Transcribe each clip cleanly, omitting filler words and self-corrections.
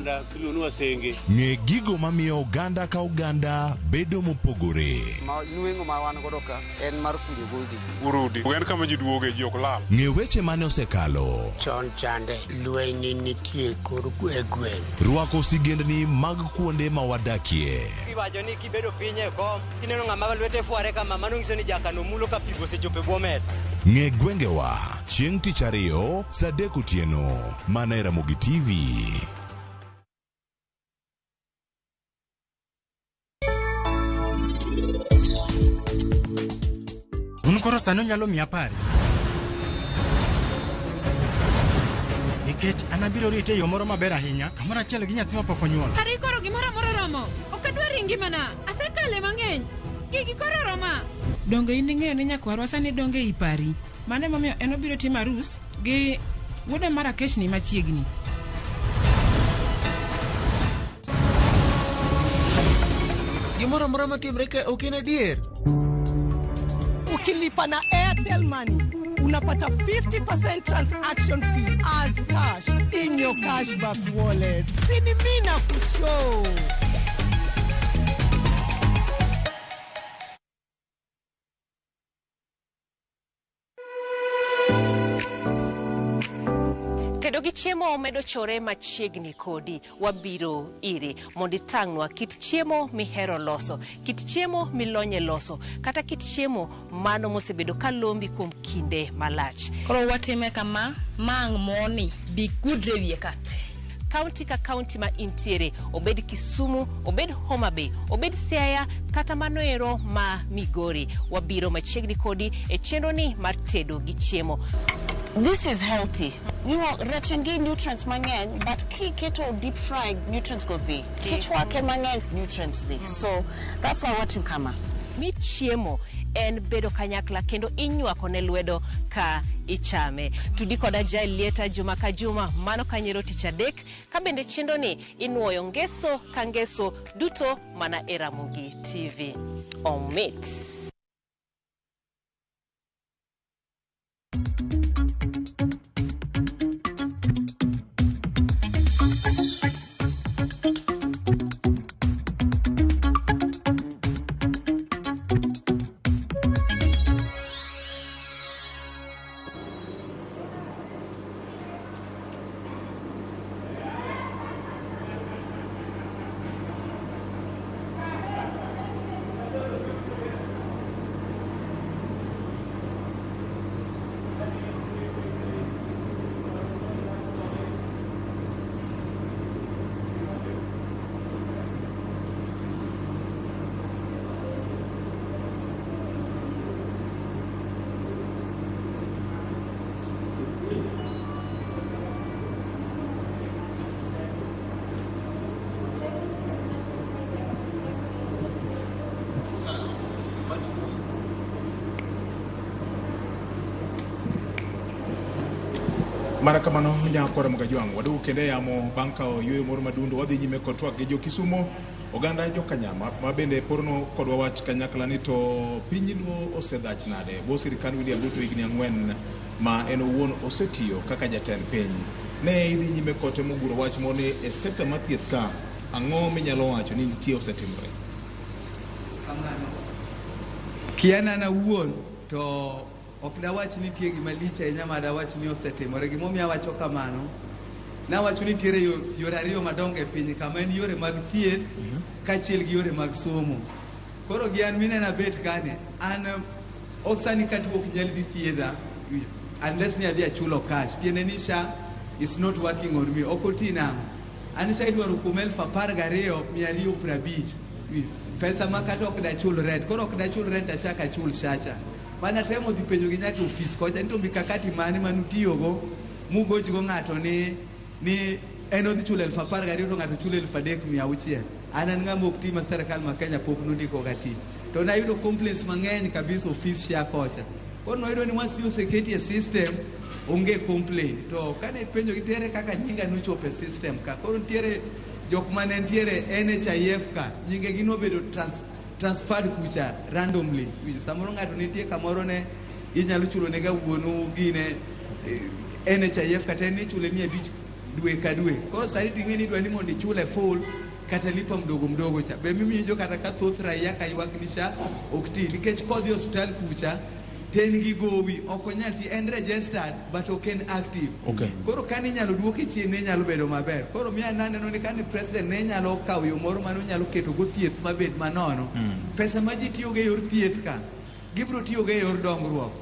oganda kilunwa senge. Ng'e gigo mamiyo oganda ka oganda bedo mopogore. Nuengo ma wan godo ka en mar kunyo goldi. Urudi. Wen kama ji duoge ji ok lal. Ng'e weche mane osekalo. Chon chande lweny nitie kor gweng'. Rwako sigendni mag kuonde ma wadakie. Iwacho ni kibedo piny e kom, kineno ng'ama lwete fuare kama mano nyiso ni jakano mulo ka pigo sechope bwo mesa. Ng'e gwengewa chieng' tich ariyo saa 3 otieno mana e Ramogi TV. Unkoro sano nyalo miya pare. Nikech anabiro rite yo moro maber ahinya, kamoro achiel gi nyathi mapok onyuol. Hari koro gimoro amora romo. Ok adwar ngimana. Asekale mang'eny. Gigi koro roma. Donge in ing'eyo ni nyakwarwa sani donge i pari. Mane momiyo en obiro timo arus gi wuode Marrakesh ni machiegni. Gimoro amora matimre ka ok en adier. Ukilipa na Airtel Money unapata 50% transaction fee as cash in your cashback wallet. Sini mina kushow. Tedo gi chiemo medo chore machiegni kodi, wabiro iri mondi tang'nwa kit chiemo mihero loso, kit chiemo milonye loso, kata kit chiemo mano mosebedo kalombi kuom kinde malach. Koro watime kama mang moni bi gudre wiye kate. County ka county ma intiere, obed Kisumu, obed Homa Bay, obed Siaya, kata manoero ma Migori, wabiro machiegni kodi e chenro ni mar tedo gi chiemo. This is healthy. You know, rechengi nutrients mang'eny, but keto deep fried nutrients go be. Kichwake mang'eny nutrients dey. So that's why what kama. Mi chiemo en bedo kanyakla kendo inywako ne lwedo ka ichame. Tudi koda Jael Lieta juma ka juma mano kanyero tich adek, ka bende chendo ni inuoyo ngeso ka ngeso duto mana e Ramogi TV. Omit. Marakamano nyakore mugajwang wadu kende yamo banka o yue moro madundo wadhi nyime kotwa gi jo Kisumo oganda jo Kanyama ma bende porno kodwa wach kanyakla ni to piny luo osedach nade bo sirikal William Ruto higni 4 ma en owuon osetiyo kaka jatend piny ne idhi nyime kote moguro wach moni e sekta mathieth ka ang'o minyalo wacho ni nitie osetimore kamano kiana na wuon to ok da wach ni tie gima lich ahinya ma da wach ni osetimore gimomiyo awacho kamano na wacho ni tiere yore ariyo madongo e piny kama en yore mag thieth kaachiel gi yore mag somo koro gi an minena bet kane an oksani katuo ok nyal dhi thiedha unless ni adhi achulo cash tiende ni SHA is not working on me ok oti nang'o an SHA idwaro kuom 12,250 pesa ma kata ok da chul rent koro ok da chul rent achaka achul SHA mana temo dhi penjo gi nyaka ofis kocha nito mikakati mane manutiyogo mugochgo ng'ato ni en odhi chulo 12,000 to ng'ato chulo 3,600 an ng'ama ok ti ma sirkal ma Kenya pok nondiko ga tich to nayudo complaints mang'eny kabisa ofis SHA kocha koro noyudo ni once oseketi e system onge complaint to kane penjo gi tere kaka nyinga nochopo e system ka koro ntiere jok mane ntiere NHIF ka nyinge gi nobedo transferred kucha randomly samoro ng'ato nitie kamoro ne inyalo chulo ne ga wuonu gine NHIF kata ni chule 500 dwe ka dwe. Koro sani ting'eni dwa ni mondo ichule full kata lipa mdogo mdogo cha. Be mimi jo kata ka thoth raia ka ywak ni sha ok ti nikech kodhi hospital kucha ten gi gowi okonyal ti en registered but ok en active. Okay. Koro kani nyalo duoke chien ne nyalo bedo maber. Koro miya naneno ni kani president ne nyalo kawo yo moro mano nyalo keto go thieth mabed manono. Pesa ma ji tiyo go yor thieth ka gibro tiyo go yor dongruok.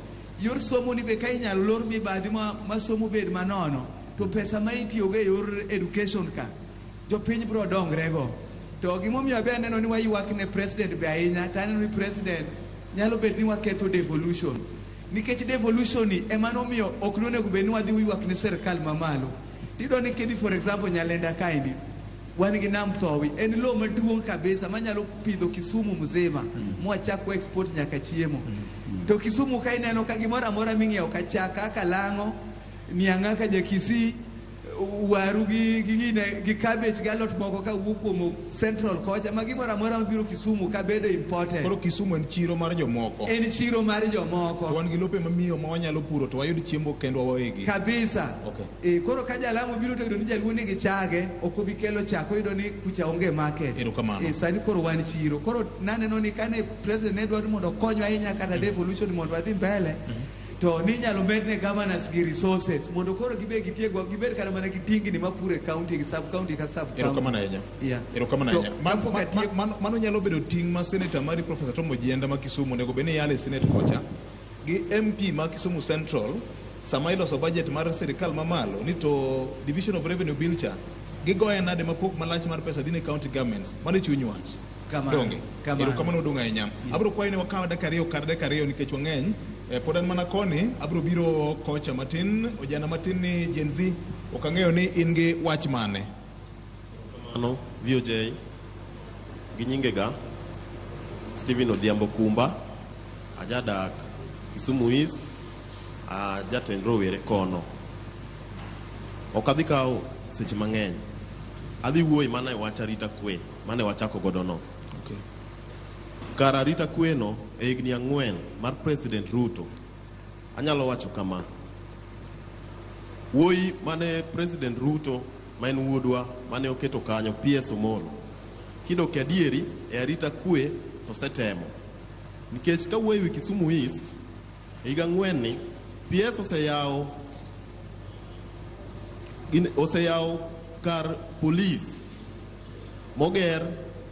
Yor somo ni be ka inyalo lor mibadhi ma somo bed manono to pesa ma itiyo go yor education ka jopiny bro dongre go. To gimomiyo be aneno ni waywak ne president be ahinya to aneno ni president nyalo bet ni waketho devolution nikech devolution ni ema nomiyo ok nonego bed ni wadhi ywak ne sirkal mamalo. Tido ni kidhi for example Nyalenda kaindi wan gi nam thowi en lo maduong' kabisa manyalo pidho Kisumu mzima mwachako export nyaka chiemo. To Kisumu ka ineno ka gimoro amora ming'iewo ka chak kaka lang'o niang'a ka Jakisi waru gi cabbage gi alot moko ka wuok kuom central kocha ma gimoro amora mabiro Kisumu ka bedo imported. Koro Kisumu en chiro mar jomoko. En chiro mar jomoko. Wan gi lope mamiyo ma wanyalo puro to wayud chiemo kendwa wawegi. Kabisa. Okay. Koro ka Jalamo biro to yudo ni Jaluo nigi chage ok obi kelo chak oyudo ni kucha onge market. Erokamano. Sani koro wan chiro. Koro naneno ni kane president ne dwaro mondo konywa ahinya kata devolution mondo wadhi mbele. To ni nyalo medne governors gi resources mondo koro gibe gitiego gibed kana mana gi tingni mapure county gi sub county ka sub county. Erokamano ahinya. Yeah. Erokamano ahinya. Mano nyalo bedo ting' ma senator mari Professor Tom Ojienda ma Kisumu nego bene yale senate kocha gi MP ma Kisumu Central sama iloso budget mar sirikal mamalo ni to division of revenue bill cha gigoye nade mapok malach mar pesa dine county governments mane chuny wach. Kamano. Erokamano donga ahinya. Abro kwayo ni wakawa dakika ariyo nikech wang'eny. Pod an mana koni abro biro kocha matin ojana matin ni Gen Z okang'eyo ni in gi wach mane. Ano VOJ gi nyingega Stephen Odhiambo Kumba ajadak Kisumu East jatend rowere kono. Ok adhi kawo seche mang'eny. Adhi wuoyi mana e wach arita kwe mane wachako godo no. Okay. Kar arita kwe no e higni 4 mar President Ruto anyalo wacho kama. Wuoyi mane President Ruto ma en wuodwa mane oketo kanyo PS Omolo kidok adieri e arita kwe to setemo nikech ka wuoyi wi Kisumu East e higa 4 ni PS oseyawo kar police moger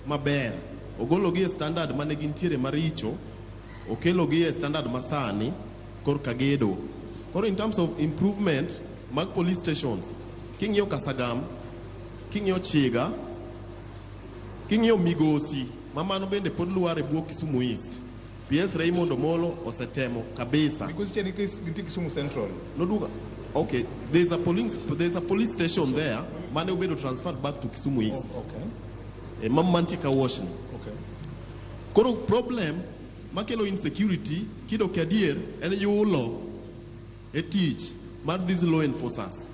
maber ogologi e standard mane gintiere maricho okelogi e standard masani kor kagedo. Koro in terms of improvement mag police stations king'iyo Kasagam, king'iyo Chiga, king'iyo Migosi mamano bende pod luare buo Kisumu East PS Raymond Omolo osetemo kabisa. Migosi cheni Kisumu Central noduga. Okay, there's a police station there mane obedo transferred back to Kisumu East. Okay. Mamantika washing. Okay. Koro problem makelo insecurity kido kadier en yulo e tich mar these law enforcers.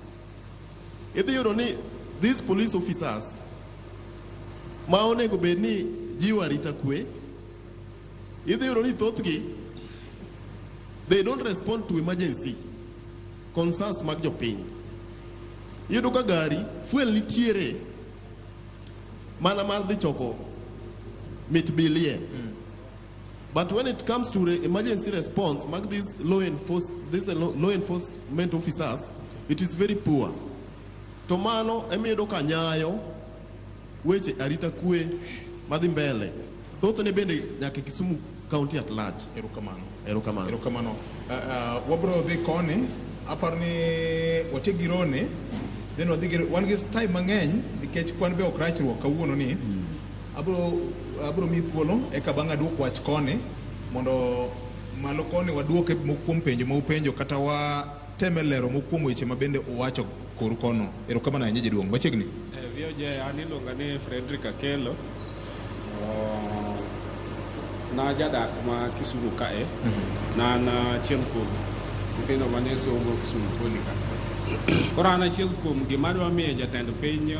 Idhi yudo ni these police officers ma onego bed ni jiwa arita kwe idhi yudo ni thothgi they don't respond to emergency concerns mag jopiny. Yudo ka gari fuel nitiere mana mar dhi choko mit bilie. But when it comes to emergency response mag these law enforcement officers it is very poor. To mano emiyo ka nyayo weche arita kwe madhi mbele thothne bende nyaka Kisumu county at large. Erokamano. Wabro dhi koni aparni wategirone then wan gi time mang'eny nikech kwan be ok rachruok kawuono ni abro mi thuolo e kabanga duok wach koni mondo malo koni waduoke mokuom penjo ma upenjo kata wa teme lero mokuom weche ma bende uwacho kor kono. Erokamano ahinya jaduong' machiegni. VOJ an iluonga ni Frederick Akelo na jadak ma Kisumu kae nan achiel kuom nyithindo mane somo Kisumu Poly ka. Koro an achiel kuom gima dwa miyo jatend piny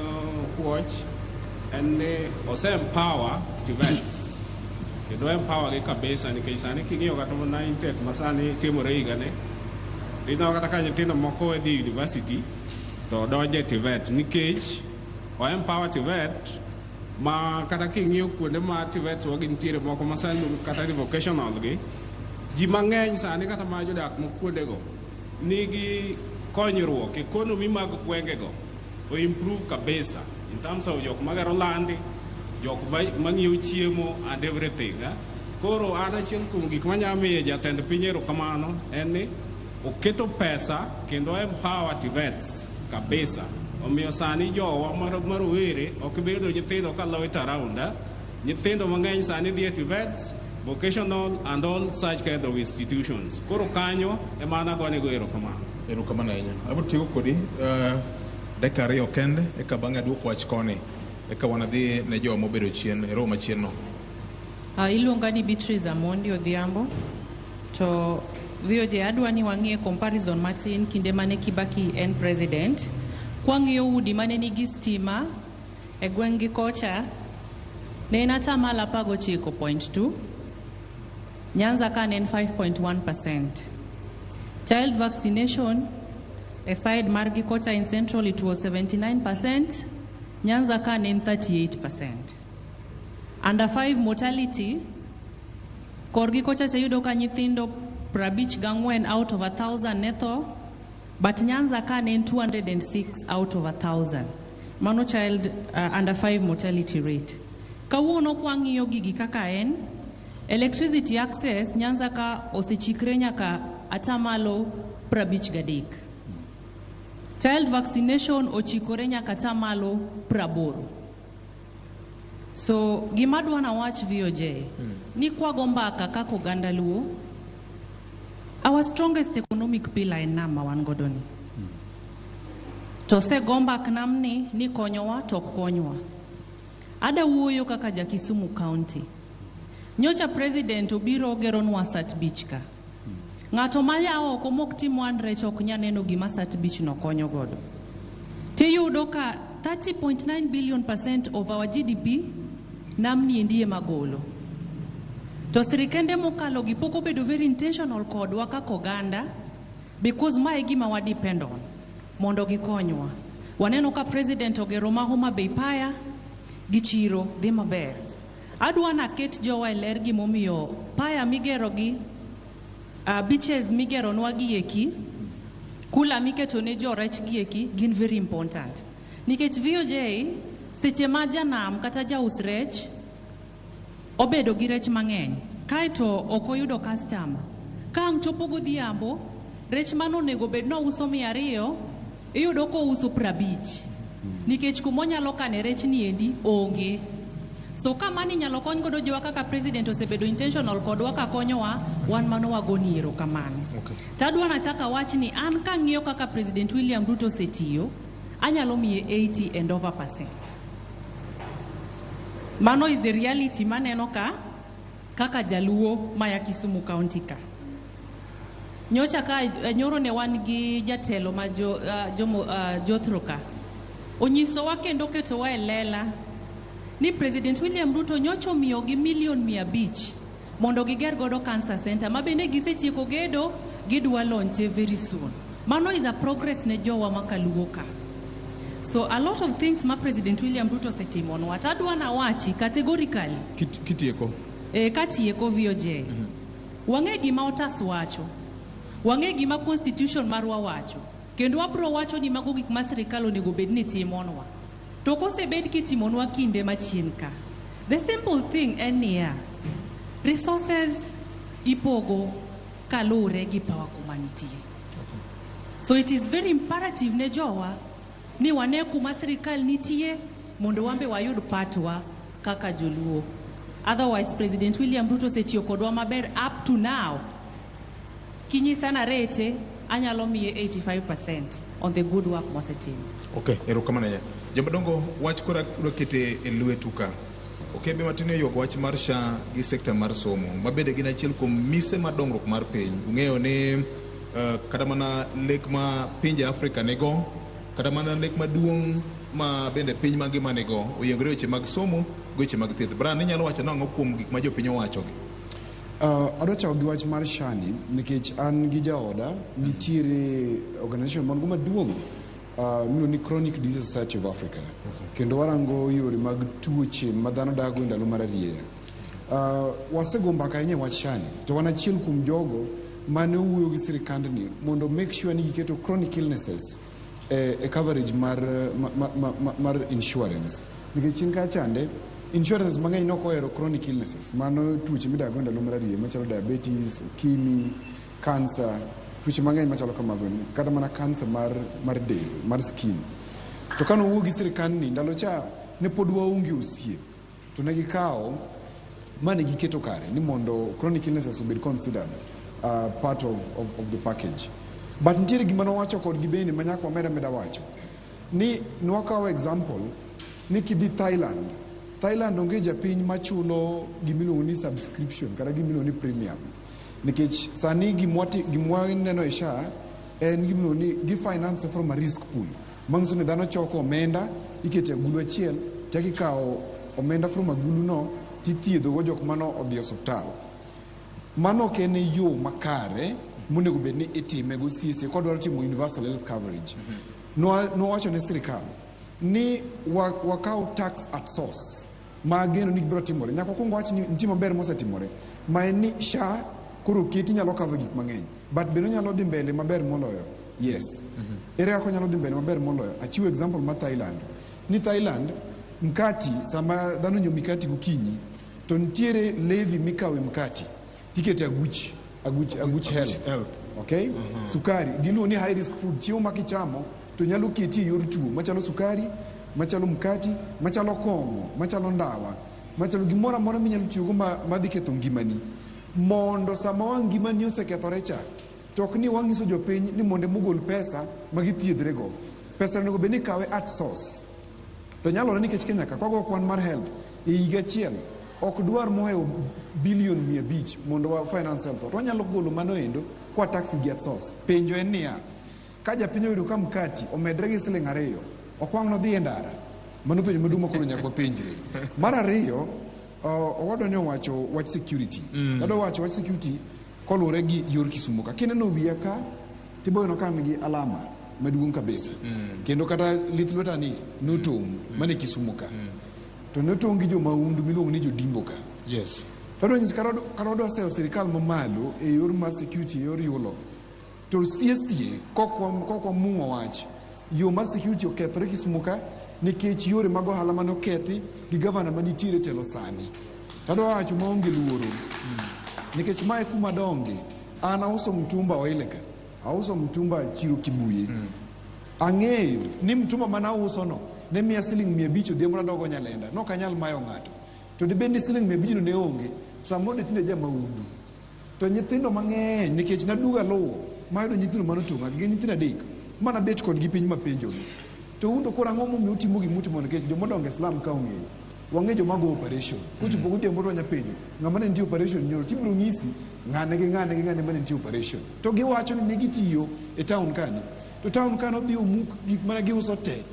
puoch en ni ose-empower TVETs kendo empower gi kabisa nikech sani king'iyo kata mana Intech ma sani timore higani ineno kata ka nyithindo moko dhi university to donje TVET nikech o empower TVET ma kata king'iyo kuonde ma TVET wagin tiere moko masani kata vocational gi ji mang'eny sani kata ma jodak mokuondego nigi konyruok economy mag gwengego o improve kabisa in terms of jok magero landi jok mang'iewo chiemo and everything koro an achiel kuom gik manyalo miyo jatend piny erokamano en ni oketo pesa kendo empower TVETs kabisa omiyo sani jowa marowere ok bedo nyithindo kalowit around nyithindo mang'eny sani dhi e TVETs vocational and all such kind of institutions koro kanyo emana gonego erokamano ahinya abiro tiyo kodi dakika ariyo kende eka bang'e aduok wach koni eka wanadhi ne jowa mobedo chien e roho machien no. Iluonga ni Beatrice Amondi Odhiambo to VOJ adwa ni wang'ie comparison matin kinde mane Kibaki en president kwang'iyo udi mane nigi stima e gweng'gi kocha ne en atamalo 19.2 Nyanza ka ne en 5.1%. Child vaccination aside margi kocha in central it was 79%, Nyanza ka ne en 38%. Under 5 mortality korgi kocha sayudo ka nyithindo 54 out of 1,000 netho, but Nyanza ka ne en 206 out of 1,000. Mano child under 5 mortality rate. Kawuono kwang'iyo gigi kaka en electricity access Nyanza ka osechikre nyaka atamalo 53. Child vaccination ochikore nyaka atamalo 80. So gima dwana wach VOJ ni kwago mbaka kaka oganda Luo our strongest economic pillar en nam ma wan godo ni to se gombak namni ni konyowa to konyowa. Ada wuoyo kaka ja Kisumu County. Nyocha president obiro geronwa Sat Beach ka. Ng'ato maya oko mok timo rech ok nyaneno gima Sat Beach no konyo godo. Tiyudo ka 30.9 billion% of our GDP namni ndiye magolo. To sirikende mokalo gi poko bedo very intentional kodwa kaka oganda because mae gima wa depend on mondo gikonywa. Waneno ka president ogero ma Homa Bay Paya gichiro dhi maber. Adwa na ket jowa ler gimomiyo paya migero gi beaches migero nwa gieki kula miketo ne jorech gieki gin very important. Nikech VOJ seche ma janam kata jaus rech obedo gi rech mang'eny kaito ok oyudo customer ka ang' chopo godhiambo rech manonego bed no uso 200 iyudo ko uso 50 nikech kumonyalo kane rech ni endi onge. So kama ni nyalo kony godo jowa kaka president osebedo intentional kodwa ka konyowa wan mano wagoni erokamano. Tadwa nataka wach ni an kang'iyo kaka President William Ruto setiyo anyalo miye 80 and over %. Mano is the reality maneno ka kaka jaluo maya Kisumu County ka. Nyocha ka nyoro ne wan gi jatelo ma Jothroka onyisowa kendo ketowa e lela ni President William Ruto nyocho miyo gi $500,000 mondo giger godo cancer center mabende gisetieko gedo gidwa launch very soon. Mano is a progress ne jowa makaluo ka. So a lot of things ma President William Ruto setimo no atadwa na wachi categorically kitieko katieko VOJ. Wang'e gima otas wacho, wang'e gima constitution marwa wacho, kendo wabro wacho ni mago gik ma sirikal onego bed ni timonwa. To kosebed kitimonwa kinde machien ka. The simple thing en niya, resources ipogo kalure gi power community. So it is very imperative ne jowa ni wane kuma sirikal nitie mondo wambe wayud patwa kaka joluo. Otherwise President William Ruto setiyo kodwa maber up to now. Kinyisa na rete anyalo miye 85% on the good work mosetimo. Okay, erokamano ya. Jomadongo wach kora kete e lwetu ka. Okay, be matine yo wach mar SHA gi sector mar somo. Mabede gina achiel kuom mise madongruok mar piny. Ung'eyo ni kata mana lek ma pinje Afrika nego, kata mana lek maduong' ma bende piny mangima nego oyengore weche mag somo, weche mag thieth. Bran inyalo wacho nang'o kuom gik ma jopiny owacho gi? Adwa chako gi wach mar SHA ni nikech an gi jaoda nitiere organization maduong' miluongo ni Chronic Disease Society of Africa. Kendo warango yore mag tuoche ma dhano dago e ndalo mar arieya. Wasego mbaka ahinya wachani, to wan achiel kuom jogo mane owuoyo gi sirikandni mondo make sure ni giketo chronic illnesses e coverage mar insurance. Nikech chien kachande, insurance mang'eny nok ohero chronic illnesses, mano tuoche midago e ndalo mar arieya machalo diabetes, ukimwi, cancer, tuoche mang'eny machalo kamago, kata mana cancer mar del, mar skin. To kano owuo gi sirikandni ndalo cha ne pod waonge osiep, to ne gikawo mane giketo kare ni mondo chronic illnesses obed considered part of the package. But nitiere gima nowacho kod gibende manyaka wameda wacho ni nwakawo example ni kidhi Thailand onge japiny machulo gimiluongo ni subscription kata gimiluongo ni premium, nikech sani gimwaneno e SHA en gimiluongo ni gifinance from a risk pool, manyiso ni dhano choko omenda ikete agulu achiel to gikawo omenda from agulu no tithiedhogo jok mano odhi osuptal. Mano ok en yo makare monego bed ni itime go CSA kodwaro timo universal health coverage. Nowacho ne sirikal ni wakaw tax at source ma geno ni biro timore. Nyaka kuongo wach ni nitie maber mosetimore ma en ni SHA koro keti nyalo cover gik mang'eny, but beno nyalo dhi mbele maber moloyo. Yes. Ere kako nyalo dhi mbele maber moloyo? Achiwo example ma Thailand. Ni Thailand mkati sama dhano nyo mikati gokinyi to nitiere levy mikawe mkati tikete aguch health. Okay? Sukari giluongo ni high risk food, chiemo makichamo to nyalo keti yor tuo machalo sukari, machalo mkati, machalo kong'o, machalo ndawa, machalo gimoro amora minyalo tiyogo madhi ketho ngimani. Mondo sama wang' ngimani osekethore cha to ok ni wang'iso jopiny ni mondo mogol pesa magithiedhrego. Pesa onego bed ni kawe at source. To nyalore nikech Kenya ka kwago kwan mar health e higa achiel ok dwar mohewo bilion 500 mondo wa finance health. To wanyalo golo mano endo kwa tax gi at source. Penjo en niya, ka japiny oyudo ka mkati omedre gi siling 2 ok wang' nodhi e ndara. Mano penjo maduong' koro nyaka wapenjre. Mar ariyo, owadwa ni owacho wach security. Adwa wacho wach security koluwore gi yor Kisumu ka. Kineno wiya ka tiboyo kan gi alama maduong' kabisa. Kendo kata lith lweta ni notong' mane Kisumu ka. To notong' gi jomaundu miluongo ni jodimbo ka. Yes. Tado nyis karodo seyo sirikal mamalo e yor mar security e yor yulo. To siesie kokwa mung'o wach yo mar security okethore Kisumu ka nikech yore mag ohala mane okethi gi gavana manitiere telo sani. Tado wacho maonge luoro. Nikech mae kuma donge an auso mtumba oileka, auso mtumba chiro Kibuye. Ang'eyo ni mtumba mana auso no ne miya siling 500 odhiambo nadogo Nyalenda, no kanyal mayo ng'ato. To dibed ni siling 500 no ne onge, samoro tinde jamaundu. To nyithindo mang'eny nikech naduga lowo mayudo nyithindo manotong'a gi nyithindo 3 mana bet kod gi piny mapenjo. To undo kora ang'o momiyo utimo gimutimo nikech jomodongo Islam ka ong'eyo. Wang'e joma go operation. Kuchopo godhiambo to nyapenjo ng'ama ne nitie operation nyoro tibiro nyisi ng'ane mane nitie operation. To giwacho ni negitiyo e town kani. To town kano dhi omuk gik mane giuso te.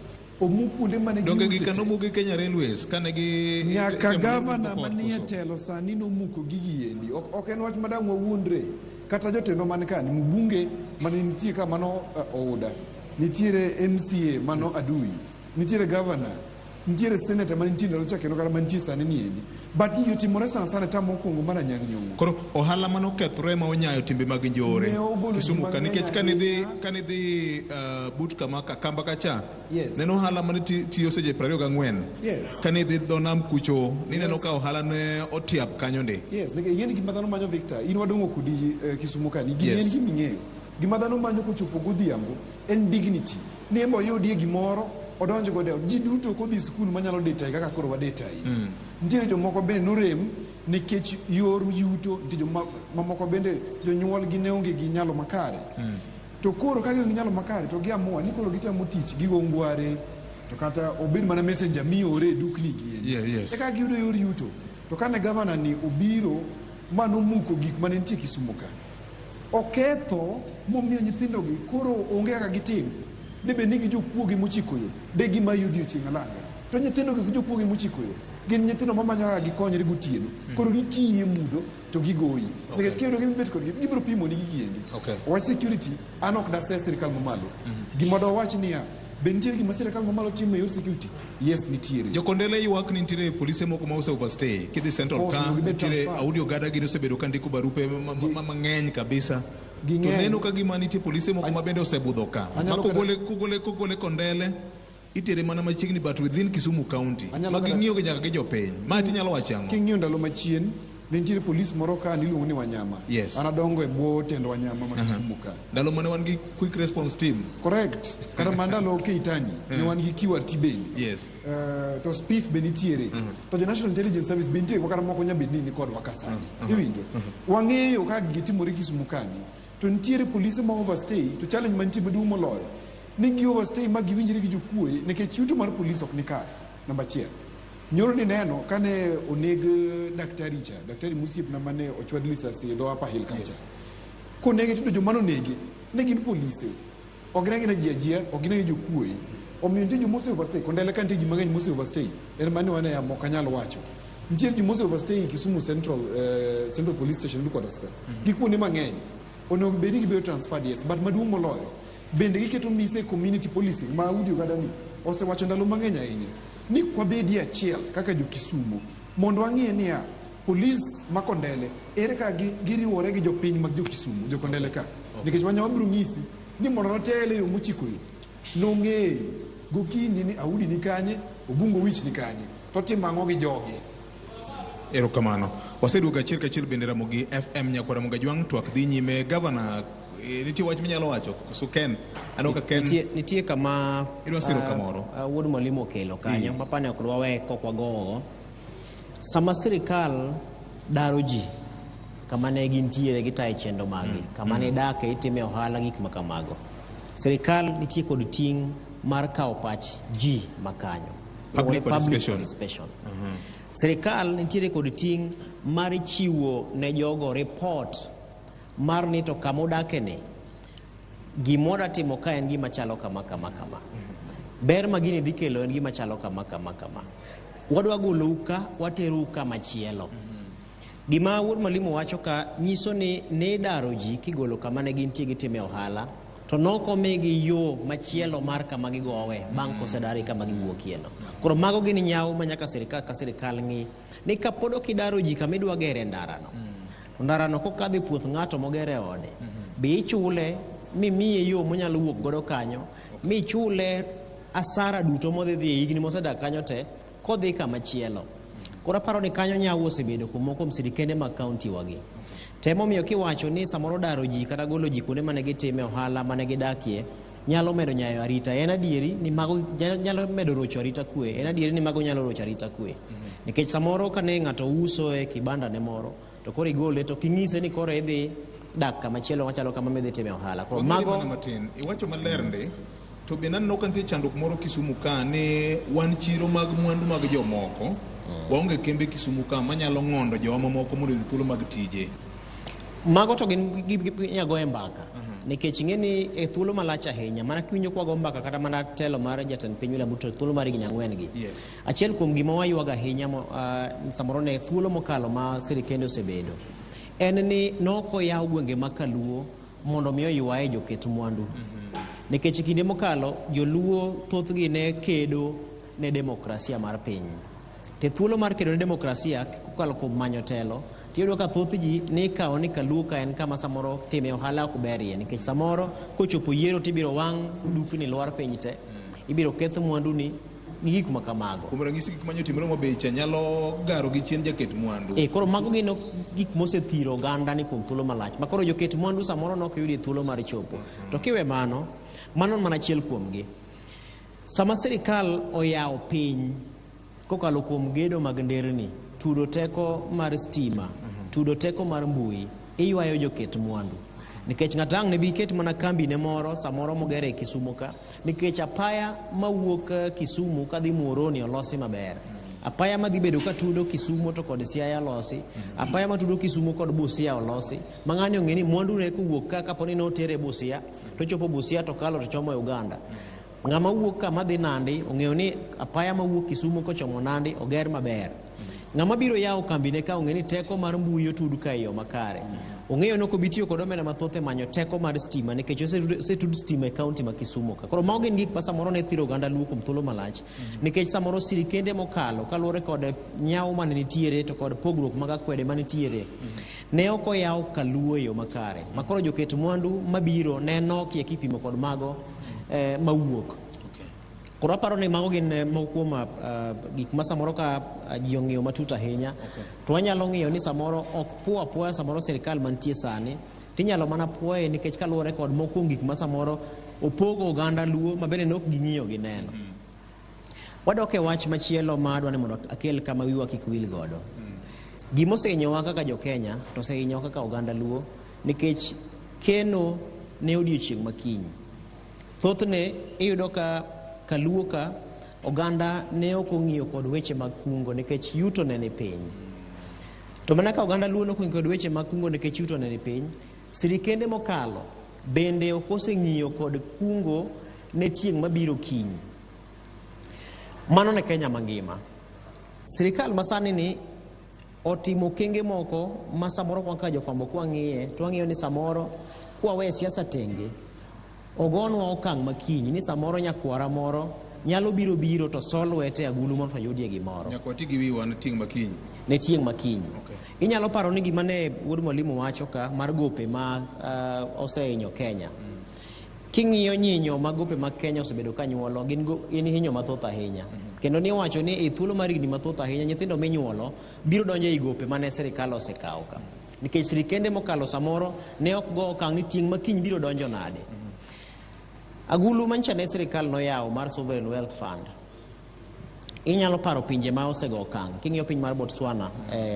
Omuk kuonde mane giuso te. Donge gikano mugi Kenya Railways kane gi nyaka gavana manie telo sani nomuko gigi endi. Ok en wach madang' wawuondre. Kata jotelo man kani mbunge mane nitie ka mano Ouda. Nitiere MCA mano Adui. Nitiere governor. Nitiere senator mane nitie ndalo cha kendo kata mane nitie sani ni endi. But hiyo timore sana tamo mokwongo mana nyang' nyong'o. Koro ohala mano kethre ma onyayo timbe mag njore Kisumu ka nikech kane dhi but kama kamba kacha. Yes. Neno ohala mane tiyo seche 24. Yes. Kane dhi dho nam kucho ni neno ka ohala ne otiap kanyo ndi. Yes, like yeni gima dhano manyo Victor, in wadongo kudi Kisumu ka ni gini en gimi ng'eyo. Gima dhano manyo kochopo godhiambo en dignity. Ni embo yudie gimoro odonjo go dewo ji duto kodhi skul manyalo data kaka koro wadata yi. Nitiere jomoko bende norem nikech yor yuto, nitiere jomoko bende jonyuol gi ne onge gi nyalo makare. To koro ka gionge nyalo makare to giamua ni koro gitamo tich gigo ngware to kata obed mana messenger miore dukni gi. Yes. Eka giyudo yor yuto. To kane gavana ni obiro manomuko gik mane nitie Kisumu ka. Oketho momiyo nyithindo gi koro onge kaka gitim. Debe nigi jokuoge mochikoyo de gima yudi ochieng' alanga. To nyithindo gi jokuoge mochikoyo gin nyithindo mamanyo gi konyre gotieno. Koro gikiye mudho to gigoyi. Nikech kendo gibet kod gibiro pimo ni gigiendi. Wach security an ok da se sirikal mamalo. Gima do wach niya be nitiere gima sirkal mamalo timo e yor security? Yes, nitiere. Jokondele ywak ni nitiere polise moko ma ose overstay. Kidhi Central Camp, nitiere audio gada gini osebedo ka ndiko barupe mang'eny kabisa. To neno ka gima nitie polise moko ma bende osebudho ka. Ma kogole Kondele, itere mana machiegni but within Kisumu County. Ma ging'iyo gi nyaka gi jopiny. Ma tinyalo wacho ang'o? King'iyo ndalo machien, ne nitiere polis moro ka niluongo ni Wanyama. Yes. Anadongo e bwo tendo Wanyama ma Kisumu ka. Ndalo mane wan gi quick response team. Correct. Kata mandalo Keitani, ne wan gi QRT bende. Yes. To SPIF be nitiere. To the National Intelligence Service be nitiere kata moko nyabedni ni kod wakasani. Iwinjo. Wang'eyo ka gitimore Kisumu kani. To nitiere polise ma overstay, to challenge mantie maduong' moloyo. Ni gi overstay ma giwinjore gi jokuoye nikech yuto mar polis ok ni kare. Namba 1. Nyoro ni neno kane oneg daktari Musiep na mane ochwad lisasi e dho Upper Hill kacha. Konege to joma nonege ne gin polise. Ok gin ajia, ok gin jokuoye. Omiyo nitie joma ose overstay, Kondele ka nitie ji mang'eny mose overstay. En mane wane ya mok anyalo wacho. Nitie ji mose overstay Kisumu Central Police Station Lukodaska. Gikuone mang'eny. Onego bed ni gibedo transferred, yes, but maduong' moloyo bende giketo mise community policing ma audio gada ni osewacho ndalo mang'eny ahinya ni kwabedi achiel kaka jo Kisumu mondo wang'e niya polis ma Kondele ere ka giriwore gi jopiny mag jo Kisumu jo Kondele ka nikech Wanyama biro ng'isi ni mondo notele yo mochikoyo nong'eyo gokinyi ni Audi ni kanye, Obungo Wich ni kanye, to timo ang'o gi jogi. Erokamano. Waseduogo achiel kachiel bende Ramogi FM Nyakwara Mugajwang' twak dhi nyime. Gavana, nitie wach minyalo wacho? So Ken, aneno ka Ken nitie kama idwa siro kamoro. Wuod mwalimu okelo kanyo mapane ok wawe kokwagogo. Sama sirikal daro ji kama ne gintiere gi tayo chendo magi, kama ne dake itime ohala gik makamago. Sirikal nitie kod ting' mar kawo pach ji makanyo. Public participation. Sirikal nitiere kod ting' mar chiwo ne jogo report mar ni to kama odake ne gimora timo ka en gima chalo kama. Ber ma gini dhi kelo en gima chalo kama. Wadwa golo ka wateru kama chielo. Gima wuod mwalimu wacho ka nyiso ni ne daro ji kigolo kama ne gintie gitime ohala to noko megi yo machielo mar kama gigowe bang' kosedari kama giwuokieno. Koro mago gini nyawo manyaka sirikal ka sirikal ng'i ni kapod ok idaro ji kama idwa gere ndarano. Ndarano kokadho puoth ng'ato mogere ode be ichule mimiye yo monyalo wuok godo kanyo michule asara duto modhi dhi e higni mosedak kanyo te kodhi kama chielo. Koro aparo ni kanyo nyawo osebedo kuom sirikende mag kaunti wagi. Temo miyo kiwacho ni samoro daro ji kata golo ji kuonde mane gitime ohala mane gidakie nyalo medo nyayo arita. En adieri ni mago nyalo medo rocho arita kwe. En adieri ni mago nyalo rocho arita kwe. Nikech samoro kane ng'ato uso e kibanda ne moro to koro igole to king'ise ni koro idhi dak kama chielo machalo kama midhi time ohala. Koro mago matin iwacho maler ndi to be naneno ka nitie chandruok moro Kisumu ka ni wan chiro mag mwandu mag jomoko waonge kembe Kisumu ka manyalo ng'ondo jowa mamoko mondo oyud thuolo mag tije. Mago to gin nyago e mbaka nikech ing'eni e thuolo malach ahinya mana kiwinjo kwago mbaka kata mana telo mar jatend piny William Ruto thuolo mar higni 4 gi. Achiel kuom gima wayuaga ahinya samoro ne thuolo mokalo ma sirikende osebedo en ni nokoyaw gwenge makaluo mondo miyo ywaye joket mwandu. Nikech kinde mokalo joluo thothgi ne kedo ne demokrasia mar piny. Te thuolo mar kedo ne demokrasia kokalo kuom manyo telo tiyudo ka thoth ji ni kawo ni kaluo ka en kama samoro time ohala ok berie nikech samoro kochopo yiero tibiro wang' dukni lwar piny te ibiro keth mwandu ni gik makamago. Kuom ranyisi gik manyotimore mabeche nyalo garo gi chien jaket mwandu. Koro mago gin gik mosethiro oganda ni kuom thuolo malach makoro joket mwandu samoro nok yudi thuolo mar chopo. To kiwe mano mana achiel kuomgi. Sama sirikal oyawo piny kokalo kuom gedo mag nderni, tudo teko mar stima, tudo teko mar mbui, iywayo joket mwandu. Nikech ng'atang' ne bi ket mana kambi ne moro samoro mogere e Kisumu ka nikech apaya mawuok Kisumu kadhi Muhoroni olosi maber. Apaya madhi bedo ka tudo Kisumu to kod Siaya olosi, apaya matudo Kisumu kod Busia olosi. Mang'ani ong'e ni mwandu ne kuwuok ka kaponi notere Busia to chopo Busia to kalo to chomo Uganda. Ng'ama wuok ka madhi Nandi ong'eyo ni apaya mawuok Kisumu kochomo Nandi oger maber. ng'ama biro yawo kambine ka ong'e ni teko mar mbui otud ka yo makare. Ong'eyo ni ok obi tiyo kod omenda mathoth e manyo teko mar stima nikech osetud stima e kaunti ma Kisumu ka. Koro mago gin gik ma samoro ne thiro oganda luo kuom thuolo malach nikech samoro sirikende mokalo kaluwore kod nyawo mane nitiere to kod pogruok mag akwede manitiere ne ok oyaw kaluo e yo makare. Makoro joket mwandu mabiro ne nokie kipimo kod mago mawuok. Koro aparo ni mago gin moko kuom gik ma samoro ka ji ong'iyo matut ahinya. To wanyalo ng'iyo ni samoro ok puo apoya samoro sirikal mantie sani, tinyalo mana puoye nikech kaluwore kod moko gik ma samoro opogo oganda luo ma bende nok ging'iyo gi neno. Wadok e wach machielo ma adwa ni mondo akel kama wiwa kik wil godo. Gima osehinyowa kaka jo Kenya to osehinyowa kaka oganda luo nikech keno ne odiechieng' makiny. Thothne iyudo ka kaluo ka oganda ne ok ong'iyo kod weche mag kungo nikech yuto ne ni piny. To mana ka oganda luo ne ok ong'iyo kod weche mag kungo nikech yuto ne ni piny, sirikende mokalo bende ok oseng'iyo kod kungo ne tieng' mabiro kiny. Mano ne Kenya mangima. Sirikal masani ni otimo okenge moko ma samoro kaka jofwambo kwang'iye to wang'iyo ni samoro kwawe siasa tenge ogonwa okang' makiny ni samoro nyakwara moro nyalo biro to sol wete agulu mondo oyudie gimoro. Nyakwati gi wiwa ne tieng' makiny. Ne tieng' makiny. Inyalo paro ni gima ne wuod mwalimu wacho ka mar gope ma osehinyo Kenya. King'iyo nyinyo mag gope mag Kenya osebedo ka nyuolo gin hinyo mathoth ahinya. Kendo ni wacho ni e thuolo mar higni mathoth ahinya nyithindo minyuolo biro donjo e gope mane sirikal osekawo ka. Nikech sirikende mokalo samoro ne ok go okang' ni tieng' makiny biro donjo nade. Agulu mancha ne sirikal noyawo mar Sovereign Wealth Fund. Inyalo paro pinje ma osego okang'. King'iyo piny mar Botswana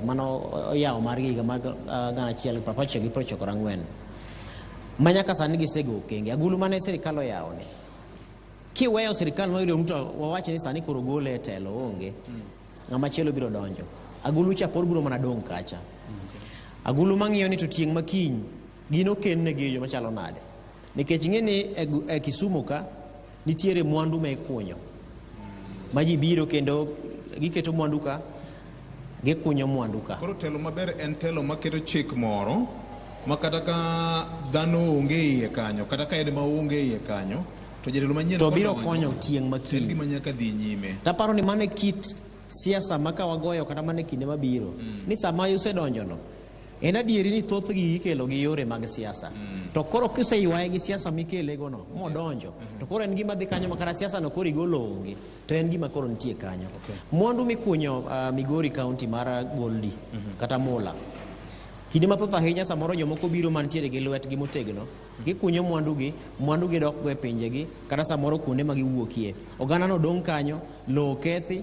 mano oyawo mar higa mar 1994 manyaka sani gisego okenge. Agulu mane sirikal oyawo ni kiweyo sirikal noyudo mtu wawach ni sani koro gole e telo onge ng'ama chielo biro donjo. Agulu cha pod biro mana dong' kacha. Agulu mang'iyo ni to tieng' makiny gino kenne gi yo machalo nade. Nikech ing'eni e Kisumu ka nitiere mwandu ma ikunyo ma ji biro kendo giketo mwandu ka gikunyo mwandu ka. Koro telo maber en telo maketo chik moro ma kata ka dhano onge iye kanyo kata ka en ma onge iye kanyo to jatelo manyien to biro konyo tieng' makiny. Gima nyaka dhi nyime. Taparo ni mane kit siasa maka wagoyo kata mane kinde mabiro ni sama usedonjono en adieri ni thoth gi ikelo gi yore mag siasa. To koro kiseywaye gi siasa mikele gono modonjo to koro en gima dhi kanyo makara siasa no koro igolo onge to en gima koro nitie kanyo. Mwandu mikunyo Migori County mar Goldi kata Mula kinde mathoth ahinya samoro jomoko biro mantiere gi lwetgi motegno gikunyo mwandu gi dok go e pinjegi kata samoro kuonde ma giwuokie. Oganda no dong' kanyo, lo kethi,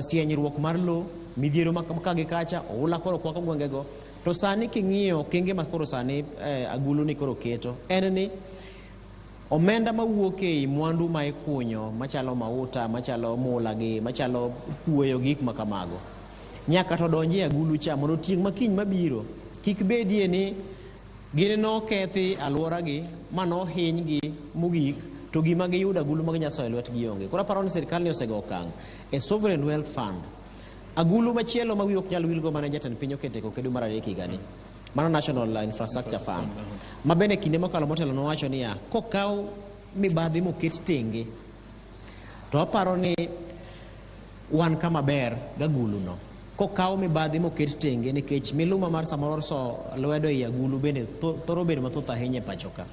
sienyruok mar lo, midhiero maka gi kacha, oula koro kwako gwengego. To sani king'iyo kenge ma koro sani agulu ni koro keto en ni omenda mawuok e mwandu ma ikunyo machalo mauta, machalo mula gi, machalo puoyo gik makamago nyaka to donje e agulu cha mondo tieng' makiny mabiro kik bedie ni gin nokethi alwora gi mano hiny gi mogik to gima giyudo agulu mag nyasoye lwetgi onge. Koro aparo ni sirikal ni osego okang' e Sovereign Wealth Fund. Agulu machielo ma wiyo ok nyal wilgo mane jatend piny oketeko kedo mar adek higani mano National Infrastructure Fund ma bende kinde mokalo motelo nowacho niya kokaw mibadhi moket tenge to aparo ni wan kama ber gagulu no kokaw mibadhi moket tenge nikech miluma mar samoro so lwedo i agulu bende thoro bedo mathoth ahinya e pacho ka.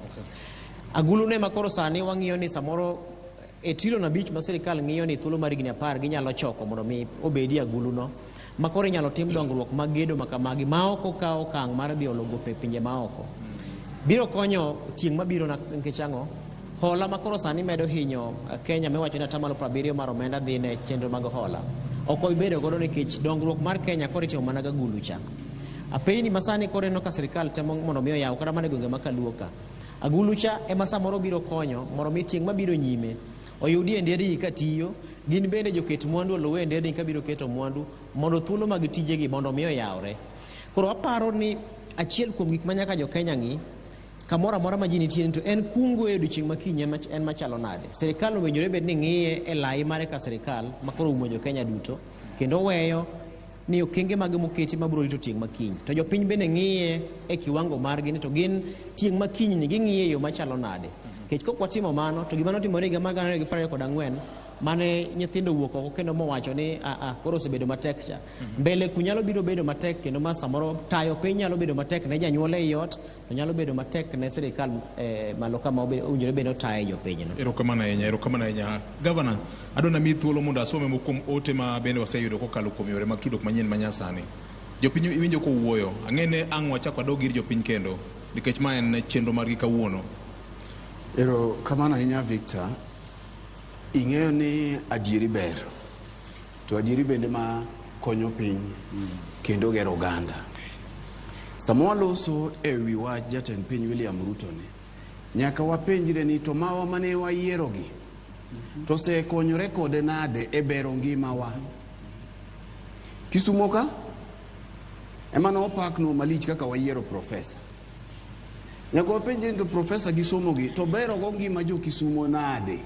Agulu ne makoro sani wang'iyo ni samoro e trilion 5 ma sirikal ng'iyo ni thuolo mar higni 10 ginyalo choko mondo mi obedi agulu no makoro inyalo tim dongruok mag gedo makamagi ma ok okawo okang' mar dhi olo gope pinje maoko. Biro konyo tieng' mabiro nikech ang'o hola makoro sani medo hinyo Kenya miwacho ni 70% mar omenda dhi ne chenro mag hola ok obedo godo nikech dongruok mar Kenya koro itimo mana gagulu cha. Apeni masani koro eno ka sirikal temo mondo mi oyaw kata mana gwenge makaluo ka agulu cha ema samoro biro konyo mondo mi tieng' mabiro nyime oyudi e nderni ka tiyo gin bende joket mwandu oluwe e nderni ka biro keto mwandu mondo thuolo mag tijegi mondo mi oyawre. Koro aparo ni achiel kuom gik manyaka jo Kenya ng'i kamoro amora ma ji nitie to en kungo e odiechieng' makiny en machalo nade. Sirikal owinjore bed ni ng'iye e lai mare ka sirikal makoro umo jo Kenya duto kendo weyo ni okenge mag moketi mabiro rito tieng' makiny. To jopiny bende ng'iye e kiwango margi ni to gin tieng' makiny ni ging'iye yo machalo nade. Kech kok watimo mano to gima notimore higa mar 2024 mane nyithindo wuok oko kendo mowacho ni koro osebedo matek cha. Mbele kunyalo biro bedo matek kendo ma samoro tayo piny nyalo bedo matek ne janyuol e ot, to nyalo bedo matek ne sirikal malo kama owinjore bedo tayo jopinyno. Erokamano ahinya. Governor, adona mi thuolo mondo asome mokuom ote ma bende waseyudo kokalo kuom yore mag tudruok manyien manyasani. Jopiny iwinjo kowuoyo, ang'ene ang' wachak wadog ir jopiny kendo nikech ma en chenro margi kawuono. Erokamano ahinya Victor. Ing'eyo ni adieri ber, to adieri bende ma konyo piny kendo gero oganda. Sama waloso e wi wach jatend piny William Ruto ni, nyaka wapenjre ni to mawa mane wayierogi to osekonyore kode nade e bero ngimawa. Kisumo ka ema nopakno malich kaka wayiero profesa. Nyaka wapenjre ni to profesa gi somogi to bero go ngima jo Kisumo nade.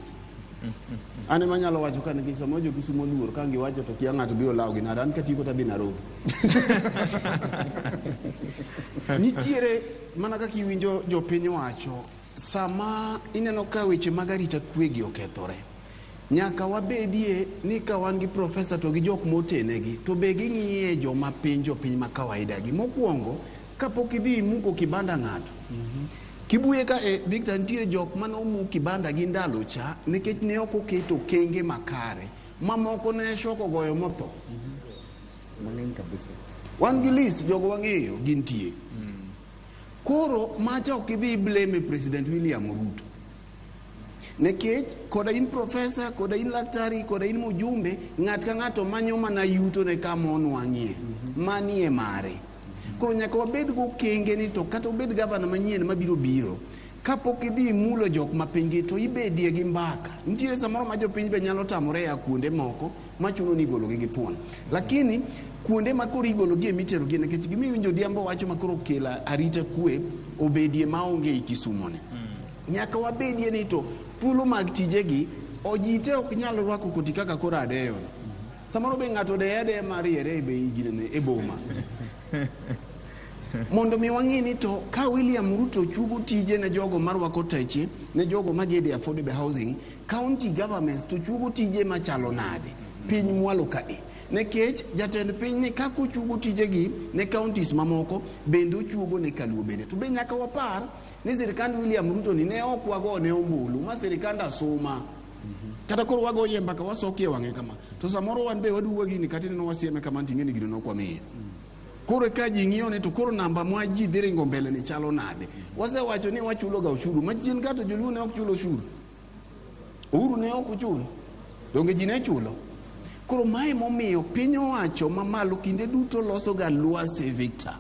Ane manyalo wacho kan gi samo jo Kisumo luor ka ngi wacho to kia ng'ato biro lawo gi nade, an katiko tadhi Nairobi. Nitiere mana kaka iwinjo jopiny wacho, sama ineno ka weche mag arita kwe gi okethore, nyaka wabedie ni ka wan gi profesa to gi jok motenegi to be ging'iye joma piny jopiny ma kawaida gi. Mokwongo kapok idhi muko kibanda ng'ato, kibuye ka Victor, nitiere jok manomu kibanda gi ndalo cha nikech ne ok oketo kenge makare, mamoko ne shoko goyo motho. Mang'eny kabisa. Wan gi list jogo wang'eyo gintie. Koro macha ok idhi blame President William Ruto, nikech koda in profesa, koda in laktari, koda in mujumbe, ng'at ka ng'ato manyo mana yuto ne kama onwang'ie manie mare. Koro nyaka wabed go kenge ni to kata obed gavana manyien mabiro biro, kapok idhi mulo jok mapingi to ibedie gi mbaka. Nitiere samoro ma jopiny be nyalo tamore ya kuonde moko machuno ni igologi gi thuon, lakini kuonde ma koro igologi emiterogi nikech gimiwinjo Odhiambo wacho makoro kela arita kwe obedie maonge i Kisumo ne. Nyaka wabedie ni to thuolo mag tijegi ojite ok nyalo rwako koti kaka koro adeyo. Samoro be ng'ato de mariere be igine e boma. Mondo mi wang'e ni to ka William Ruto chugo tije ne jogo marwako teche, ne jogo magede affordable housing, county governments to chugo tije machalo nade piny mwalo kae. Nekech jatend piny ni kako chugo tijegi ne counties mamoko bende ochugo ne Kaluo bende. To be nyaka wapar ni sirikand William Ruto ni ne ok wago ne ombulu ma sirikand asoma. Kata koro wago yemba ka wasokie wang'e kama. To samoro wan be waduwo gini kata ne wasieme kama ting'eni gino nokwamiye. Koro ka ji ng'iyo ni to koro namba mwa ji dhi ringo mbele ni chalo nade. Wasewacho ni wachulo ga ushuru. Machien kato joluo ne ok chulo ushuru. Uhuru ne ok ochulo. Donge ji ne chulo. Koro mae momiyo piny owacho mamalo kinde duto loso ga lwasi Victor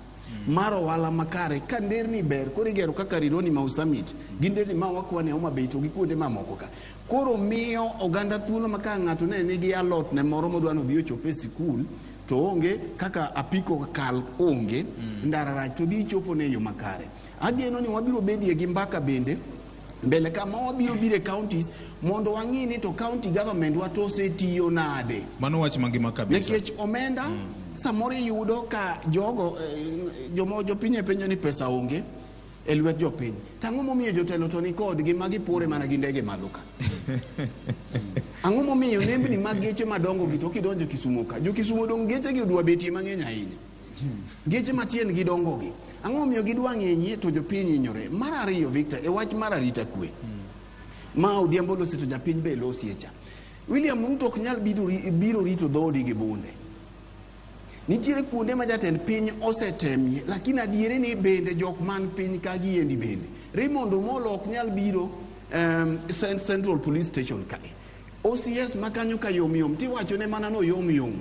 mar ohala makare ka nderni ber. Koro igero kaka Rironi Mau Summit gi nderni ma wakwane Homa Bay to gi kuonde mamoko ka. Koro miyo oganda thuolo ma ka ng'ato ne nigi alot ne moro modwa no dhi ochope sikul to onge kaka apiko kal onge ndara rach to dhi chopo ne yo makare. Ageno ni wabiro bedie gi mbaka bende mbele kama wabiro bire counties mondo wang'i ni to county government watose tiyo nade. Mano wach mangima kabisa. Nekech omenda samoro yudo ka jogo jomo jopiny penjo ni pesa onge e lwet jopiny. Tang'o momiyo jotelo to ni kod gi magi pore mana gi ndege malo ka. Ang'o momiyo nembni mag geche madongo gi to kidonjo Kisumo ka. Jo Kisumo dong geche gi odwa betie mang'eny ahinya. Geche matien gi dongo gi. Ang'o momiyo gidwa ng'enyie to jopiny inyore. Mar ariyo Victor e wach mar arita kwe. Ma Odhiambo losi to japiny be losi echa. William Ruto ok nyal biro rito dhoodi gi bunde. Nitiere kuonde ma jatend piny osetemie, lakini adiere ni bende jok man piny ka giendi bende. Raymond Omolo ok nyal biro Central Police Station kae. OCS makanyo ka yom tiwacho ne mana no yom.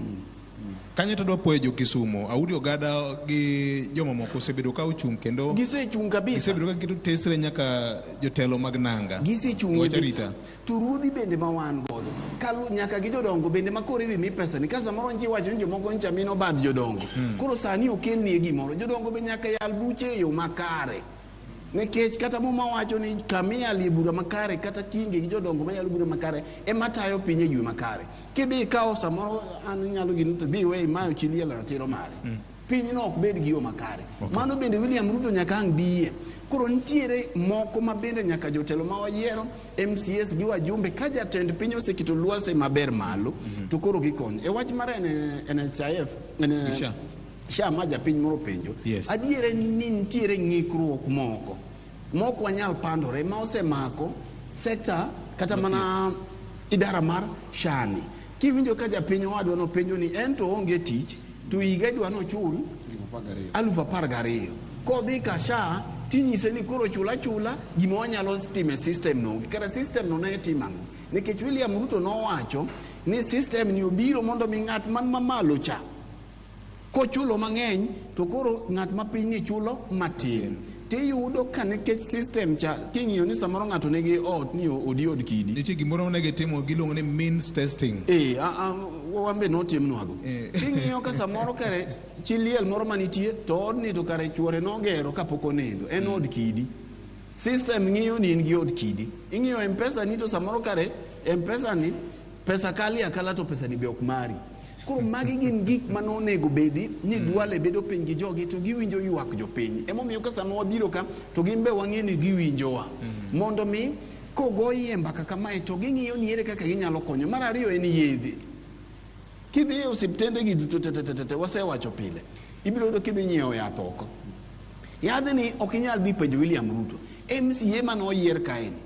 Kanye to do puoyo jo Kisumo, Audi Ogada gi joma moko osebedo ka ochung' kendo gisechung' kabisa. Gisebedo ka giketo tesre nyaka jotelo mag nanga. Gisechung' Wacharita. To ruodhi bende ma wan godo. Kalu nyaka gi jodongo bende makoro iwi mi pesa ni kasa moro nchi wacho ni jomoko ncha mino bad jodongo. Koro sani okelni gimoro. Jodongo be nyaka yal buche yo makare. Nekech kata muma wacho ni kamia libura makare kata kinge gi jodongo manyalo bura makare ema tayo piny e ywe makare. Kidhi kao samoro an nyalo gini to dhi we mayo chiliel ratiro mare. Piny no ok bed gi yo makare. Mano bende William Ruto nyaka ang' biye. Koro nitiere moko ma bende nyaka jotelo ma wayiero MCS gi wajumbe ka jatend piny oseketo lwase maber malo to koro gikony. E wach mara NHIF sha ma japiny moro penjo. Adiere ni nitiere ng'ikruok moko wanyal pandore ma osemako sekta kata mana idara mar shani. Kiwinjo ka japiny owadwa no penjo ni en to onge tich to higa dwa no chul 12,000 kodhi ka sha tinyise ni koro chula gima wanyalo time system no kata system no ne timang'o nikech William Ruto nowacho ni system ni obiro mondo mi ng'at man mamalo cha kochulo mang'eny to koro ng'at mapiny ni chulo matin. Tiyudo ka nikech system cha king'iyo ni samoro ng'ato nigi ot ni odi od kidi. Nitie gimoro ne gitimo giluongo ni means testing. Wambe notimnwago. King'iyo ka samoro kare chiliel moro manitie to odni to kare chuore nogero kapok onendo. En od kidi. System ng'iyo ni in gi od kidi. Ing'iyo M-Pesa ni to samoro kare M-Pesa ni pesa kali akala to pesa ni be ok mari. Koro magi gin gik manonego bedi ni dwale bedo piny gi jogi to giwinjo ywak jopiny. Emomiyo ka sama wabiro ka to gimbe wang'e ni giwinjowa. Mondo mi kogoyie mbaka kamae to ging'iyo ni ere kaka ginyalo konyo. Mar ariyo en yedhe. Kidhi e osiptende gi duto tete wasewacho pile. Ibiro yudo kidhi nyiewo yath oko. Yadh ni ok inyal dhi penjo William Ruto. MCA manoyier kaeni.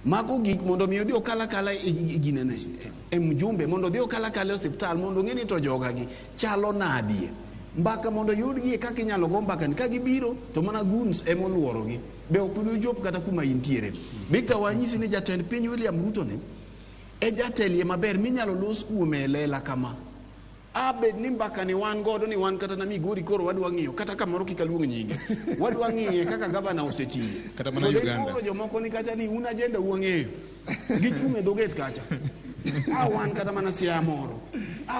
Mako gik mondo mi odhi okala e ginene mjumbe mondo odhi okala e osiptal mondo ng'eni to joga gi chalo nadie mbaka mondo yudgi kaka inyalo go mbaka ni ka gibiro to mana guns ema oluoro gi be ok udujop kata kuma intiere. Bika wanyisi ni jatend piny William Ruto ne e jatelie maber minyalo los kuome lela kama abed ni mbaka ni wan godo ni wan kata na Migori koro wadwa ng'iyo kata kamoro kikaluong nyinge wadwa ng'iye kaka gavana osetiyo kata mana Uganda koro jomoko ni kata ni un agenda uang'eyo gichume doget kacha wan kata mana Siaya moro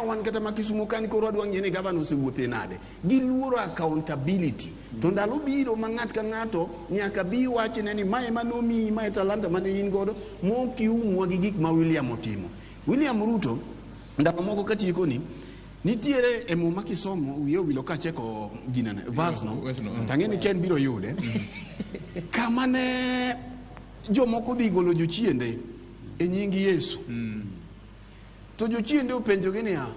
wan kata ma Kisumu kan koro wadwa ng'iye ni gavana osewuothe nade. Giluoro accountability to ndalo biro ma ng'at ka ng'ato nyaka bi wachne ni mae manomiyi mae talanta mane in godo mokiumwa gi gik ma William otimo. William Ruto ndalo moko katieko ni nitiere e muma kisomo wiyo wilo ka cheko ginane vasno tang'eni ken biro yude kama ne jomoko dhi golo jochiende e nying Yesu to jochiende openjogi niya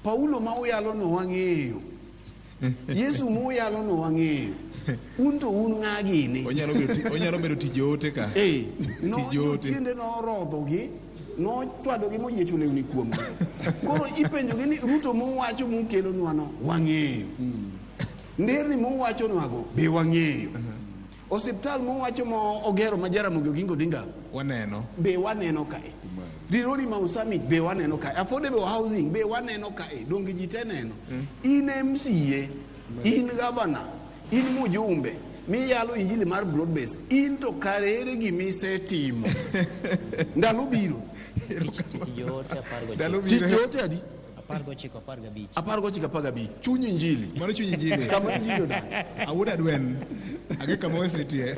Paulo ma uyalo no wang'eyo Yesu ma uyalo no wang'eyo un to un ng'a gini onyalo bedo tijote ka jochiende norodhogi notwadogi moyiecho lewni kuomgi koro ipenjogi ni Ruto mowacho mokelo nwano wang'eyo nderni mowacho nwago be wang'eyo osiptal mowacho mo ogero ma Jaramogi Oginga Odinga waneno be waneno kae Rironi Mau Summit be waneno kae affordable housing be waneno kae dongi ji te neno in MCA in governor in mujumbe miyalo injili mar broad base in to karere gimisetimo ndalo biro tijote adi 19 chunyi injili mano chunyi injili kama injili odak awuda dwen age kama wesritie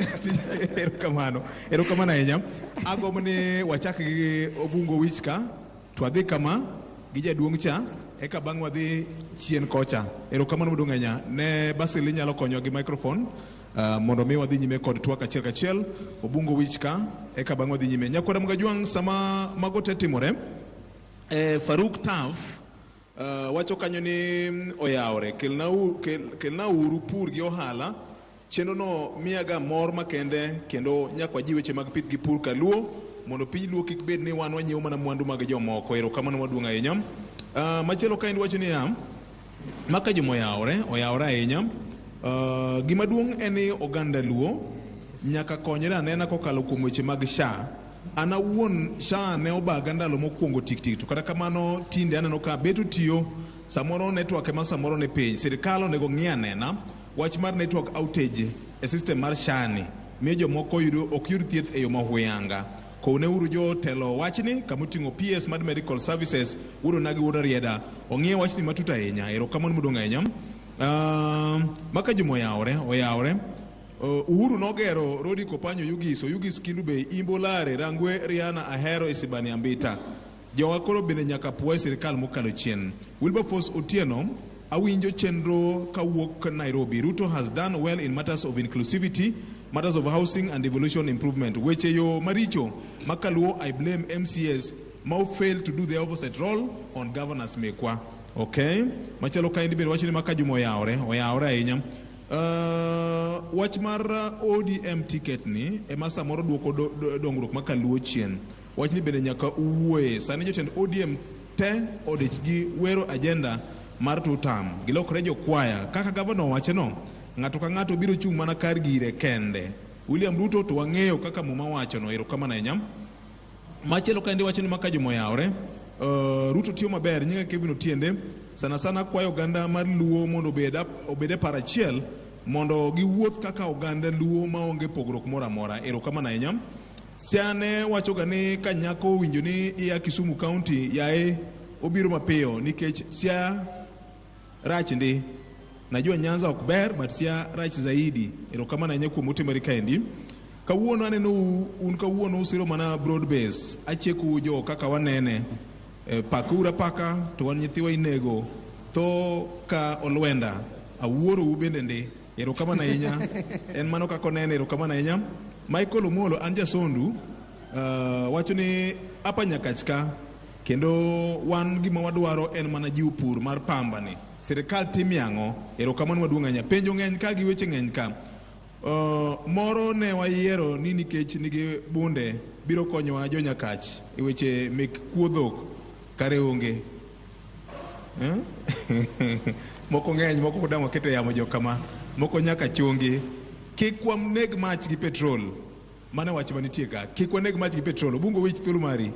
erokamano ahinya agombo ni wachak gi Obungo Wichka to adhi kama gi jaduong' cha eka bang' wadhi chien kocha. Erokamano maduong' ahinya ne Basil inyalo konyo gi microphone mondo mi wadhi nyime kod twak achiel kachiel. Obungo Wichka eka bang' wadhi nyime nyakwara Mgajwang sama mago te timore Faruk Taf wacho kanyo ni oyawre kelna uru pur gi ohala chenro no miyaga mor makende kendo nyakwa ji weche mag pith gi pur kaluo mondo piny luo kik bed ni wan wanyiewo mana mwandu mag jomoko. Erokamano maduong' ahinya. Machielo ka wacho ni maka joma oyawre ahinya. Gima duong' en ni oganda luo nyaka konyre anena kokalo kuom weche mag SHA. An awuon SHA ne obaga ndalo mokwongo tik to kata kamano tinde aneno ka beto tiyo samoro network ema samoro ne piny. Sirikal onego ng'i anena wach mar network outage e system mar SHA ni miyo jomoko ok yud thieth e yo mahuyanga. Kone uru jo telo wachni kamutingo PS Mad Medical Services uro nagi uro rieda ong'ie wachni matuta ahinya. Erokamano maduong' ahinya. Maka joma oyawre Uhuru nogero Rodi Kopanyo Yugis Kindu Bay Imbolare Rangwe Riana Ahero Isibani Ambita Jawakoro bende nyaka puoe sirikal mokalo chien. Wilberforce Otieno awinjo chenro kawuok Nairobi. Ruto has done well in matters of inclusivity, matters of housing and devolution improvement. Weche yo maricho makaluo I blame MCS mau fail to do the oversight role on governance mekwa. Okay? Machalo kaindi bende wachini makajumo oyawre ahinya. Wach mar ODM ticket ni emasa moro duoko dongruok makaluo chien. Wach ni bende nyaka uwe sani jotend ODM te odechgi wero agenda mar tutam gilokre jokwaya kaka gavana wache no ng'ato ka ng'ato biro chung' mana kar gire kende. William Ruto to wang'eyo kaka muma wacho no erokamano ahinya. Machielo kaendi wacho ni maka jomo yawre Ruto tiyo maber nyinga Kevin Otiende sana kwayo oganda mar Luo mondo obede parachiel mondo giwuoth kaka oganda Luo maonge pogruok moro amora. Erokamano ahinya. Siane wacho gani kanyako winjo ni iya Kisumu County yae obiro mapiyo nikech sia rach ndi. Najua Nyanza ok ber but sia rach zaidi. Erokamano ahinya kuom otimore kaendi. Kawuono aneno un kawuono usiro mana broad base. Achieku jo Kakawanene. Pakura paka to wan nyithiwa inego. To ka olwenda. Awuoro ubende ndi. Erokamano ahinya. En mano kako nene erokamano ahinya. Michael Omolo anja sondu wacho ni apa nyakachka kendo wan gima wadwaro en mana jiw pur mar pamba ni. Sirikal tim yango erokamano maduong' ahinya. Penjo ng'eny ka gi weche ng'eny ka. Moro ne wayiero ni nikech nigi bunde biro konyowa jonyakach e weche mek kuodhok kare onge. Moko ng'eny moko kodamo kete yamo jokama moko nyaka chungi. Kikwam neg mach gi petrol mane wach manitie ka. Kikwa neg mach gi petrol bungo wich thuolo mari.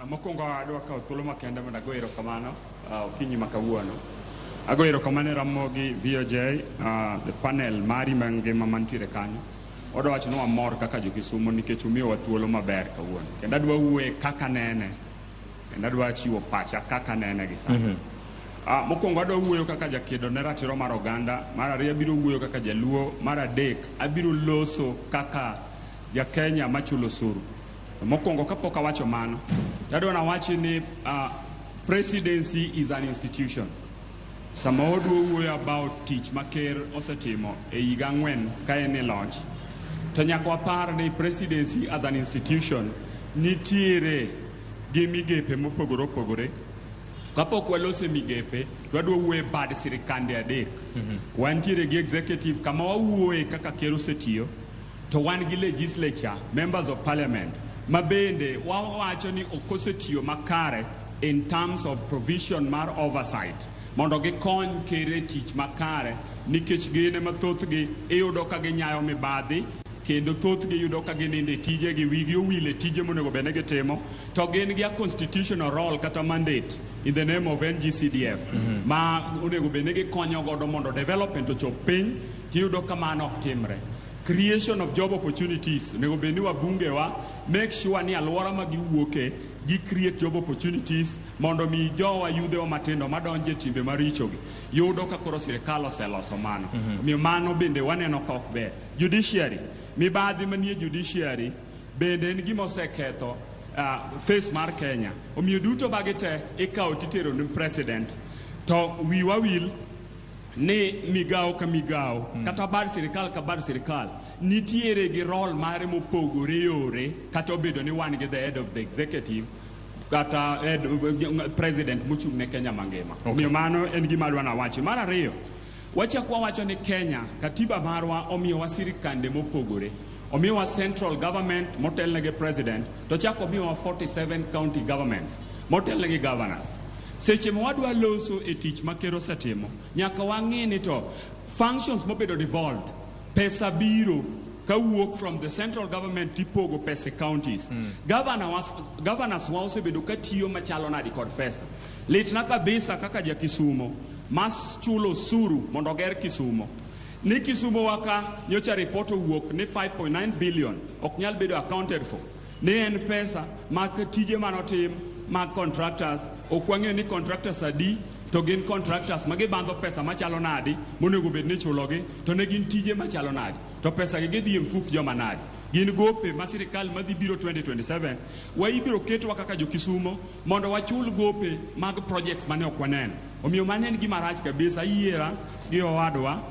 Mokwongo adwa kawo thuolo makende mondo ago erokamano okinyi makawuono. Ago erokamano Ramogi VOJ the panel mari mangima mantiere kanyo. Odwa wacho ni wamor kaka jo-Kisumo nikech umiyowa thuolo maber kawuono. Kendo adwa wuoye kaka nene. Kendo adwa chiwo pacha kaka nene gi sani. Mokwongo adwa wuoyo kaka jakedo ne ratiro mar oganda. Mar ariyo abiro wuoyo kaka jaluo. Mar adek abiro loso kaka ja-Kenya machulo osuru. Mokwongo kapok awacho mano, adwa nawachi ni presidency is an institution. Sama odwa wuoyo about tich ma ker osetimo e higa 4 ka en e loch. To nyaka wapar ni presidency as an institution nitiere gi migepe mopogore opogore. Kapok walose migepe, wadwa wuoye bad sirikande adek. Wantiere gi executive kama wawuoye kaka ker osetiyo, to wan gi legislature, members of parliament, mabende wawacho ni okosetiyo makare in terms of provision mar oversight. Mondo gikony ker tich makare nikech gine mathothgi iyudo ka ginyayo mibadhi kendo thothgi yudo ka gininde tije gi wigi owile tije monego bene gitimo to gin gi a constitutional role kata mandate in the name of NGCDF ma onego bene gikonyo godo mondo development ochop piny tiyudo ka mano ok timre. Creation of job opportunities onego beni wabungewa make sure ni alwora ma giwuoke gi create job opportunities mondo mi jowa yudhewa matindo madonje timbe marichogi yudo ka koro sirikal oseloso mano. Mi mano bende waneno ka ok ber. Judiciary mibadhi manie judiciary bende en gima oseketho face mar Kenya. Omiyo duto bagi te ikawo titero ni president to wiwa wil ni migawo ka migawo kata bar sirikal ka bar sirikal nitiere gi role mare mopogore yore kata obedo ni wan gi the head of the executive kata president mochung' ne Kenya mangima. Omiyo mano en gima adwa nawachi. Mar ariyo, wachakwa wacho ni Kenya katiba marwa omiyowa sirikande mopogore. Omiyowa central government motelnegi president to chako omiyowa 47 county governments motelnegi governors. Seche mwadwa loso e tich ma ker osetimo nyaka wang'e ni to functions mobedo devolved pesa biro kawuok from the central government tipogo pesa counties. Governors wa osebedo katiyo machalo nadi kod pesa. Litna kabisa kaka ja-Kisumo mas chulo osuru mondo ger Kisumo. Ni Kisumo waka nyocha report owuok ni 5.9 billion ok nyal bedo accounted for. Ni en pesa ma tije manotim mag contractors okwang'eyo ni contractors adi to gin contractors ma gibandho pesa machalo nadi monego bed ni chulogi to ne gin tije machalo nadi to pesa gi gidhi mfuk joma nadi gin gope ma sirikal madhi biro 2027 wa ibiro ketwa kaka jo Kisumo mondo wachul gope mag projects mane ok waneno omiyo mane en gima rach kabisa yiera gi owadwa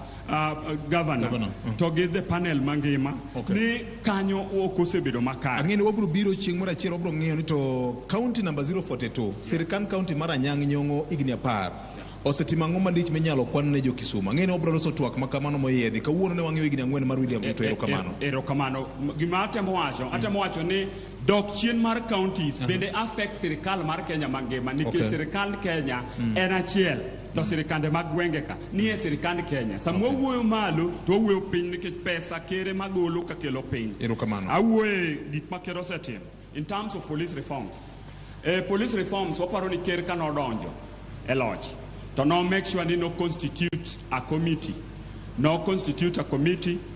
governor to gi the panel mangima ni kanyo okosebedo makare. Ang'eni wabro biro chieng' moro achiel wabro ng'iyo ni to county number 042 sirikal county mar Anyang' Nyong'o igni 10 osetimo ang'o malich minyalo kwan ne jo Kisumo. Ang'eni wabro loso twak makamano moyiedhi kawuono ne wang'eyo igni 4 mar William Ruto. Erokamano gima atemo wacho ni dok chien mar counties bende affect sirikal mar Kenya mangima nikech sirikal Kenya en achiel to sirikande mag gwenge ka nie sirikand Kenya sama wuoyo malo to wuoyo piny nikech pesa kere magolo ka kelo piny. Awuoyo gik makero setim in terms of police reforms. Police reforms waparo ni ker ka nodonjo e loch to no make sure ni no constitute a committee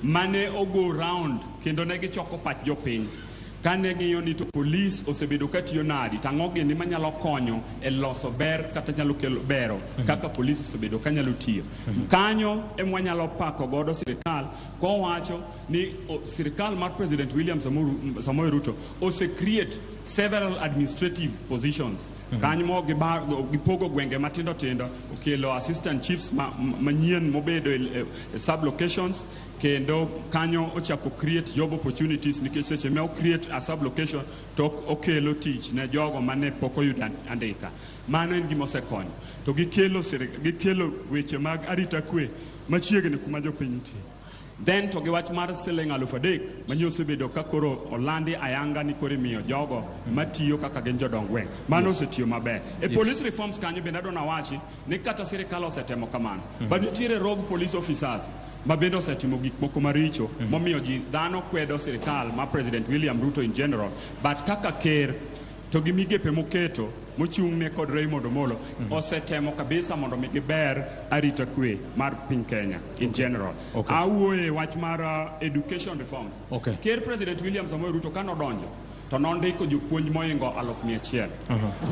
mane ogo round kendo ne gichoko pach jopiny kane ng'iyo ni to police osebedo katiyo nadi tang'o gini manyalo konyo e loso ber kata nyalo kelo bero kaka police osebedo kanyalo tiyo kanyo emwanyalo pako godo sirikal kowacho ni sirikal mar President William Samoei Ruto create several administrative positions kanyo mo gipogo gwenge matindo tindo okelo assistant chiefs manyien mobedo sub locations kendo kanyo ochako create job opportunities nikech seche me create a sub location to okelo tich ne jogo mane pok oyudo andika. Mano en gima osekonyo to gikelo weche mag arita kwe machiegni kuma jopiny nitie. Then to giwach mar siling 3,000 manyo osebedo ka koro olandi ayanga ni koro miyo jogo matiyo kaka gin jodong gweng'. Mano osetiyo maber. Police reforms kanyo bende adona wachi ni kata sirikal osetemo kamano. But nitiere rogue police officers ma bende osetimo gik moko maricho momiyo ji dhano kwedo sirikal ma President William Ruto in general but kaka ker to gi migepe moketo mochung'ne kod Raymond Omolo osetemo kabisa mondo mi giber arita kwe mar piny Kenya in general. Awuoye wach mar education reforms. Ker President William Samoei Ruto kanodonjo to nondiko jopuonj moingo 100,000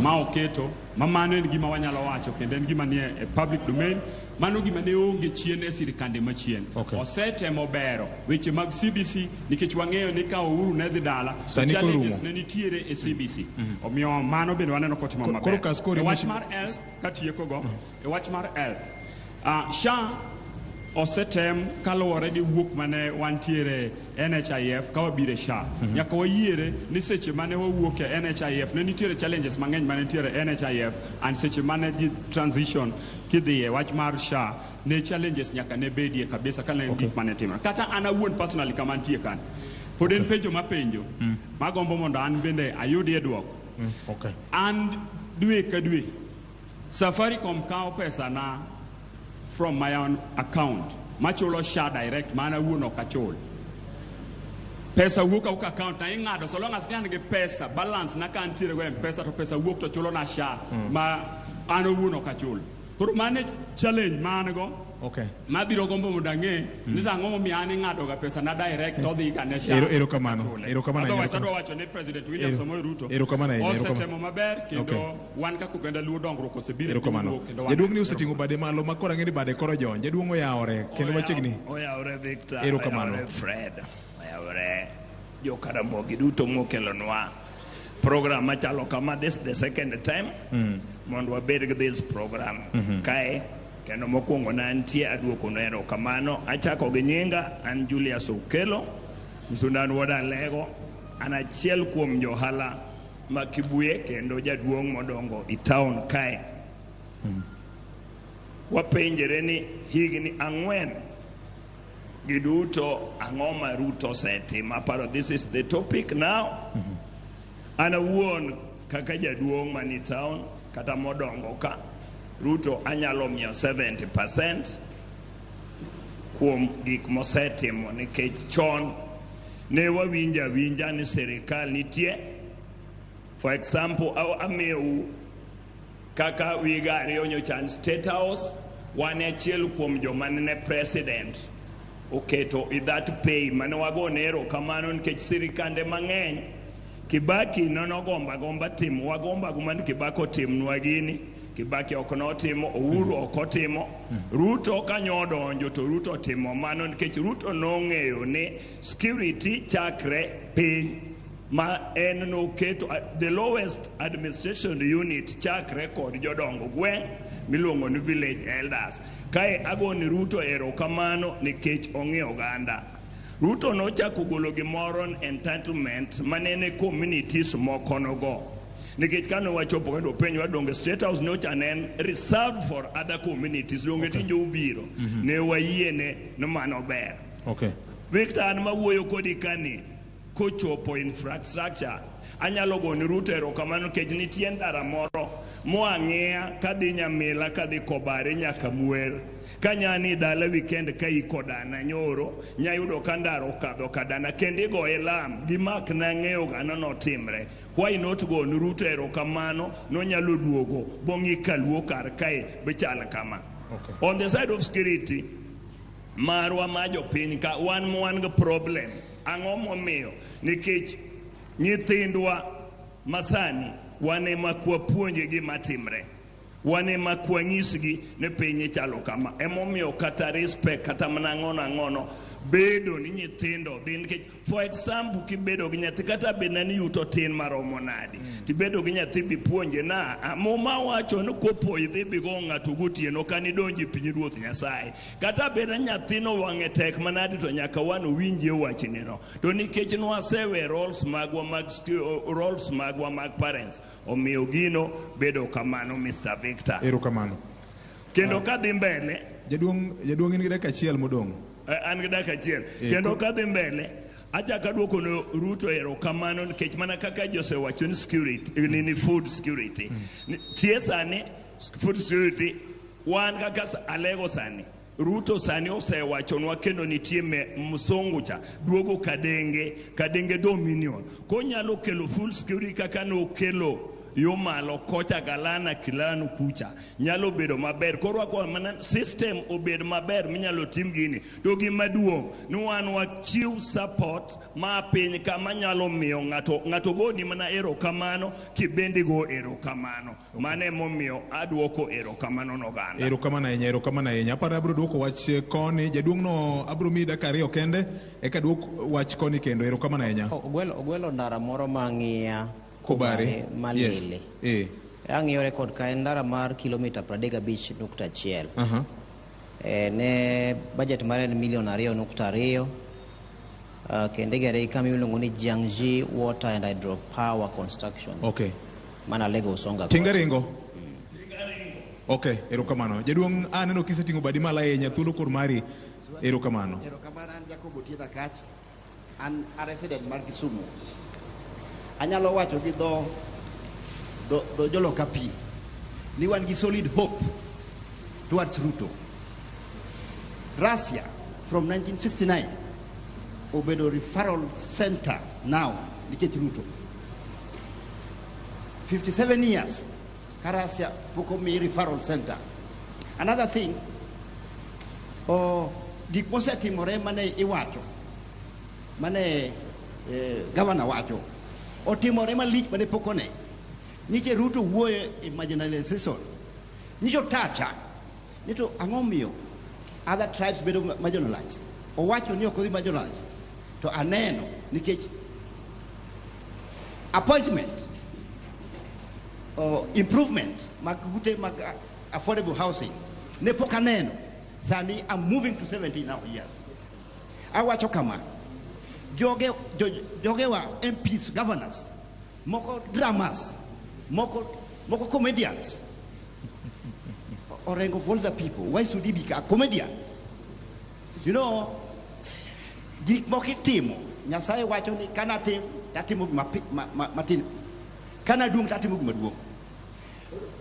ma oketo ma mano en gima wanyalo wacho kendo en gima nie e public domain. Mano gima ne onge chien e sirikande machien. Osetemo bero weche mag CBC nikech wang'eyo ni ka Uhuru ne dhi dala challenges ne nitiere e CBC omiyo mano bende waneno kotimo maber. Wach mar health katieko go wach mar health SHA osetem kaluwore gi wuok mane wantiere NHIF ka wabire SHA nyaka wayiere ni seche mane wawuok e NHIF ne nitiere challenges mang'eny mane nitiere NHIF and seche mane di transition kidhiye wach mar SHA ne challenges nyaka ne bedie kabisa ka ne gik mane timore kata an awuon personally kama antie kan pod en penjo mapenjo magombo mondo an bende ayudie duoko. And dwe ka dwe Safaricom kawo pesa na from my own account machulo SHA direct mana wuno kachul pesa wuok au account na ing'ado so long as an gi pesa balance na kan tire go pesa to pesa wuok to chulo na SHA ma an wuno kachul koro mane challenge man go mabiro gombo mudang'e ni tang'o momiyo an ing'ado ga pesa na direct to dhi ka ne SHA. Erokamano. Otherwise adwa wacho ni President William Samoei Ruto osetemo maber kendo wan kaka oganda luo dongruok osebiro kendo jaduong' ni oseting'o bade malo ma koro ang'eni bade koro jon jaduong' oyawore kendo machiegni oyawore Victor oyawore Fred oyawore jokaramogi duto mokelonwa program machalo kama this the second time mondo wabed gi this program kae kendo mokwongo na antie aduoko no erokamano achako gi nyinga an Julius Okelo msundan woda lego an achiel kuom johala ma Kibuye kendo jaduong' modongo i town kae wapenjere ni higni 4 giduto ang'o ma Ruto setimo. Aparo this is the topic now. Ana wuon kaka jaduong' mani town kata modongo ka Ruto anyalo miyo 70% kuom gik mosetimo nikech chon ne wawinja ni sirikal nitie. For example amiyo kaka wigari onyo State House wane achiel kuom joma ne president oketo i that pay mane wagonero kamano nikech sirikande mang'eny Kibaki nono gomba timo wagomba gumani Kibako timnwa gini Kibaki ok notimo, Uhuru ok otimo, Ruto kanyo odonjo to Ruto timo mano nikech Ruto nong'eyo ni security chakre piny ma en noketo the lowest administration unit chakre kod jodongo gweng' miluongo ni village elders. Kae agoni Ruto erokamano nikech ong'eyo oganda. Ruto nochako golo gimoro entitlement manene communities moko nogo. Nikech kano wachopo kendo penjo wadonge State House nocha ne reserved for other communities donge tinjo ubiro ne wayiene no mano ber. Okay. Victor an mawuoyo kodi kani kochopo infrastructure anyalo goni Ruto erokamano nikech nitie ndara moro moang'eya kadhi Nyamila kadhi Kobare nyaka Muer kanyani dala weekend ka iko dana nyoro nyayudo ka ndara okadho kadana kendo igoye lam gimak nang'eyo gano notimre. Why not go ni Ruto erokamano nonyalo duogo bong'i kaluo kar kae bechal kama. Okay. On the side of security marwa ma jopiny ka wan ga problem ang'o momiyo nikech nyithindwa masani wan ema kwapuonje gima timre, wan ema kwanyisgi ne piny chalo kama. Emomiyo kata respect kata mana ng'ono bedo ni nyithindo dhi nikech for example kibedo gi nyathi kata bed ni yuto tin maromo nadi tibedo gi nyathi bipuonje na moma wacho ni kopo idhi bigo ng'ato gotieno kanidonji piny ruoth Nyasaye kata bed nyathino wang'e tek manadi to nyaka wan winje wachnino to nikech nwasewe roles magwa mag parents omiyo gino bedo kamano Mr. Victor. Erokamano. Kendo kadhi mbele jaduong' in gi dakika achiel modong'. An gi dakika achiel kendo kadhi mbele achako aduoko no Ruto erokamano nikech mana kaka Jose wacho ni security ni food security tie sani food security wan kaka alego sani Ruto sani osewachonwa kendo nitie msongo cha duogo kadenge Dominion konyalo kelo full security kaka no kelo yo malo kocha galana kilanu kucha nyalo bedo maber koro kwa mana system obedo maber minyalo tim gini to gima duong' ni wan wachiw support ma piny kama nyalo miyo ng'ato goni mana erokamano kibendi go erokamano mane momiyo aduoko erokamano noganda. Erokamano ahinya aparo abro duoko wach koni jaduong' no abro mi dakika ariyo kende eka duok wach koni kendo erokamano ahinya. Ogwelo ndara moro mang'iya Kobare Malele. Yes. Ang'iyo rekod ka en ndara mar kilomita 35.1. Ne budget mare en milion 2.2. Kende gere kama iluongo ni Jiangji Water and Hydropower Construction. Okay. Mana Lego Songa. Tingaringo. Okay, erokamano. Jaduong' aneno kiseting'o badi mala ahinya thuolo kor mari erokamano. Erokamano an Jacob Otieno Kach. An a resident mar Kisumu. Anyalo wacho gi do joloka pi ni wan gi solid hope towards Ruto. Russia from 1969 obedo referral center now nikech Ruto. 57 years ka Russia poko mi referral center. Another thing gik mosetimore mane iwacho mane governor wacho otimore malich mane pokone niche Ruto wuoye e marginalization nicho tacha nito ang'omiyo other tribes bedo marginalized owacho ni okodhi marginalized to aneno nikech appointment improvement mag ute mag affordable housing ne pok aneno sani I'm moving to 70 now years awacho kama joge wa MPs, governors, moko dramas, moko comedians. Orengo of all the people. Why should he be a comedian? You know, gik moki timo. Nyasaye wacho ni kana tim, tatimo matin. Kana duong tatimo maduong.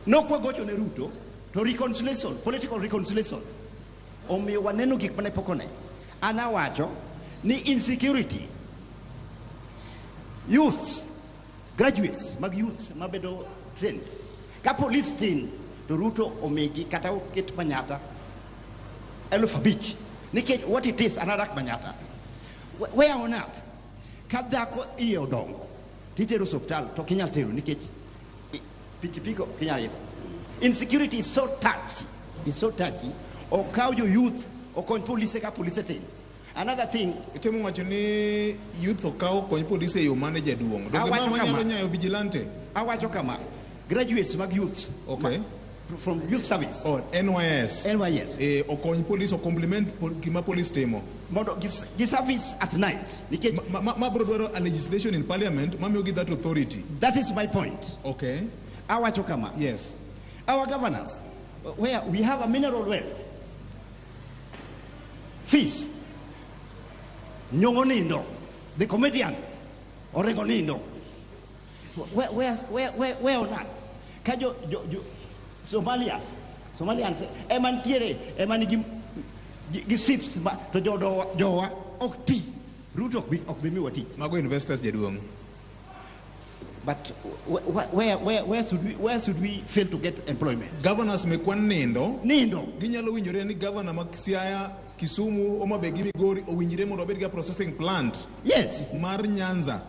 No kwa gocho ne Ruto to reconciliation, political reconciliation. Omiyo waneno gik mane pokone. Ana wacho ni insecurity youths graduates mag youths mabedo trained ka police tin to Ruto omegi kata oket manyata 5,000 nikech what it is anadak manyata where on earth ka dhako iye odongo titero hospital to kinyal tero nikech pikipiko kinyal Insecurity is so touchy. It's so touchy. Or how your youth or con police ka police thing. Another thing, itemo wacho ni youth okaw kony police yo manager duong. Donge mama nyalo nyayo vigilante. Awacho kama. Graduates mag youth. Okay. From youth service. Oh, NYS. NYS. Okony police o complement gima police timo. Mondo gi service at night. Ma bro dwaro a legislation in parliament mamiyo gi that authority. That is my point. Okay. Awacho kama. Yes. Our governors, where we have a mineral wealth. Fees. Nyongonindo, the comedian, Oregonindo. Where on that? Kajo Somalians, eman tiere, eman gi sips to jowa okti. Root of bimi wati. Mago investors jaduong. But where should we fail to get employment? Governors mekwan nindo. Ginyalo winjore ni governor mag Siaya, Kisumu, Homabay gi Migori owinjore mondo obed gi processing plant. Yes. Mar Nyanza.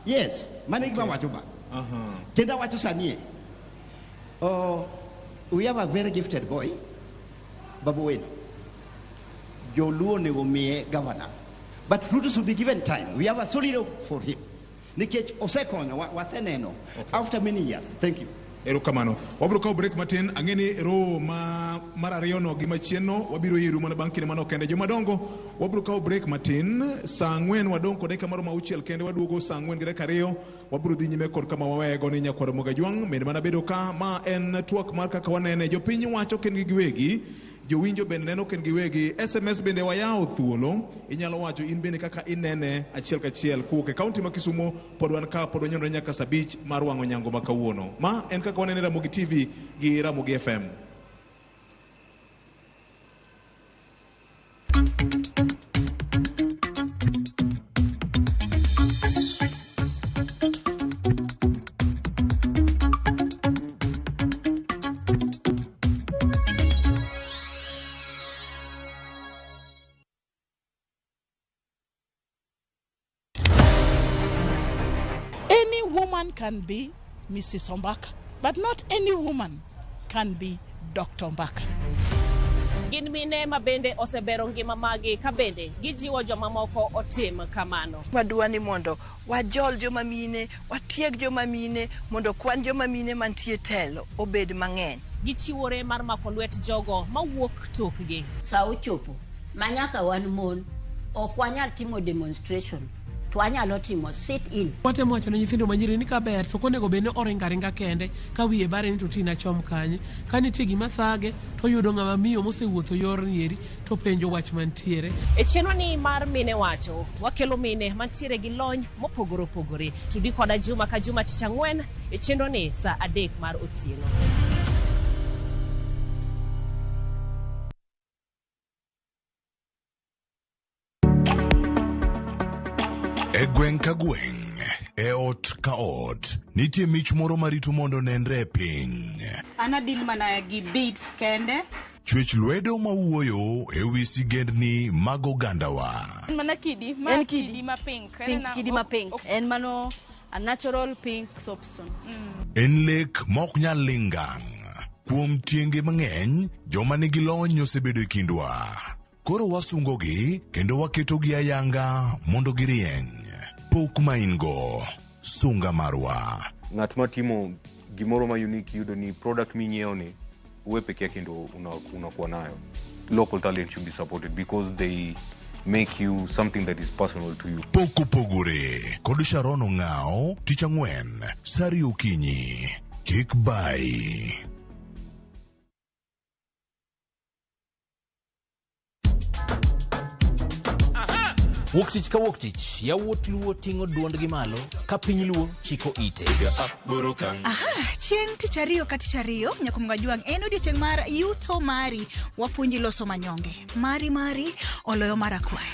Yes. Mane gima wacho ba. Kenda wacho sanie. We have a very gifted boy, Babu Wade. Joluo ne omiye governor. But Ruto should be given time. We have a solid for him. Nikech osekonyo waseneno after many years. Thank you. Erokamano. Wabro kawo break matin. Ang'eni ro mar ariyo no gi machienno wabiro yiru mana bang' kinde manok kende. Jomadongo wabro kawo break matin. Saa 4 wadong' kod dakika maromo 6 kende waduogo saa 4 gi dakika 2. Wabro dhi nyime kod kama wawego ni nyakwaro Mogajwang. Bende mana bedo ka ma en twak mar Kakawanene. Jopiny wacho ken gi giwegi. Jowinjo bende neno ken giwegi. SMS bende wayawo thuolo. Inyalo wacho in bende kaka inene achiel kachiel kuke kaunti ma Kisumo pod wan ka pod onyonre nyaka sabich mar wang'o nyango ma kawuono. Ma en Kakawanene Ramogi TV gi Ramogi FM. Woman can be Mrs. Ombaka, but not any woman can be Dr. Ombaka. Gin mine ma bende osebero ngima magi ka bende gijiwo joma moko otim kamano. Wadwani mondo wajol joma mine, watieg joma mine mondo kwan joma mine mantie telo obed mang'eny. Gichiwore mar mako lwet jogo mawuok tokgi. Sa ochopo manyaka wan mon ok wanyal timo demonstration. Wanyalo timo sit in. Watemo wacho ne nyithindo manyiri ni kaber to konego bene oringa kende ka wiye bare ni to tina chom kanye ka nitie gima thage to yudo ng'ama miyo mosewuotho yor nieri to penjo wach mantiere. E chenro ni mar mine wacho wakelo mine mantiere gi lony mopogore opogore. Tudi koda juma ka juma tich ang'wen e chenro ni saa 3 mar otieno. E gweng' ka gweng', e ot ka ot, nitie mich moro marito mondo nenre e piny. Anadil mana gi beats kende. Chwech lwedo mawuoyo e wi sigendni mag ogandawa. Mana kidi ma pink. Kidi ma pink. En mano a natural pink soapstone. En lek mok nyal lingang. Kuom tienge mang'eny, joma nigi lony osebedo e kindwa. Koro wasungogi kendo waketogi ayanga mondo girieny. Pok ma ingo, sunga marwa. Ng'at matimo gimoro ma unique yudo ni product minyiewo ni uwe peke yake ndo unakuwa nayo. Local talent should be supported because they make you something that is personal to you. Poko pogore, kod Sharon Ong'ao, tich ang'wen, sari okinyi, kik bai. Wuok tich ka wuok tich, yawuot luo ting'o duondgi malo, ka piny luo chiko ite. Chieng' tich ariyo ka tich ariyo, Nyako Mogajwang' en odiochieng' mar yuto mari. Wapuonji loso manyonge. Mari, oloyo mar akwayo.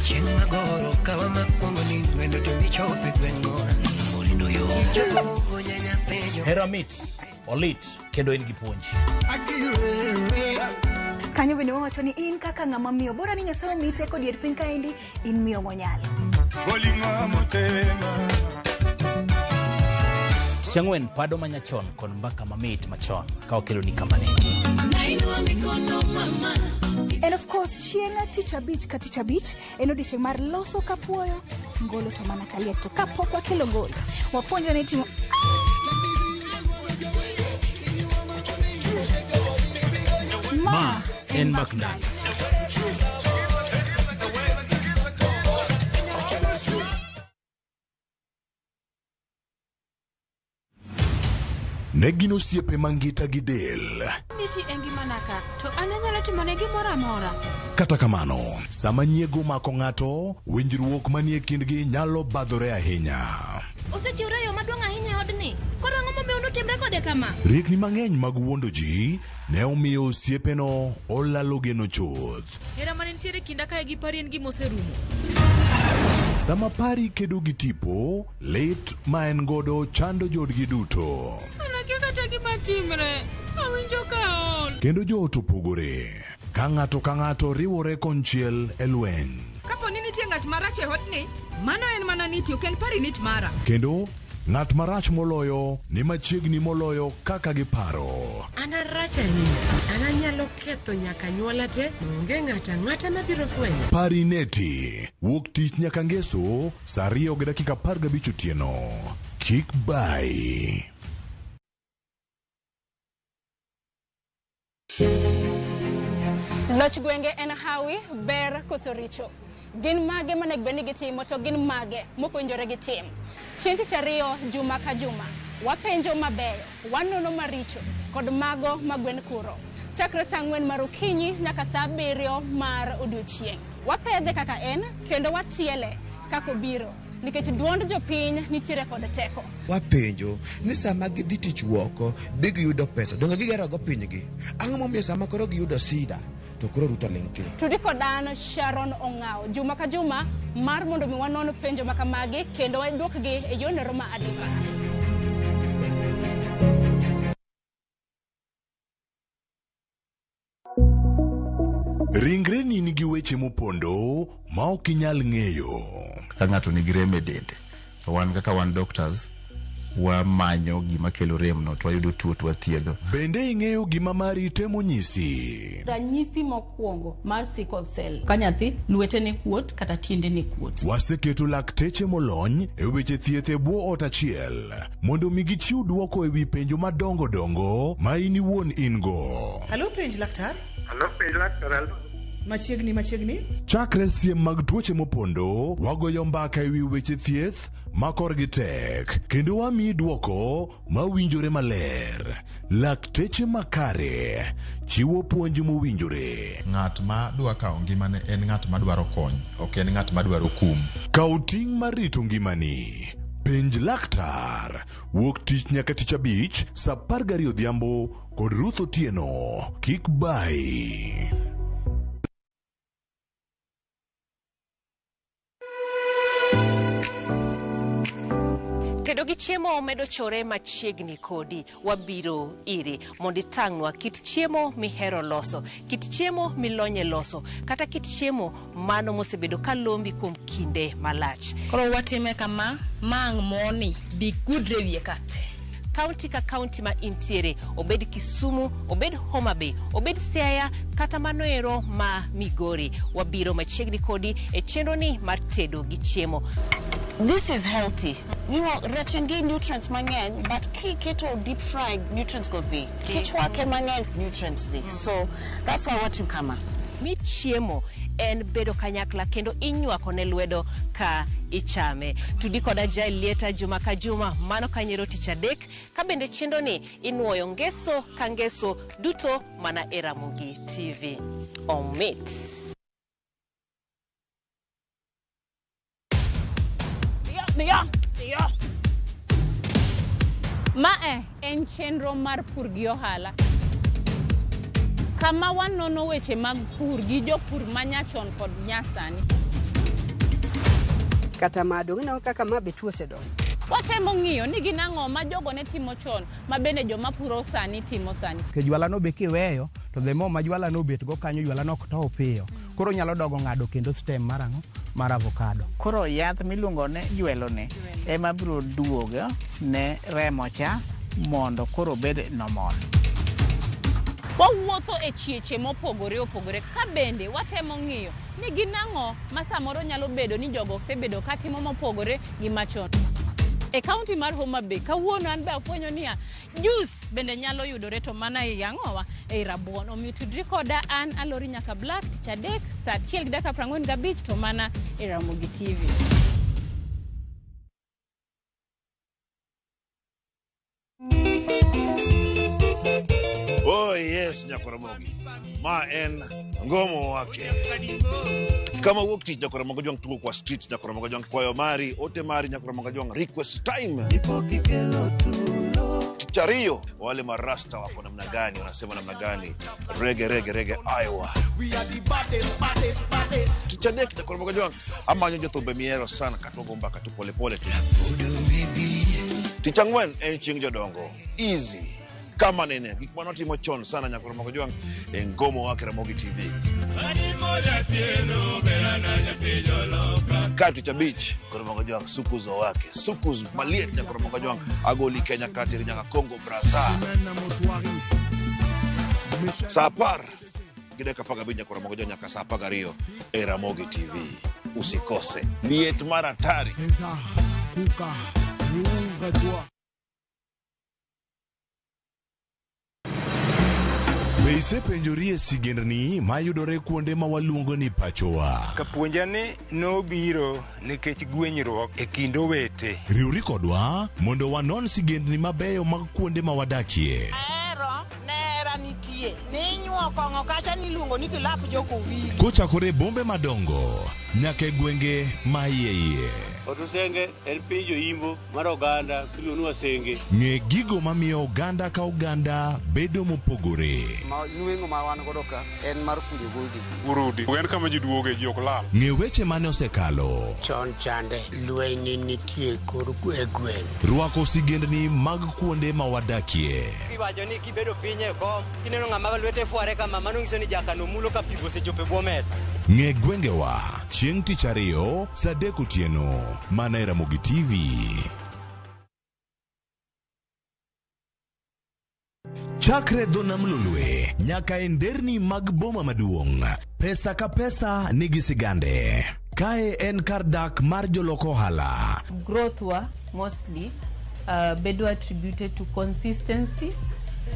Chieng' magoro kawa makwongo ni wendo to michope gweng'wa. Morindo yo. Hera mit, olit, kendo en gi puonj. Kanyo bende wawacho ni in kaka ng'ama miyo bora ni Nyasaye omiyi teko dier piny kaendi, in miyo monyalo. Tich Ang'wen pado manyachon kod mbaka mamit machon ka okelo ni Kamanene. And of course, chienga Tich Abich ka Tich Abich en odiochieng' mar loso kapuoyo, ngolo to mana kaliesto kapok wakelo ngolo. Wapuonjore ni timo Ma en Makndani. Ne gin osiepe mangita gi del. Niti engimana ka, to an anyalo timone gimoro amora. Kata kamano, sama nyiego mako ng'ato, winjruok manie kindgi nyalo badhore ahinya. Osetiore yo maduong' ahinya e odni. Koro ang'o momiyo unotimre kode kama? Riekni mang'eny mag wuondo ji ne omiyo osiepeno olalo geno chuth. Hera mane nitiere kinda kae gi pari en gima oserumo. Sama pari kedo gi tipo, lit ma en godo chando jodgi duto. Anakia kata gima timre, awinjo ka ol. Kendo joot opogore, ka ng'ato riwore konchiel e lweny. Kapo ni nitie ng'at marach e odni, mano en mana niti, ok en pari nit mara. Kendo ng'at marach moloyo ni machiegni moloyo kaka giparo. An arach ahinya, an anyalo ketho nyaka nyuola te, onge ng'ata mabiro fwenyo. Pari neti, wuok tich nyaka ngeso, saa 2:15 otieno. Kik bai. Loch gwenge en hawi, ber koso richo. Gin mage manego bed ni gitimo to gin mage mokowinjore gitim. Chieng' Tich Ariyo juma ka juma wapenjo mabeyo, wanono maricho kod mago magwen kuro. Chakre saa 4 mar okinyi nyaka saa 7 mar odiochieng'. Wapedhe kaka en kendo watiele kaka obiro nikech duond jopiny nitiere kod teko. Wapenjo ni sama gidhi tich woko be giyudo pesa, donge gigero go pinygi. Ang'o momiyo sama koro giyudo sida to koro Ruto ling'thi. Tudi kodan Sharon Ong'ao juma ka juma mar mondo mi wanon penjo makamagi kendo waduokgi e yonero ma adiba. Ringre ni nigi weche mopondo ma ok inyal ng'eyo. Ka ng'ato nigi rem e dende, wan kaka wan doctors wamanyo gima kelo remno to wayudo tuo to wathiedho. Bende ing'eyo gima mari temo nyisi. Ranyisi mokwongo mar sickle cell ka nyathi lwete ne kuot kata tiende ne kuot. Waseketo lakteche molony e weche thieth e bwo ot achiel mondo mi gichiw duoko e wi penjo madongo dongo ma in iwuon in go. Halo penj laktar. Halo penj laktar. Machiegni. Chakre siem mag tuoche mopondo, wagoyo mbaka e wi weche thieth makorgi tek kendo wamiyi duoko mawinjore maler. Lakteche makare chiwo puonj mowinjore. Ng'at ma dwa kawo ngimane en ng'at ma dwaro kony, ok en ng'at ma dwaro kum. Kaw ting' mar rito ngimani. Penj laktar. Wuok tich nyaka Tich Abich saa 12 odhiambo kod Ruth Otieno. Kik bai. Tedo gi chiemo medo chore machiegni kodi, wabiro iri mondo itang'nwa kit chiemo mihero loso, kit chiemo milonye loso, kata kit chiemo mano mosebedo kalombi kuom kinde malach. Koro watime kama, mang' moni bi gudre wiye kate. Kaunti ka kaunti ma intiere, obed Kisumu, obed Homa Bay, obed Siaya, kata manoero ma Migori, wabiro machiegni kodi e chenro ni mar tedo gi chiemo. This is healthy. You know, rechengi nutrients mang'eny, but kiketo deep fried nutrients go be. Kichwake mang'eny nutrients dey. So that's why what you kama. Mi chiemo en bedo kanyakla kendo inywako ne lwedo ka ichame. Tudi koda Jael Lieta juma ka juma mano kanyero Tich Adek, ka bende chendo ni inuoyo ngeso ka ngeso duto mana e Ramogi TV. Omit. Dio. Mae en chenro mar pur gi ohala. Kama wanono weche mag pur gi jopur manyachon kod nyasani. Kata madong na kaka ma betuo sedon. Watemo ng'iyo ni gin ang'o ma jogo ne timo chon ma bende joma puro sani timo sani. Ke jwala no be kiweyo to the more ma jwala no bet go kanyo jwala no ok tow piyo. Koro nyalo dogo ng'ado kendo stem marang'o mar avocado. Koro yath miluongo ni jwelo ni ema biro duogo ne remo cha mondo koro bed normal. Wawuotho e chieche mopogore opogore ka bende watemo ng'iyo ni gin ang'o ma samoro nyalo bedo ni jogo osebedo ka timo mopogore gi machon. E kaunti mar Homa Bay kawuono an be afwenyo niya juice bende nyalo yudore to mana e ang'owa e rabuon. Omiyo tudri koda an Alori nyaka Black tich adek saa 1:45 to mana e Ramogi TV. Oh yes, Nyakoromogi. Ma en ngomo wake. Kama wuok tich Nyakoromogi jwang tugo kwa street Nyakoromogi jwang kwayo mari, ote mari Nyakoromogi jwang request time. Tichario, wale marasta wako namna gani, wanasema namna gani? Rege Iowa. Tichadek Nyakoromogi jwang ama nyojo thumbe miero sana katogo mbaka tu pole tu. Tichangwen en chieng jodongo. Easy. Kama nene, gikmano timo chon sana Nyakoromogi jwang e ngomo wake Ramogi TV. Kati cha beach, Nyakoromogi jwang sukuzo wake. Sukuz maliet Nyakoromogi jwang agoli Kenya kati nyaka Congo Brazza. Sapar, gideka paga binya Nyakoromogi jwang nyaka sapaga Rio e Ramogi TV. Usikose. Liet maratari. Kuka, Be isepenjori e sigendni mayudore kuonde ma waluongo ni pachowa? Kapuonjani nobiro nikech gwenyruok e kind owete. Riwri kodwa mondo wanon sigendni mabeyo mag kuonde ma wadakie. Nera nitie. Ninyuo kong'o kacha niluongo ni kilap joko wigi. Kochakore bombe madongo nyaka e gwenge ma iye. Otusenge en piny joimbo mar oganda miluongo ni Wasenge. Ng'e gigo mamiyo oganda ka oganda bedo mopogore. Nueng'o ma wan godo ka en mar kunyo goldi. Urudi. En kama ji duoge ji ok lal. Ng'e weche mane osekalo. Chon chande lweny nitie kor e gweng'. Rwako sigendni mag kuonde ma wadakie. Kiwacho ni kibedo piny e kom, kineno ng'ama lwete fuare kama mano nyiso ni jakano mulo ka pi osechopo e bwo mesa. Ng'e gwengewa chieng' tich ariyo saa 3 otieno mana e Ramogi TV. Chakre dho nam lolwe nyaka e nderni mag boma maduong', pesa ka pesa nigi sigande. Kae en kar dak mar joloko ohala. Growth wa mostly bedo attributed to consistency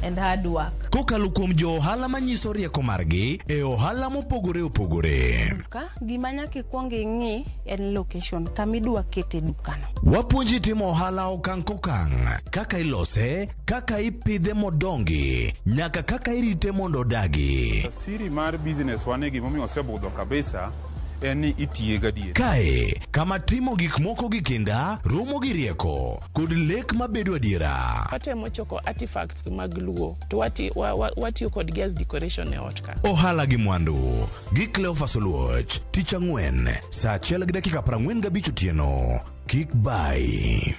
and hard work. Kokalo kuom jo ohala manyiso rieko margi e ohala mopogore opogore. Ka gima nyaka ikwong ing'i en location kamidwa kete dukano. Wapuonji timo ohala okang' kokang', kaka ilose, kaka ipidhe modongi, nyaka kaka irite mondo odagi. Siri mar business wane gimomiyo osebudho kabisa en ni itiye gadier. Kae kama timo gik moko gi kinda romo gi rieko kod lek mabedo adiera. Watemo choko artifacts mag luo to watiyo kod gas decoration e ot ka. Ohala gi mwandu gi Cleophas Oluoch tich ang'wen saa 1:45 otieno. Kik bai.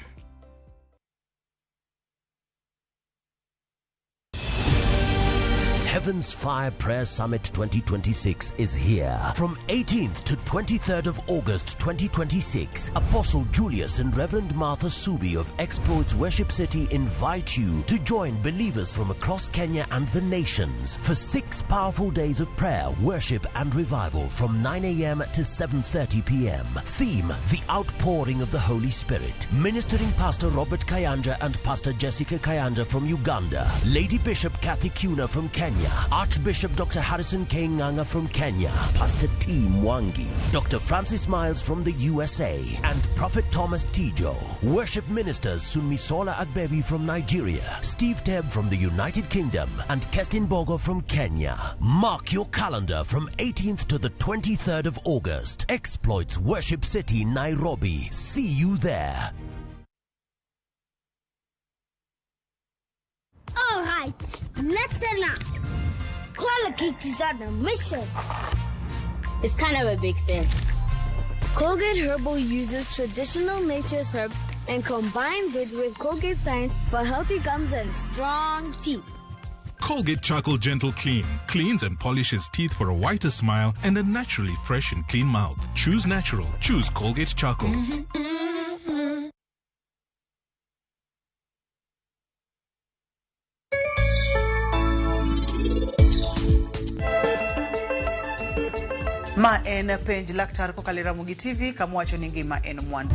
Heaven's Fire Prayer Summit 2026 is here. From 18th to 23rd of August 2026, Apostle Julius and Reverend Martha Subi of Exploits Worship City invite you to join believers from across Kenya and the nations for 6 powerful days of prayer, worship and revival from 9 a.m. to 7:30 p.m. Theme: The Outpouring of the Holy Spirit. Ministering Pastor Robert Kayanja and Pastor Jessica Kayanja from Uganda. Lady Bishop Kathy Kuna from Kenya. Archbishop Dr. Harrison K. Nganga from Kenya, Pastor T. Mwangi, Dr. Francis Miles from the USA, and Prophet Thomas Tijo. Worship ministers Sunmisola Agbebi from Nigeria, Steve Tebb from the United Kingdom, and Kestin Bogo from Kenya. Mark your calendar from 18th to the 23rd of August. Exploits Worship City, Nairobi. See you there. All right, listen up. Colgate is on a mission. It's kind of a big thing. Colgate Herbal uses traditional nature's herbs and combines it with Colgate science for healthy gums and strong teeth. Colgate Charcoal Gentle Clean cleans and polishes teeth for a whiter smile and a naturally fresh and clean mouth. Choose natural. Choose Colgate Charcoal. Ma en penj laktar kokalo Ramogi TV kama wacho ni ngima en mwandu.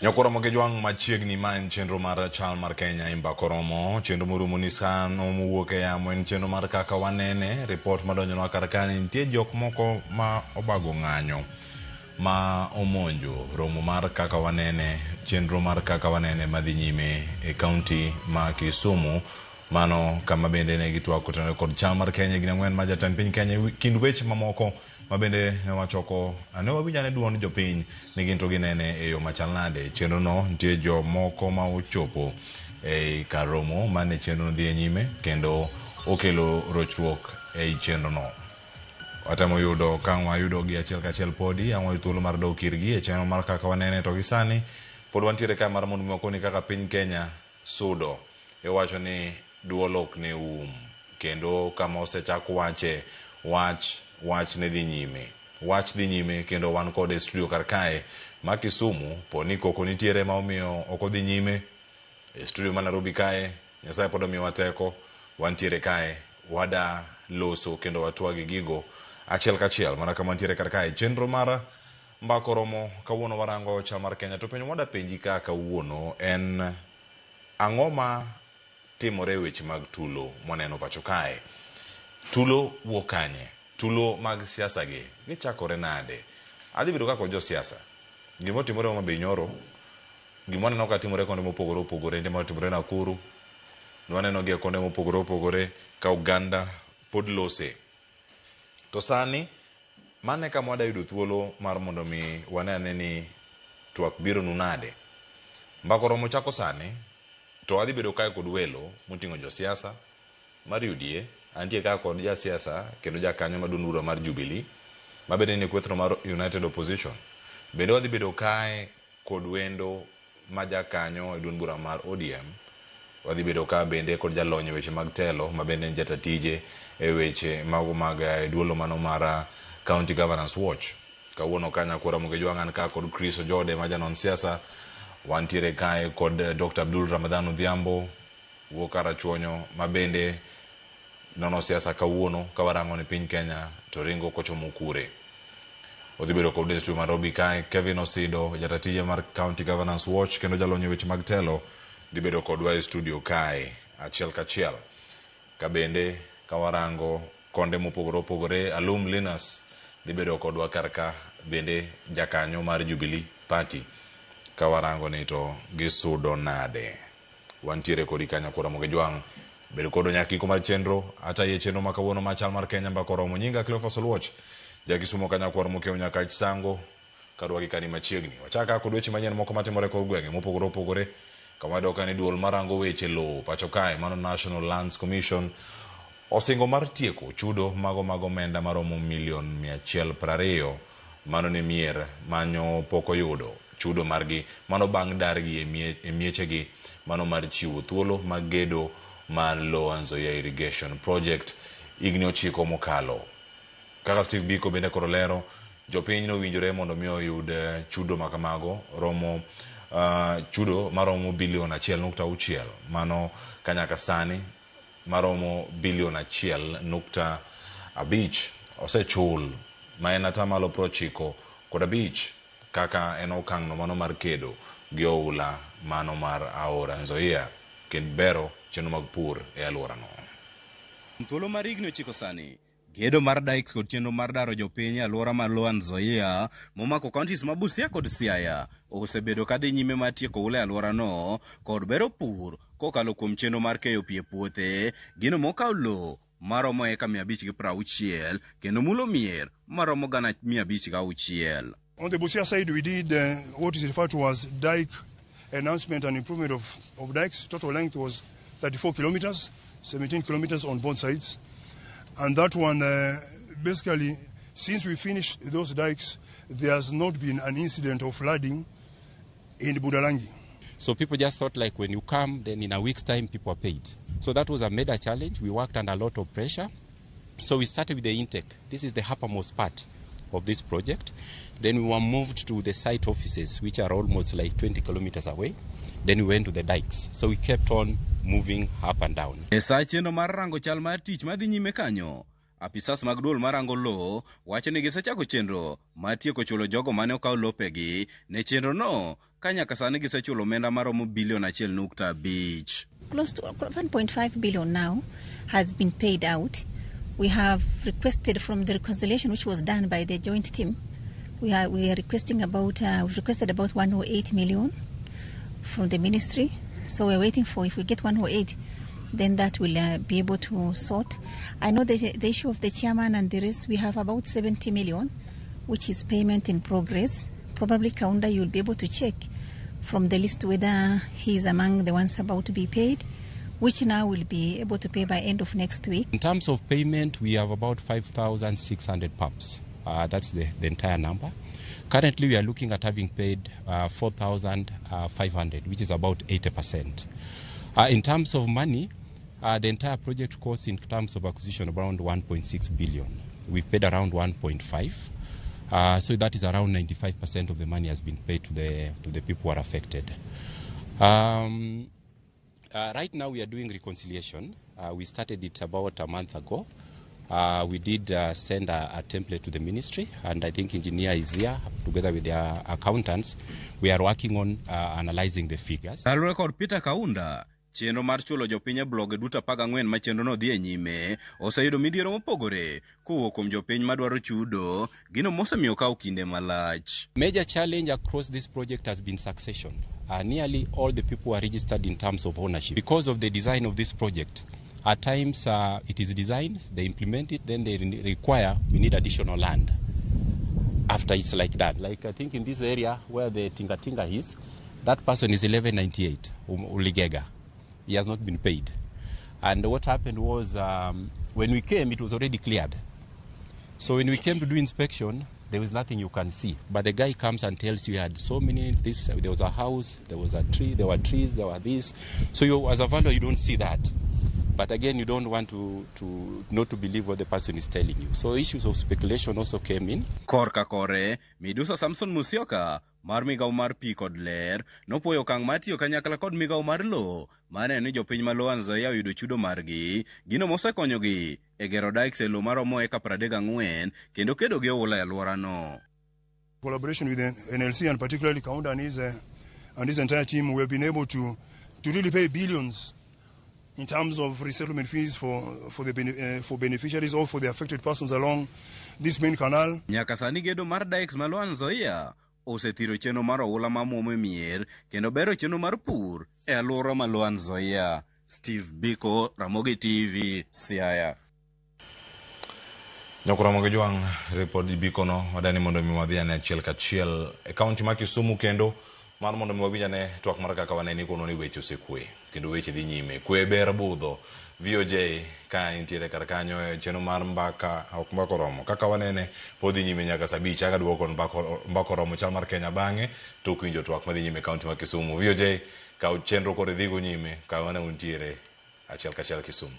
Nyakora mogejwang machiegni ma en chenro mar chal mar Kenya imba koromo chenro murumo ni sano muwuok e yamo en chenro mar Kakawanene. Report madonjonwa kar kani nitie jok moko ma obago ng'anyo ma omonjo romo mar Kakawanene, chenro mar Kakawanene madhi nyime e kaunti ma Kisumu. Mano kama bende ne gitwako tene kod chal mar Kenya gina ng'wen ma jatend piny Kenya kind weche mamoko mabende ne wachoko ne wawinjane duond jopiny ni ginto ginene e yo machal nade. Chenro no nitie jo moko ma ochopo e kar romo mane chenro no dhi e nyime kendo okelo rochruok e chenro no. Watemo yudo kangwa yudo gi achiel kachiel podi angwa thuolo mar dok irgi e chenro mar Kakawanene to gisani pod wantiere ka mar mondo moko ni kaka piny Kenya sudo e wacho ni duolok ne kendo kama osechak wache wach ne dhi nyime. Wach dhi nyime kendo wan kod e studio kar kae ma Kisumu poni koko nitiere ma omiyo oko dhi nyime. E studio ma Nairobi kae Nyasaye pod omiyo wateko wantiere kae wada loso kendo watwagi gigo achiel kachiel mana kama nitiere kar kae chenro mar mbako romo kawuono warango chal mar Kenya to penjo wada penji ka kawuono en ang'oma timore weche mag tulo moneno pacho kae. Tulo wokanye, tulo mag siasa gi gichakore nade. Adhi bedo kako jo siasa. Gimo timore Homa Bay nyoro, gimo neno ka timore konde mopogore opogore, ndemo timore Nakuru, nwaneno gi konde mopogore opogore ka Uganda pod lose. To sani mane ka mwada yudo thuolo mar mondo mi wanene ni twak biro nunade. Mbako romo chako sani to adhi bedo kae kod welo moting'o jo siasa mar UDA, antie ka kod ja siasa kendo ja kanyo madunura mar Jubilee mabende ni kwethno mar United Opposition. Bende wadhi bedo kae kod wendo ma ja kanyo e duond bura mar ODM. Wadhi bedo ka bende kod jalony weche mag telo mabende ni jatatije e weche mago mag duolo mano mar County Governance Watch. Kawuono kanya kora mogejwangan ka kod Chris Ojode ma janon siasa. Wantiere kae kod Dr. Abdul Ramadan Odhiambo wokara chuonyo mabende nono siasa kawuono kawarango ni piny Kenya to ringo kochomo kure. Odhi bedo kod Destu Nairobi kae Kevin Osido jatatije mar County Governance Watch kendo jalonyo weche mag telo dhi bedo kodwa e studio kae achiel kachiel. Kabende kawarango konde mopogore opogore Alum Linus dhi bedo kodwa karka bende jakanyo mar Jubilee Party. Kawarango ni to gisudo nade. Wantiere kodi kanya kora mogejwang bedo kodo nyakiko mar chenro ata ye chenro makawuono machal mar Kenya mbako romo nyinga Cleophas Oluoch jakisumo kanya kora mokeo nyaka chisango kadwa gi kani machiegni. Wachaka kod weche manyien moko matimore kod gwenge mopogore opogore kama doka ni duol marango weche lo pacho kae mano National Lands Commission osingo mar tieko chudo mago menda maromo milion 120 mano ne mier manyo poko yudo chudo margi mano bang' dargi e miechegi mano mar chiwo thuolo mag gedo mar Low Nzoia Irrigation Project igni 9 mokalo. Kaka Steve Biko bende korolero jopiny no winjore mondo mi oyud chudo makamago romo chudo maromo bilion 1.6 mano kanyaka sani maromo bilion 1.5 osechul ma en atamalo 95 kaka en okang' no mano mar kedo gi oula mano mar aora Nzoia kendo bero chenro mag pur e alworano. Thuolo mar higni 9 sani, gedo mar dikes kod chenro mar daro jopiny e alwora mar Lower Nzoia momako kauntis ma Busia kod Siaya osebedo kadhi nyime mar tieko oula e alworano kod bero pur kokalo kuom chenro mar keyo pi e puothe, gino mokawo lowo maromo eka 560 kendo mulo mier maromo 506. On the Busia side, we did what is referred to as dike announcement and improvement of dikes. Total length was 34 kilometers, 17 kilometers on both sides. And that one, basically, since we finished those dikes, there has not been an incident of flooding in Budalangi. So people just thought like when you come, then in a week's time, people are paid. So that was a major challenge. We worked under a lot of pressure. So we started with the intake. This is the uppermost part of this project. Then we were moved to the site offices, which are almost like 20 kilometers away. Then we went to the dikes. So we kept on moving up and down. Esa chenro mar rango chal mar tich madhi nyime kanyo. Apisas mag duol marango lo wacho ni gisechako chenro mar tieko chulo jogo mane okaw lopegi ne chenro no ka nyaka sani gisechulo omenda maromo bilion 1.5. Close to 1.5 billion now has been paid out. We have requested from the reconciliation which was done by the joint team. We are requesting about we've requested about 108 million from the ministry. So we're waiting for, if we get 108, then that will be able to sort. I know the issue of the chairman and the rest, we have about 70 million, which is payment in progress. Probably Kaunda, you'll be able to check from the list whether he's among the ones about to be paid, which now will be able to pay by end of next week. In terms of payment, we have about 5,600 pups. That's the entire number. Currently, we are looking at having paid 4,500, which is about 80%. In terms of money, the entire project costs in terms of acquisition around 1.6 billion. We've paid around 1.5. So that is around 95% of the money has been paid to the people who are affected. Right now, we are doing reconciliation. We started it about a month ago. We did send a template to the ministry, and I think engineer is here together with their accountants. We are working on analyzing the figures. Al record Peter Kaunda, chenro mar chulo jopiny blog duta 14 ma chenro no dhi e nyime oseyudo midhiero mopogore kowuok kuom jopiny madwaro chudo, gino mosemiyo kawo kinde malach. Major challenge across this project has been succession. Nearly all the people are registered in terms of ownership. Because of the design of this project, at times it is designed, they implement it, then they require, we need additional land after it's like that. Like I think in this area where the Tinga is, that person is 1198, Uligega. He has not been paid. And what happened was when we came, it was already cleared. So when we came to do inspection, there was nothing you can see. But the guy comes and tells you he had so many, there was a house, there was a tree, there were trees, there were this. So you, as a vendor, you don't see that. But again, you don't want to not to believe what the person is telling you. So issues of speculation also came in. Korka kore, Midusa Samson Musyoka, mar migao mar pi kod ler, nopuoyo okang' mar tiyo kanyakla kod migao mar lo, mane ni jopiny ma Lower Nzoia oyudo chudo margi, gino mosekonyogi e gero dikes e lo maromo eka 34 kendo kedo gi oula e alworano. Collaboration with the NLC and particularly Kaunda and his entire team, we have been able to really pay billions in terms of resettlement fees for beneficiaries or for the affected persons along this main canal. Nyaka sani gedo mar dikes ma Lower Nzoia osethiro chenro mar oula ma muomo mier kendo bero chenro mar pur e alwora ma Lower Nzoia. Steve Biko, Ramogi TV, Siaya. Nyakuramogi Jwang, report di Biko no, wadani mondo mi wadhiane achiel kachiel e kaunti ma Kisumu kendo mar mondo mi wawinjane twak mar Kakawanene kono ni weche osekwe kendo weche dhi nyime. Kwe ber budho. VOJ ka intiere kar kanyo chenro mar mbaka ok mbako romo Kakawanene podhi nyime nyaka sabich aga duoko mbako romo chal mar Kenya bang'e tok winjo twak madhi nyime kaunti ma Kisumu. VOJ ka chenro kod dhigo nyime ka wane untiere achiel kachiel Kisumu.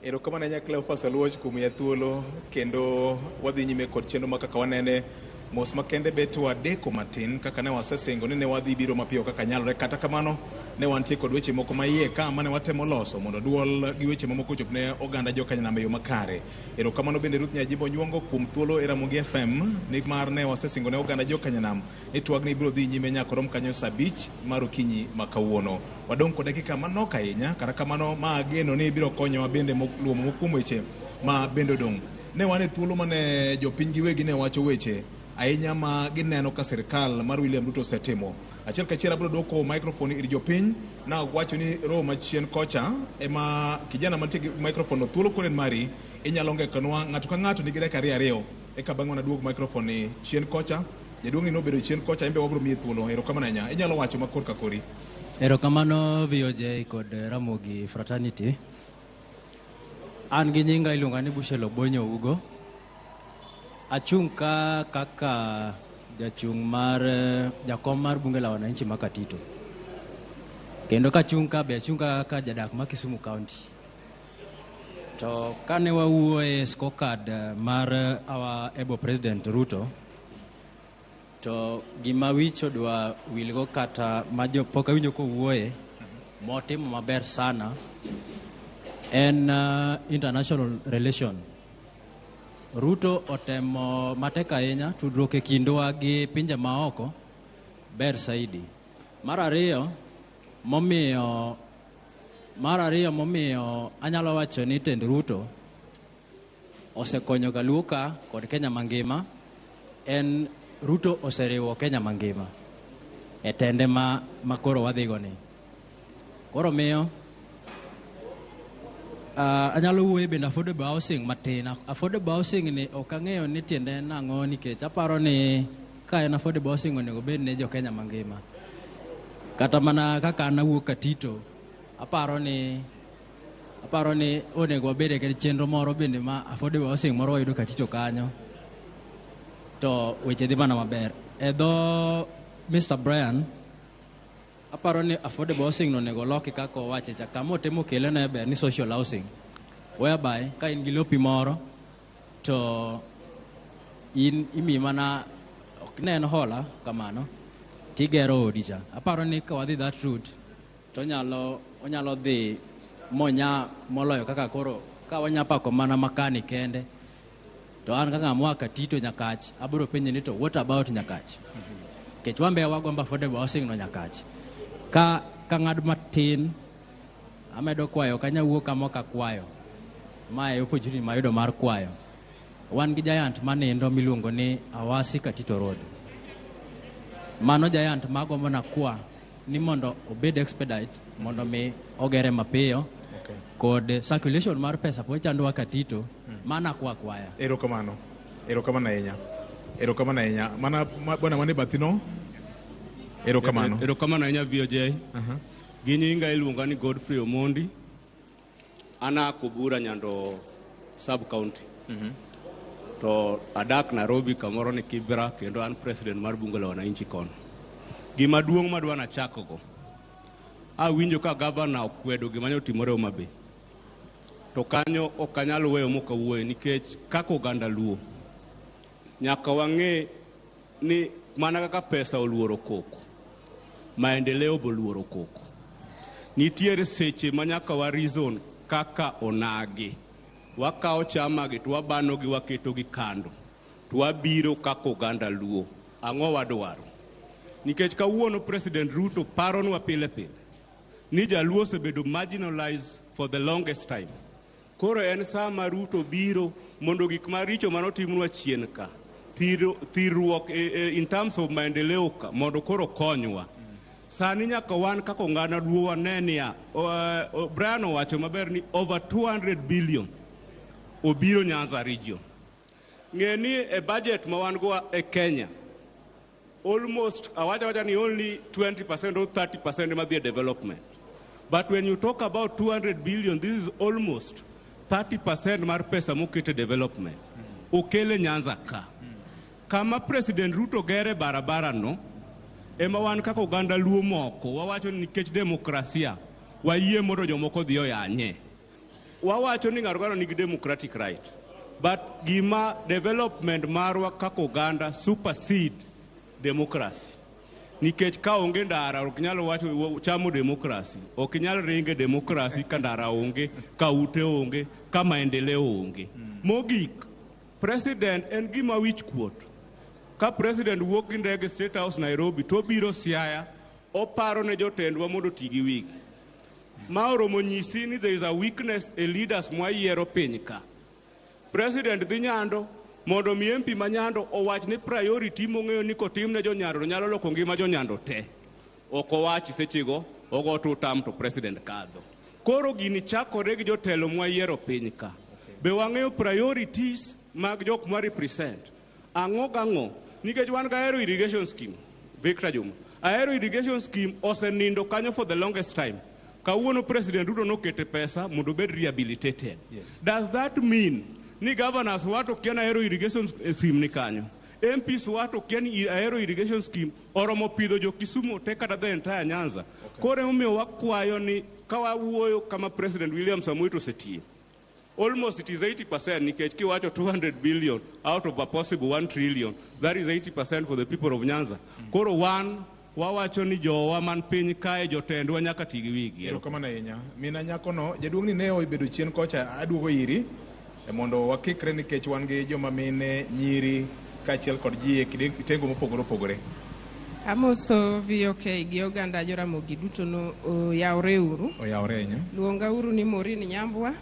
Erokamano nyakla Fasaluoch kuom ya thuolo kendo wadhi nyime kod chenro ma Kakawanene mos makende bet wadeko matin kaka ne wasesingo ni ne wadhi biro mapiyo kaka nyalore, kata kamano ne wantie kod weche moko maiye ka mane watemo loso mondo duol gi weche mamoko chop ne oganda jokanyanam e yo makare. Erokamano bende Ruth Nyajimbo Nyuongo kuom thuolo e Ramogi FM ni mar ne wasesingo ne oganda jokanyanam ni twagni biro dhi nyime nyaka rom kanyo saa 5 mar okinyi ma kawuono. Wadong' kod dakika manok ahinya, kata kamano ma ageno ni biro konyowa bende luomo mokuom weche ma bende odong'. Ne wane thuolo mane jopiny giwegi ne wacho weche ahinya ma gineno ka sirkal mar William Ruto osetimo. Achiel kachiel abiro dwoko microphone ir jopiny na wacho ni roho machien kocha ema kijana mantie gi microphone thuolo koren mari inyalo ngekonwa ng'ato ka ng'ato nigi dakika ariyo eka bang'e naduog microphone ni chien kocha. Jaduong' ni nobedo chien kocha, embe wabiro miye thuolo. Erokamano ahinya, inyalo wacho makor ka kori. Erokamano VOJ kod Ramogi Fraternity. An gi nyinga iluonga ni Bushelo Bonyo Ugo. Achung' ka kaka jachung' mar jakom mar bunge la wananchi ma Katito. Kendo kachung' ka be achung' ka jadak ma Kisumu County. To kane wawuoye scorecard mar our able President Ruto, to gima wicho dwa wilgo kata ma pok awinjo ko wuoye motimo maber sana en international relation. Ruto otemo matek ahinya tudruok e kindwa gi pinje maoko ber saidi. Mar ariyo momiyo anyalo wacho ni tend Ruto osekonyo Galuka kod Kenya mangima. En Ruto oseriwo Kenya mangima e tende makoro wadhigoni. Koro miyo anyalo wuoye bende affordable housing matin. Affordable housing ni ok ang'eyo ni tiende nang'o, nikech aparo ni ka en affordable housing onego bed ne jo Kenya mangima. Kata mana kaka an awuok Katito, aparo ni onego wabed gi chenro moro bende ma affordable housing moro wayudo Katito kanyo. To weche dhi mana maber. E dho Mr. Brian, aparo ni affordable housing no nego loki kaka owache cha kama otemo kele na ber ni social housing, whereby ka in gi lopi moro to in imi mana ok ne en hola kamano tigero odi cha. Aparo ni ka wadhi that route to onyalo dhi monya moloyo kaka koro ka wanyapako mana makani kende. To an kaka mwa Katito Nyakach abiro penje ni to what about Nyakach? Kech wambe wagomba affordable housing no Nyakach. Ka ng'ad matin amedo kwayo kanya wuok kama ka kwayo. Mae opportunity mayudo mar kwayo. Wan gi giant manindo miluongo ni Awasi Katito Road. Mano giant magombo na kwa ni mondo obed expedite mondo mi ogere mapiyo. Okay. Kod circulation mar pesa po chandwa Katito mana kwaya. Erokamano ahinya. Mana bwana mane batino. Erokamano ahinya VOJ. Gi nyinga iluonga ni Godfrey Omondi. Ana Kubura Nyando sub county. To adak Nairobi kamoro ni Kibra, kendo an president mar bunge la wananchi kono. Gima duong' madwa na chakogo. Awinjo ka governor okwedo gima ne otimore Homa Bay. To kanyo ok anyalo weyo moka wuoye nikech kaka oganda Luo nyaka wang'e ni mana kaka pesa oluoro koko, maendeleo boluoro koko. Nitiere seche manyaka wa reason kaka onagi. Wakao chamagi to wabanogi waketogi kando. To wabiro kaka oganda Luo. Ang'o wadwaro? Nikech kawuono President Ruto paronwa pile pile ni Jaluo osebedo marginalized for the longest time. Koro en sama Ruto biro mondo gik maricho manotimnwa chien ka thirruok in terms of maendeleo ka mondo koro konywa. Sani nyaka wan kaka oganda Luo wanenia Brian owacho maber ni over 200 billion obiro Nyanza region. Ng'eni e budget ma wan go e Kenya almost awaja ni only 20% or 30% ma the development. But when you talk about 200 billion, this is almost 30% mar pesa mokete development. Okele Nyanza ka. Kama President Ruto gere barabara no, ema wan kaka oganda Luo moko, wawacho ni nikech demokrasia, wayie mondo jomoko dhiyo yanye. Wawacho ni ng'ato nigi democratic right. but gima development marwa kaka oganda supersede democracy. Nikech ka onge ndara ok nyalo wacho chamo democracy, ok nyalo ringe democracy ka ndara onge, ka ute onge, ka maendeleo onge. Mogik, president en gima wich kuot. Ka president wuok gi ndege State House Nairobi to biro Siaya, oparo ne jotendwa mondo ti gi wigi. Ma oromo nyisi ni there is a weakness a leaders mwayiero piny ka. President dhi Nyando mondo mi MP ma Nyando owach ni priority mong'eyo ni kotim ne jonyando nyalo loko ngima jonyando te. Ok owachi sechego ogo tutam to president kadho. Koro gini chakore gi jotelo mwayiero piny ka. Be wang'eyo priorities mag jok ma represent. Ang'o gang'o nikech wan ga aero irrigation scheme. Victor Juma. Aero irrigation scheme osenindo kanyo for the longest time. Kawuono president Ruto nokete pesa mondo bed rehabilitated. Yes. Does that mean ni governors wato kiana aero irrigation scheme ni kanyo? MPs wato kiani aero irrigation scheme oromo pidho jo Kisumu te kata the entire Nyanza. Kore umiyo wakwayo ni kawawuoyo kama President William Samoei osetie. Almost it is 80% nikech kiwacho 200 billion out of a possible 1 trillion. That is 80% for the people of Nyanza. Koro wawacho ni jowa man piny kae jotendwa nyaka tigi wigi. Erokamano ahinya. Mina nyakono jaduong' ni ne obedo chien kocha aduogo iri mondo wakikre nikech wan gi joma mine nyiri kaachiel kod ji e kitengo mopogore opogore. Amoso VOK gi oganda joramogi duto no oyawre uru. Oyawre ahinya. Luonga uru ni Morini Nyambwa.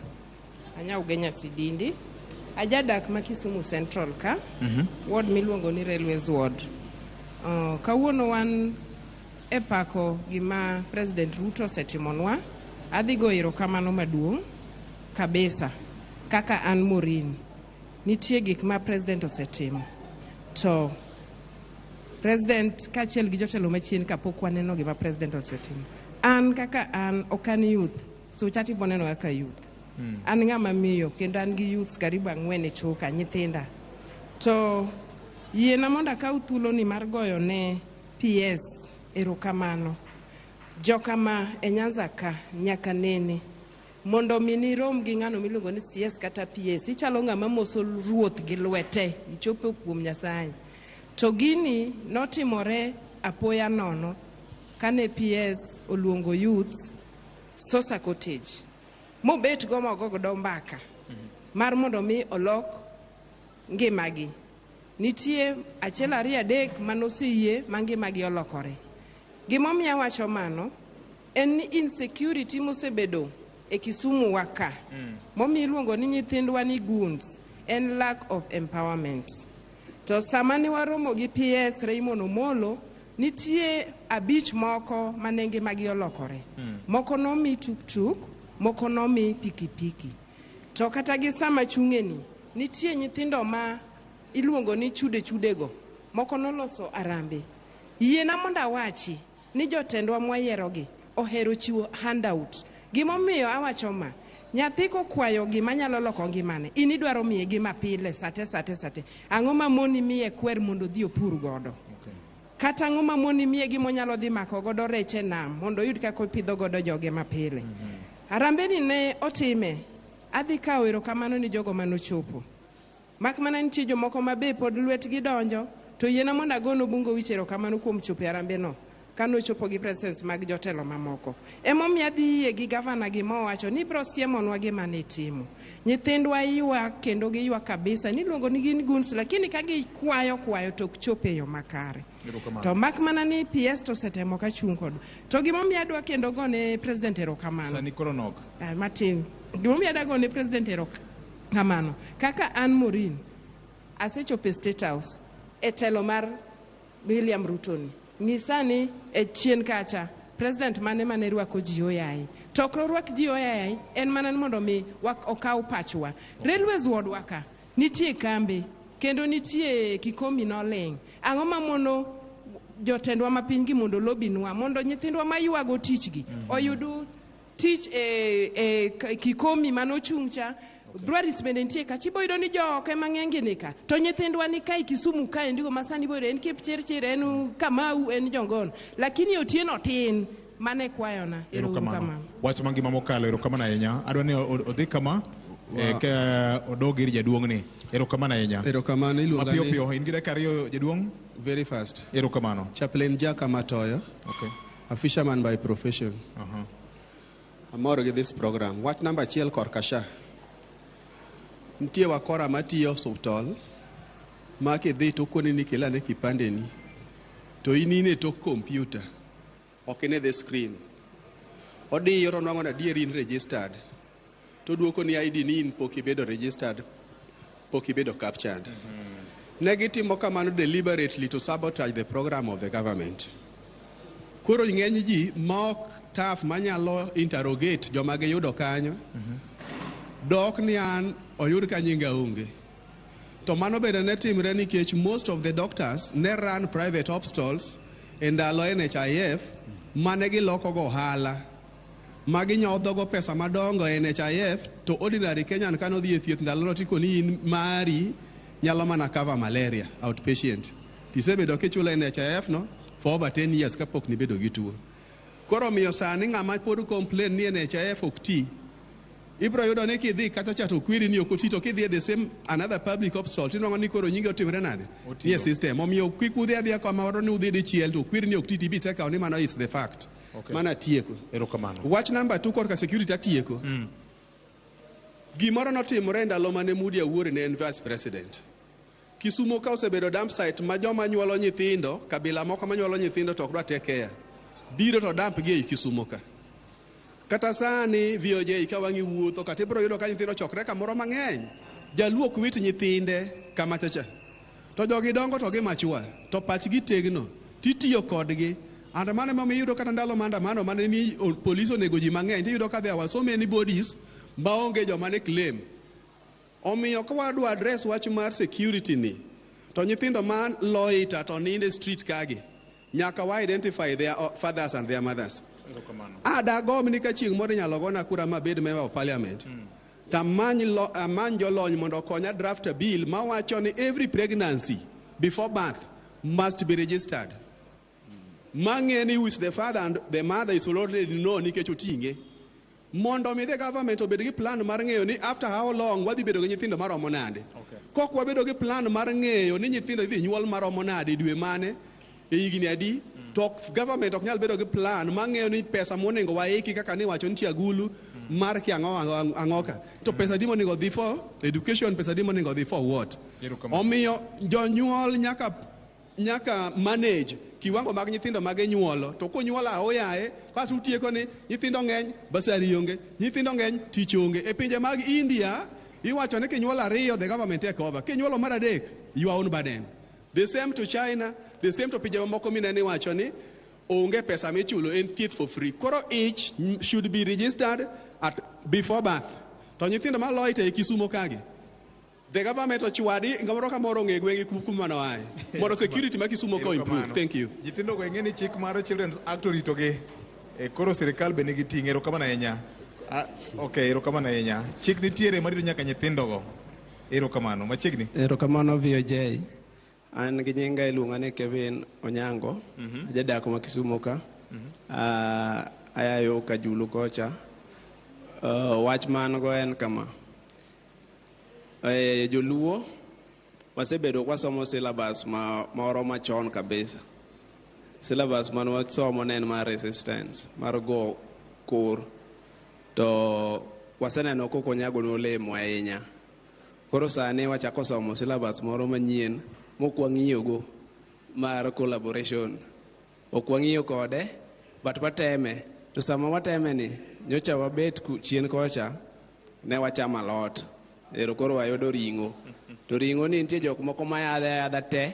Anyawgenya Sidindi. Ajadak ma Kisumu Central ka. Ward miluongo ni Railways Ward. Kawuono wan e pako gima President Ruto setimonwa. Adhi go erokamano maduong' kabisa kaka an Morini. Nitie gik ma President osetimo. To President kaachiel gi jotelo machien kapok waneno gima President osetimo. An kaka an okan youth. So chati boneno kaka youth. An ng'ama miyo kendo an gi youths karibu 4 e choka nyithinda. To yiena mondo akaw thuolo ni mar goyo ne PS erokamano. Jokama e Nyanza ka nyaka nene mondo mini rom gi ng'ano miluongo ni CS kata PS ichalo ng'ama moso ruoth gi lwete ichopo kuom Nyasaye. To gini notimore apoya nono kane PS oluongo youths Sosa Cottage. Mobet gomo gogo mbaka mar mondo mi olok ngimagi. Nitie achiel 2 3 manosiyie mangimagi olokore. Gimomiyo wacho mano en ni insecurity mosebedo e Kisumu waka. Momi iluongo ni nyithindwa ni goons en lack of empowerment. To sama ne waromo gi PS Raymond Omolo nitie 5 moko manenge magi olokore. Moko nomi tuk moko nomi pikipiki. To kata gi sama chung'eni nitie nyithindo ma iluongo ni chudego moko noloso arambe. Yiena mondo awachi ni jotendwa mwayierogi ohero chiwo handout. Gimomiyo awacho ma nyathi kokwayo gima nyalo loko ngimane in idwaro miye gima pile sate. Ang'o ma moni miye kwer mondo dhi opur godo? Kata ang'o ma moni miye gimo nyalo dhi mako godo rech e nam mondo oyud kaka opidho godo joge mapile? Arambe ni ne otime. Adhi kawo erokamano ni jogo manochopo. Mak mana nitie jomoko mabe pod lwetgi donjo to yiena mondo agono bungo wich erokamano kuom chopo arambe no kano chopo gi presence mag jotelo mamoko. Emomiyo adhi yie gi gavana gi mowacho ni bro siemonwa gima ne timo. Nyithindwa ywak kendo gi ywak kabisa ni luongo ni gin guns lakini ka gi kwayo to ok chop e yo makare. To mak mana ni PS to setemo ka chung kod. To gimomiyo adwa kendo gone president erokamano. Sani koro nok. Martin. Gimomiyo adwa gone president erokamano. Kaka an Morini asechopo State House e telo mar William Ruto ni. Nisani e chien kacha president mane rwako ji oyai. To ok rwak ji oyai en mana mondo mi okaw pachwa. Railways Ward waka nitie kambe kendo nitie kikomi noling. Ang'o ma mono jotendwa mapiny gi mondo lobinwa mondo nyithindwa maywago tichgi oyudu tich kikomi manochungcha. Dwaris bende nitie kachibo yudo ni joke mang'enge nika to nyithindwa ni kai Kisumu kae ndigo masani boyudo en Kipchirchir en Kamau en Jongon lakini Otieno tin mane kwayona erokamano. Wach mangima mokalo erokamano ahinya. Adwa ni odhi kama Ka odogir jaduong ni. Erokamano ahinya. Erokamano iluonga Mapiyo piyo in gi dakika ariyo jaduong. Very fast. Erokamano. Chaplain Jaka Matoyo. Okay. A fisherman by profession. Amor gi this program. Wach number 1 korkasha. Nitie wakora matiyo osuptal ma kidhi to koni ni kelane kipande ni to inine tok computer ok ine the screen odiyo to nwang'o adier in registered to duoko ni ID ni in pok ibedo registered pok ibedo captured. Ne gitimo kamano deliberately to sabotage the program of the government. Koro ng'eny ji ma ok taf manyalo interrogate joma giyudo kanyo dok ni an oyud ka nyinga onge. To mano bende ne timre nikech most of the doctors ne run private hospitals e ndalo NHIF mane giloko go ohala ma ginyodho go pesa madongo e NHIF to ordinary Kenyan kano dhi e thieth ndalono tikoni in mari nyalo mana cover malaria outpatient. Tisebedo kichulo NHIF no for over 10 years kapok nibedo gi tuo. Koro miyo sani ng'ama pod complain ni NHIF ok ti ibro yudo ni kidhi kata chato kwiri ni ok oti to kidhi the same another public hospital tinwang'o ni koro nyinge otimre nade ni e system omiyo kik udhi adhiya kamoro ni udhi dichiel to kwiri ni ok ti tibi tseka ni mano is the fact. Mana tieko. Erokamano. Wach number 2 korka security atieko. Gimoro notimore ndalo mane Mudi Awuor ne en vice president. Kisumo ka osebedo dump site ma joma nyuolo nyithindo kabila moko manyuolo nyithindo to ok dwa take care. Biro to dump gi e Kisumo ka. Kata sani VOJ ka wangi wuotho kata ibro yudo ka nyithindo chokre kamoro mang'eny. Jaluok wit nyithinde kama chacha. To jogi dongo to gi machua to pachgi tegno titiyo kodgi. And mane ma miyudo kata ndalo maandamano mane ni police onego ji mang'eny tiyudo ka there were so many bodies maonge joma ne claim. Omiyo ka wadwa address wach mar security ni to nyithindo man loita to ninde street kagi nyaka wa identify their fathers and their mothers. Adagom ni ka chieng' moro nyalo gona kura mabed member of parliament. Tamany jolony mondo konya draft a bill mawacho ni every pregnancy before birth must be registered. Mang'eni with the father and the mother is already known nikech oting'e. Mondo mi the government obed gi plan mar ng'eyo ni after how long wadhi bedo gi nyithindo maromo nade. Kok wabedo gi plan mar ng'eyo ni nyithindo idhi nyuol maromo nade dwe mane e higni adi to government ok nyal bedo gi plan mang'eyo ni pesa monego waiki kaka ni wacho nitie agulu mar ang'oka to pesa di monego dhi for education, pesa di monego dhi for what. Omiyo jonyuol nyaka manage kiwango mag nyithindo mag nyuolo to konyuola oyaye kaso utieko ni nyithindo ng'eny basari onge nyithindo ng'eny tich onge. E pinje mag India iwacho ni kinyuola ariyo the government take over, kinyuolo mar adek your own burden. The same to China, the same to pinje mamoko mineni wacho ni onge pesa michulo en thieth for free. Koro each should be registered at before birth. To nyithindo maloite e Kisumo kagi the government ochwadi ngamoro ka moro ng'e gweng'i kuma no aye mondo security ma Kisumo ko improve. Thank you. Nyithindo go ng'e ni chik mar Children's Act orito gi koro sirikal be nigi ting'. Erokamano ahinya. Okay, erokamano ahinya. Chik nitiere marito nyaka nyithindo go. Erokamano machiegni. Erokamano VOJ. An gi nyinga iluonga ni Kevin Onyango. Ajadak ma Kisumo ka. Ayayo ka Julu kocha. Wach man go en kama. Joluo wasebedo kwasomo syllabus moro machon kabisa. Syllabus man wasomo ne en mar resistance mar go kor to waseneno kokonyago nolemo ahinya. Koro sani wachako somo syllabus moro manyien mokwang'iyogo mar collaboration. Okwang'iyo kode but wateme to sama wateme ni nyocha wabet chien kocha ne wachamo alot. Ero koro wayudo ring'o. To ring'o ni nitie jok moko mayadha te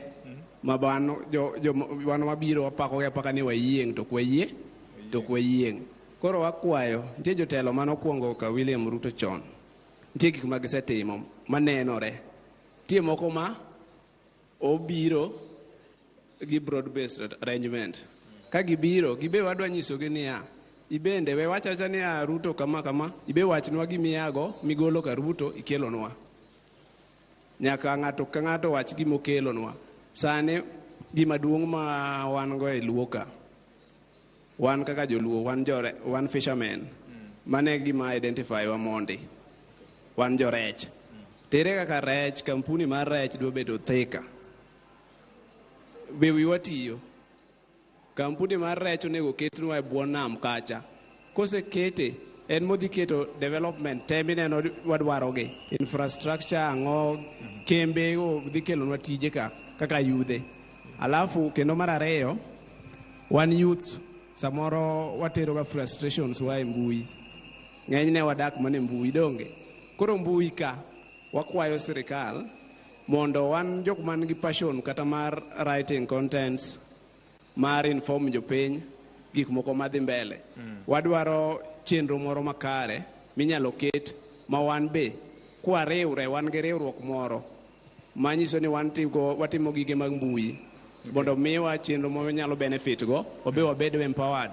ma wan mabiro wapako gi apaka ni wayieng' to kwayieng'. Koro wakwayo nitie jotelo manokwongo ka William Ruto chon. Nitie gik ma gisetimo manenore. Nitie moko ma obiro gi broad based arrangement. Ka gibiro gibe wadwa nyisogi niya ibende we wachacha ni Ruto kama ibe wachnwa gimiyago migolo ka Ruto ikelonwa. Nyaka ng'ato ka ng'ato wach gimokelonwa. Sane gima duong' ma wan go e Luoka. Wan kaka joluo wan fishermen. Mane gima identify wa mondi. wan jo rech. Tere kaka rech, kampuni mar rech dwa bedo Thika. Be wiwa tiyo. Kampuni mar rech onego ketnwa e bwo nam kacha. Kose kete, en modhi keto development te mineno wadwarogi. Infrastructure ang'o, kembe dhi kelonwa tije kaka yudhe. Alafu kendo mar ariyo, wan youth samoro watero ga frustrations wa e mbui. Ng'enyne wadak mana e mbui donge. Koro mbui ka wakwayo sirikal mondo wan jok man gi passion kata mar writing contents, mar inform jopiny gik moko madhi mbele. Wadwaro chenro moro makare minyalo ket ma wan be kwa riwre wan gi riwruok moro manyiso ni watimo gige mag mbui mondo miwa chenro mo nyalo benefit go obe wabedo empowered.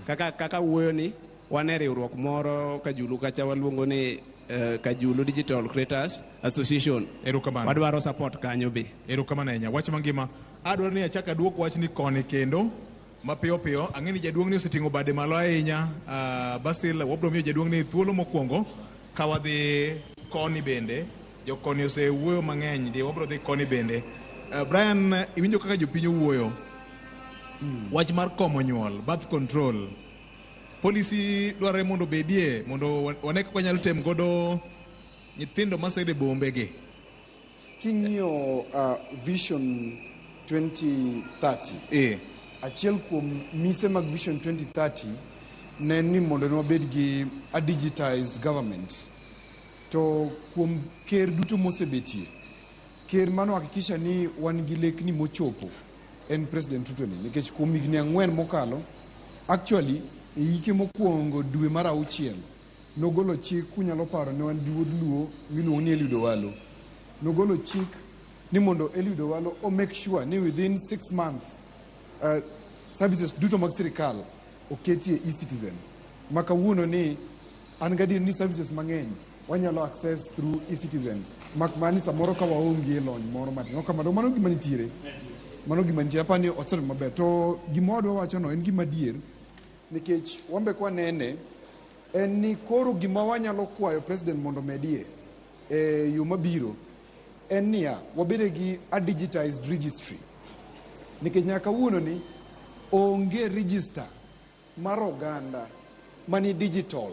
Kaka wuoyo ni wan e riwruok moro Kajulu kacha waluongo ni Kajulu Digital Creators Association. Wadwaro support kanyo be. Erokamano ahinya. Wach mangima adwaro ni achaka duok wach ni koni kendo mapiyo piyo. Ang'e ni jaduong' ni oseting'o bade malo ahinya. Basil wabro miyo jaduong' ni thuolo mokwongo ka wadhi koni bende. Jokoni osewuoyo mang'eny di wabro dhi koni bende. Brian, iwinjo kaka jopiny owuoyo. Wach mar komo nyuol, birth control. Policy dwarore mondo bedie mondo wane kaka wanyalo tem godo nyithindo masede bombe gi. King'iyo Vision 2030. Achiel kuom mise mag Vision 2030 ne ni mondo wabed gi a digitized government. To kuom ker duto mosebetie, ker mano hakikisha ni wan gi lekni mochopo en President Ruto ni. Nikech kuom higni 4 mokalo, actually hike mokwongo dwe mar 6 nogolo chik kunyalo paro ne wan gi wuod luo miluongo ni Eliud Owalo. Nogolo chik ni mondo Eliud Owalo o make sure ni within 6 months services duto mag sirikal oketie e-citizen. Makawuono ni an gadier ni services mang'eny wanyalo access through e-citizen. Makmani samoro ka waonge lony moro matin. Okamano mano gima nitiere. Mano gima nitiere apani otsero maber. To gima wadwa wacho no en gima dier. Nikech wambe kwa nene en ni koro gima wanyalo kwayo president mondo medie yo mabiro en niya wabede gi a digitized registry. Nikech nyaka wuono ni onge register mar oganda mani digital.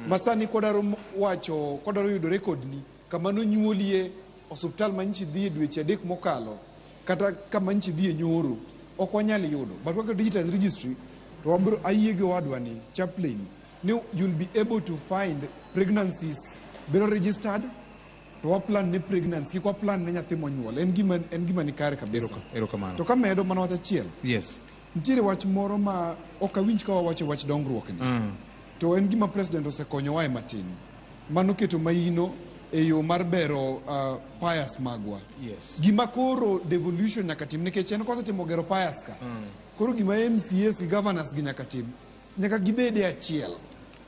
Masani kodaro wacho kodaro yudo record ni kamano nyuolie osuptal manchi dhie dweche 3 mokalo kata kama nchi dhie nyoro ok wanyal yudo. But waka digitized registry to wabro ayege wadwa ni chaplain ni you'll be able to find pregnancies bero registered to wa plan ne pregnancy kwa plan ne nyathi monyuol en gima ni kare kabisa. Erokamano. To kamedo mana wach achiel. Yes. Nitiere wach moro ma ok awinj ka wawacho wach dongruok ni. To en gima president osekonyo wae matin. Mano keto maino e yo mar bero pias magwa. Yes. Gima koro devolution nyaka tim nikech en kosetimo gero pias ka. Koro gima MCAs gi governors gi nyaka tim nyaka gibede achiel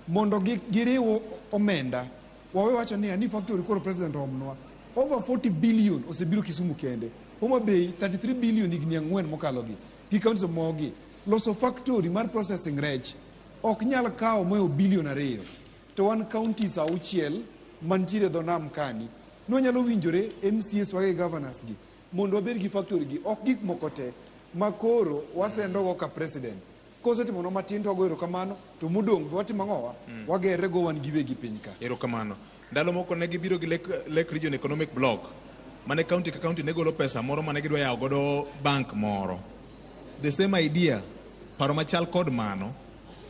mondo giriwo omenda. Wawe wacho ni factory koro president omnwa over 40 billion osebiro Kisumu kende. Homa Bay 33 billion higni 4 mokalo gi counties mogi loso factory mar processing rech ok nyal kawo moyo billion 2 to one counties 6 mantiere dho nam kani no nyalo winjore MCAs wage governors gi mondo wabed gi factory gi ok gik moko te makoro wasendo go ka president kosetimo no matin to goero kamano to mudong watimo ngowa wagere go wan gibe gi piny ka. Erokamano. Ndalo moko ne gibiro gi Lake Region Economic Block mane county ka county ne golo pesa moro mane gidwa yawo godo bank moro. The same idea paro machal kod mano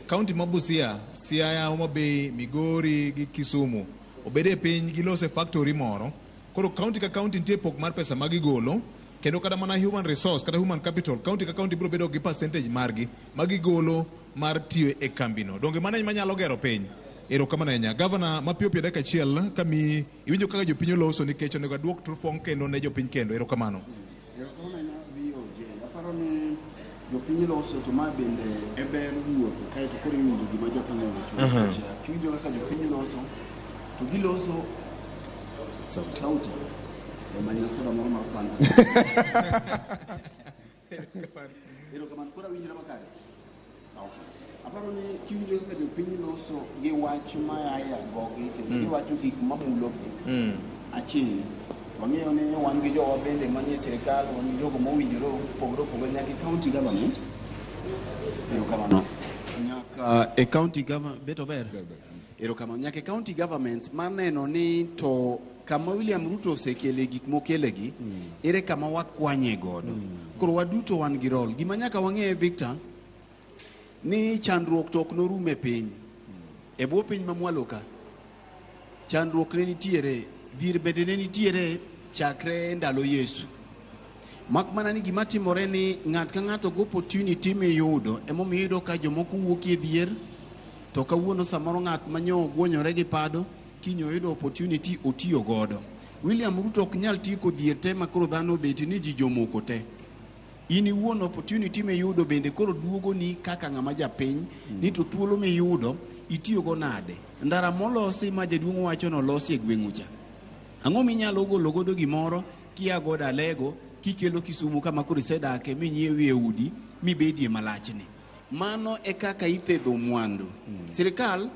county ma Busia, Siaya, Homa Bay, Migori gi Kisumu obede piny gilose factory moro. Koro county ka county nitie pok mar pesa ma gigolo kendo kada mana human resource kata human capital county ka county biro bedo gi percentage margi ma gigolo mar tiyo e kambino. Donge mana manyalo gero piny. Erokamano ahinya. Governor mapiyo piyo dakika achiel kami iwinjo kaka jopiny oloso nikech onego aduok turfong kendo ne jopiny kendo. Erokamano. Erokamano ahinya VOJ. Aparo ni jopiny loso to ma bende e ber wuotho kaeto koro iwinjo gima jopiny oloso. Kiwinjo kaka jopiny loso to giloso sauti. Manyo soda moro mar fanta. Erokamano koro winjore makare. aparo ni kiwinjo kaka jopiny loso gi wach mayaya gogi kendo giwacho gik mamulogi. Achiel, wang'eyo ni wan gi jowa bende manie sirikal, wan gi jogo mowinjore opogore opogore nyaka county government. Erokamano. Nyaka e county government beto ber. Erokamano. Nyaka e county governments mar neno ni to kama William Ruto osekele gik mokelegi ere kama wakwanye godo. Koro waduto wan gi rol. Gima nyaka wang'e Victor ni chandruok to ok norume piny. E bwo piny mamwalo ka chandruok ne nitiere, dhir bende ne nitiere chakre ndalo Yesu. Mak mana ni gima timore ni ng'at ka ng'ato go opportunity miyudo emomiyo iyudo ka jomoko wuokie dhier to kawuono samoro ng'at manyo gwonyore gi pado kinyo yudo opportunity otiyo godo. William Ruto ok nyal tieko dhier te makoro dhano beti ni ji jomoko te. In iwuon opportunity miyudo bende koro duogo ni kaka ng'ama japiny ni to thuolo miyudo itiyo go nade. Ndara molosi ma jaduong' wacho nolosi e gweng'ucha. Ang'o minyalo golo godo gimoro kia godo alego kikelo Kisumu kama koro isedake minyiewi e udi mibedie malachni. Mano e kaka ithedho mwandu. Sirikal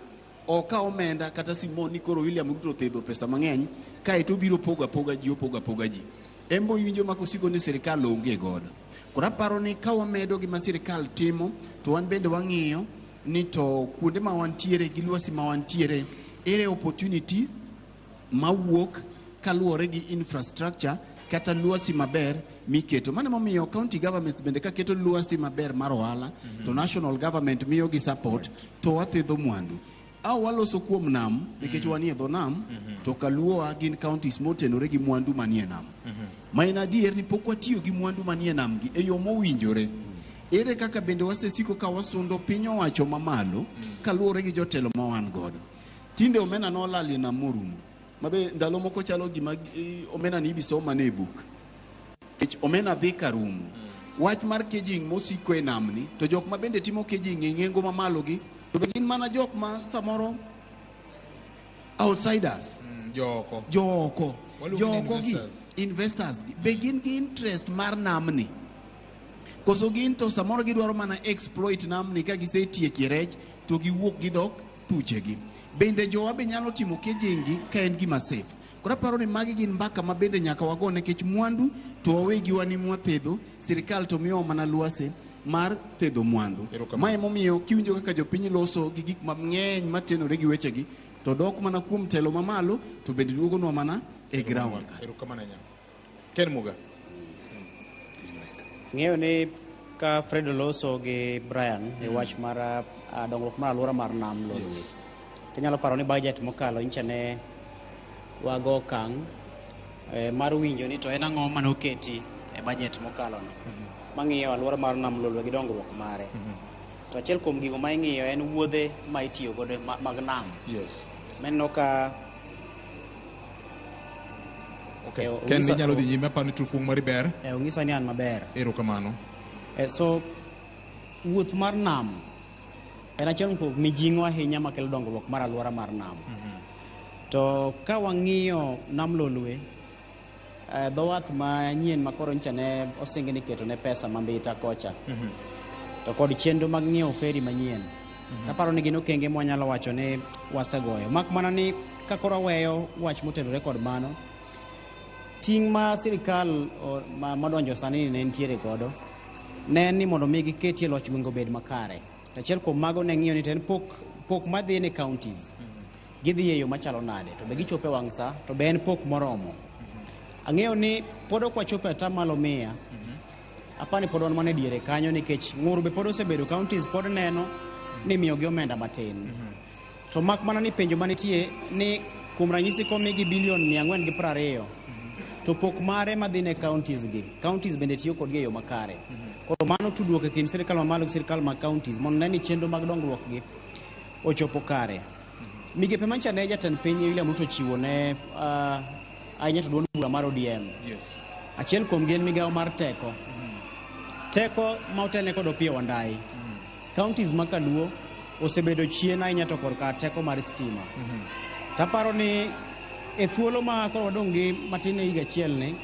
oka omenda kata simoni koro William Ruto thedho pesa mang'eny kae to biro poga ji. Embo winjo makosiko ni sirikal onge godo. Kora paro ni ka wamedo gima sirikal timo to wan bende wang'iyo ni to kuonde ma wantiere gi lwasi ma wantiere ere opportunity mawuok kaluwore gi infrastructure kata lwasi maber miketo. Mano momiyo county governments bende ka keto lwasi maber mar ohala to national government miyo gi support to wathedho mwandu. Waloso kuom nam nikech wanie dho nam to kaluowa gin counties motenore gi mwandu manie nam. Ma en adier ni pok watiyo gi mwandu manie nam gi e yo mowinjore. Ere kaka bende wasesiko ka wasundo piny owacho mamalo kaluwore gi jotelo ma wan godo. Tinde omena nolali nam morumo. Mabe ndalo moko chalo gima omena ni ibiso mane book. Omena dhi karumo. Wach mar kejing mosiko e namni to jok ma bende timo kejing e ng'engo mamalo gi to be gin mana jok ma samoro outsiders. Joko gi investors gi be gin gi interest mar namni. Koso gin to samoro gidwaro mana exploit namni ka gisetieki rech to giwuok gi dhok thuchegi. Bende jowa be nyalo timo kejingi ka en gima safe. Kora paro ni magi gin mbaka ma bende nyaka wago nikech mwandu to wawegi wani mwathedho, sirikal to miyo mana lwase mar thedho mwandu. Mae momiyo kiwinjo kaka jopiny loso gi gik mang'eny matenore gi wechegi to dok mana kuom telo mamalo to bende duogonwa mana e ground. Ken Muga. Ng'eyo ni ka Fred loso gi Brian e wach mar dongruok mar alwora mar nam lolwe. Inyalo paro ni budget mokalo nyicha ne wago okang' mar winjo ni to en ang'o manoketi e budget mokalo no mang'iyo alwora mar nam lolwe gi dongruok mare. To achiel kuom gigo ma ing'iyo en wuodhe ma itiyo godo mag nam. Menno ka Ken ni nyalo dhi nyime aparo ni tufung mari ber. Ong'isa ni an maber. Erokamano. So wuoth mar nam en achiel kuom mijing'o ahinya makelo dongruok mar alwora mar nam. To ka wang'iyo nam lolwe dho wath manyien makoro nyicha ne osingi ni keto ne pesa mambita kocha to kod chenro mag ng'iewo feri manyien. Aparo ni gin okenge mwanyalo wacho ni wasegoyo. Mak mana ni ka koro weyo wach motenore kod mano, ting' ma sirikal modonjo sani ne nitiere godo ne ni mondo mi giketie loch gwenge obed makare. Achiel kuom mago ne ng'iyo ni ten pok madhi ne counties gidhi e yo machalo nade to be gichope wang' sa to be en pok moromo. Ang'eyo ni pod ok wachope ata malo 100. Apani pod wan mana e diere kanyo nikech ng'ur be pod osebedo counties pod neno ni miyogi omenda matin. To mak mana ni penjo manitie ni kuom ranyisi komigi bilion 420 to pok mare madhi ne counties gi. Counties bende tiyo kodgi e yo makare. Koro mano tudruok e kind sirikal mamalo gi sirikal mag counties mondo ne ni chenro mag dongruok gi ochopo kare. Migepe mancha ne jatend piny William Ruto chiwo ne ahinya to duond bura mar ODM. Achiel kuom gin migawo mar teko. Teko ma otelne kod Opiyo Wandayi. Counties ma kaluo osebedo chien ahinya to korka teko mar stima. Taparo ni e thuolo ma koro wadong' gi matin e higa achiel ni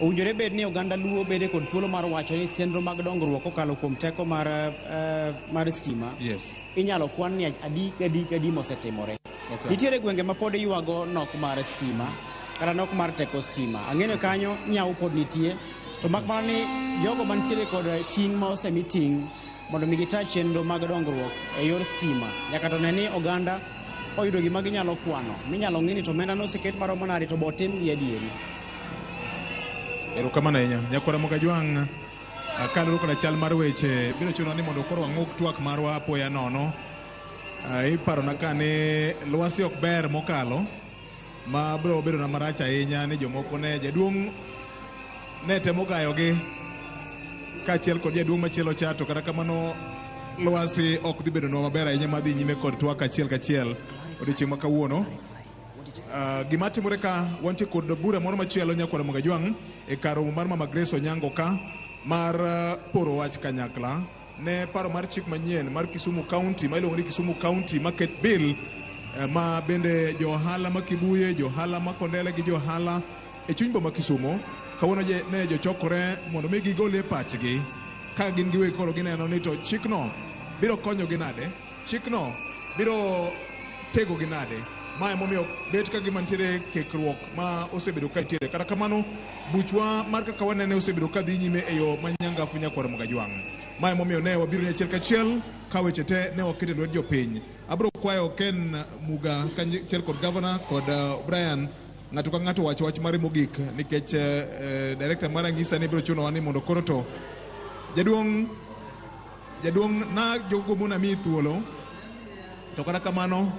owinjore bed ni oganda Luo bede kod thuolo mar wacho ni chenro mag dongruok kokalo kuom teko mar stima inyalo kwan ni adi mosetimore. Nitiere gwenge ma pod ywago nok mar stima kata nok mar teko stima. Ang'eyo kanyo nyawo pod nitie, to mak mana ni jogo mantiere kod ting' ma osemi ting' mondo mi gita chenro mag dongruok e yor stima nyaka to ne ni oganda oyudo gima ginyalo kwano minyalo ng'e ni to omenda noseket maromo nade to botim gi adieri. Erokamano ahinya nyakwara Mokajwang', kaloro koda chal mar weche biro chuno ni mondo koro wang'uk twak marwa apoya nono. Iparona ka ni lwasi ok ber mokalo ma biro bedo na marach ahinya ni jomoko ne jaduong' ne temo gayogi kaachiel kod jaduong' machielo cha, to kata kamano lwasi ok dhi bedo nwa maber ahinya madhi nyime kod twak achiel kachiel odiochieng' ma kawuono. Gima timore ka wantie kod bura moro machielo nyakwara Mokajwang' e kar romo mar Mama Grace Onyango ka mar poro wach kanyakla ne paro mar chik manyien mar Kisumu County ma iluongo ni Kisumu County Market Bill, ma bende johala ma Kibuye, johala ma Kondele gi johala e chuny boma Kisumu kawuono ne jochokore mondo mi gigole pachgi ka gin giwegi koro gineno ni to chikno biro konyogi nade, chikno biro tegogi nade. Ma emomiyo bet ka gima nitiere kekruok ma osebedo ka nitiere. Kata kamano buchwa mar Kakawanene osebedo ka dhi nyime e yo manyangafu nyakwara Mokajwang'. Ma emomiyo ne wabiro achiel kachiel ka weche te ne wakete lwet jopiny. Abiro kwayo Ken Muga kaachiel kod gavana kod Brian ng'ato ka ng'ato wacho wach mare mogik, nikech director mar Angisa ne biro chunowa ni mondo koro to jaduong' na jogo mona mi thuolo, to kata kamano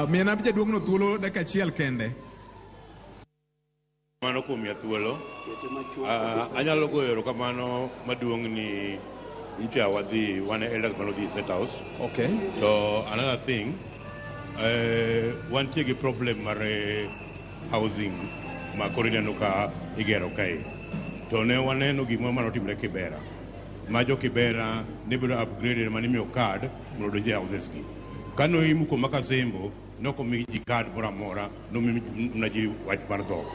miena jaduong' no thuolo dakika achiel kende. Mano kuom ya thuolo anyalo goyo erokamano maduong' ni ncha wadhi wane elders manodhi State House. Okay. So another thing, wantie gi problem mar housing ma koro ineno ka igero kae, to ne waneno gimoro manotimre Kibera ma jo Kibera ne bedo upgraded mane miyo card mondo donje houses gi. Kano imuko makasembo noko mi ji card moro amora no mi na ji wach mar dhok.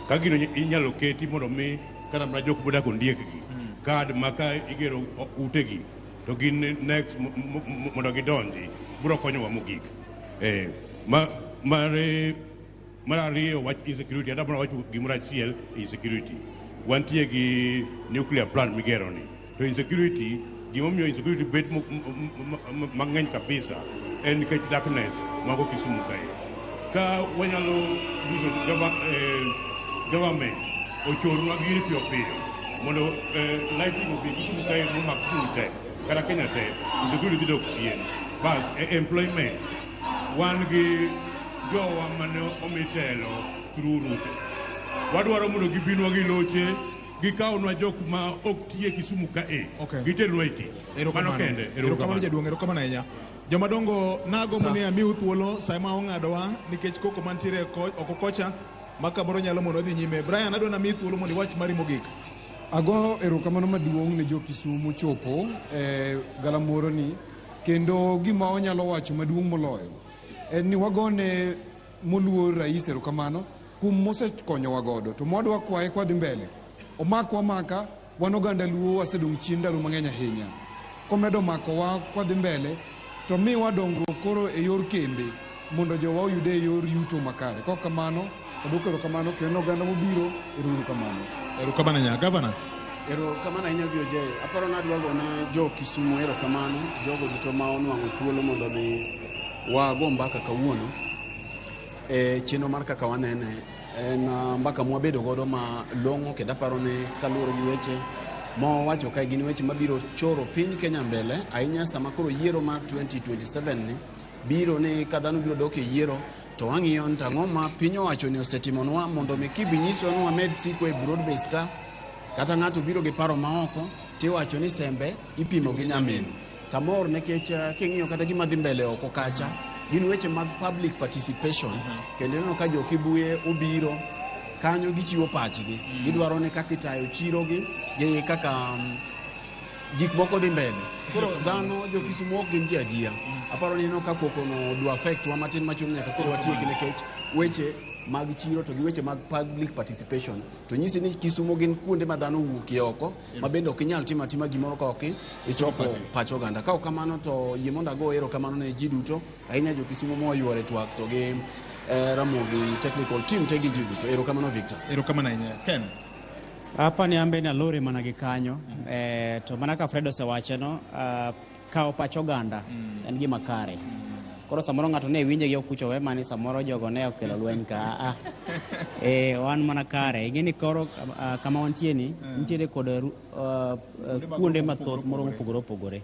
Ka gino inyalo keti mondo mi kata mana jok bodak ondiek gi card maka igero utegi to gin next mondo gidonji biro konyowa mogik. Mar ariyo wach insecurity, adabona wach gimoro achiel insecurity. Wantie gi nuclear plant migero ni, to insecurity gimomiyo insecurity bet mang'eny kabisa en nikech darkness mago Kisumu kae. Ka wanyalo uso government ochornwa gini piyo piyo mondo lighting obi Kisumu kae momak Kisumu te kata Kenya te, insecurity dhi dok chien. Bas employment, wan gi jowa mane omitelo through route, wadwaro mondo gibinwa gi loche gikawnwa jok ma ok tiye Kisumu kae giternwa e tich. Mano kende. Erokamano jaduong', erokamano ahinya. Jomadongo nagomo ni amiu thuolo sama ong'adowa nikech koko mantiere oko kocha ma kamoro nyalo mondo odhi nyime. Brian, adwa na mi thuolo mondo iwach mari mogik. Ago erokamano maduong' ne jo Kisumu chopo galamoro ni, kendo gima onyalo wacho maduong' moloyo en ni wagone moluor rais erokamano kuom mosekonyowa godo, to mwadwa kwaye kwa dhi mbele omakwa maka wan oganda Luo wasedong' chien ndalo mang'eny ahinya. Komedo makowa kwa dhi mbele to miwa dongruok koro e yor kembe mondo jowa oyude e yor yuto makare. Kok kamano adwoko erokamano kendo oganda mobiro erokamano. Erokamano nya gavana. Erokamano ahinya VOJ. Aparo nadwa gone jo Kisumu erokamano, jogo duto ma onwang'o thuolo mondo mi wago mbaka kawuono e chenro mar Kakawanene. En mbaka mwabedo godo ma long'o, kendo aparo ni kaluwore gi weche mowacho kae gin weche mabiro choro piny Kenya mbele, ahinya sama koro yiero mar 2027 ni biro ni ka dhano biro dok e yiero, to wang'iyo ni tang'o ma piny owacho ni osetimonwa mondo mi kibinyiswa ni wamed siko e broad based ka, kata ng'ato biro gi paro maoko tiwacho ni sembe ipimo gi nyamin. Tamor nikech king'iyo kata gima dhi mbele oko kacha gin weche mag public participation, kendo neno ka jo Kibuye obiro kanyo gichiwo pachgi, gidwaro ni kaka itayo chirogi gi kaka gik moko dhi mbele. Koro dhano jo Kisumu ok gin ji ajia. Aparo ni no ka koko no do affect wa matin machun nyaka koro watieki nikech weche mag chiro to gi weche mag public participation. To nyisi ni Kisumu gin kuonde ma dhano wuokie oko ma bende ok inyal timo atima gimoro ka ok ichopo pach oganda. Ka ok kamano to yie mondo ago erokamano ne ji duto ahinya jo Kisumu moyuore twak to gi Ramogi technical team te gi ji duto. Erokamano Victor. Erokamano ahinya. Ken. Hapa ni ambe na lori mana gi kanyo to mana ka Fredo osewache no kao pach oganda en gima kare. Koro samoro ng'ato ne winje gi okucho we mani samoro jogo ne okelo lweny ka wan mana kare ingeni koro kama wantie ni nitiere kod kuonde mathoth moro mopogore opogore.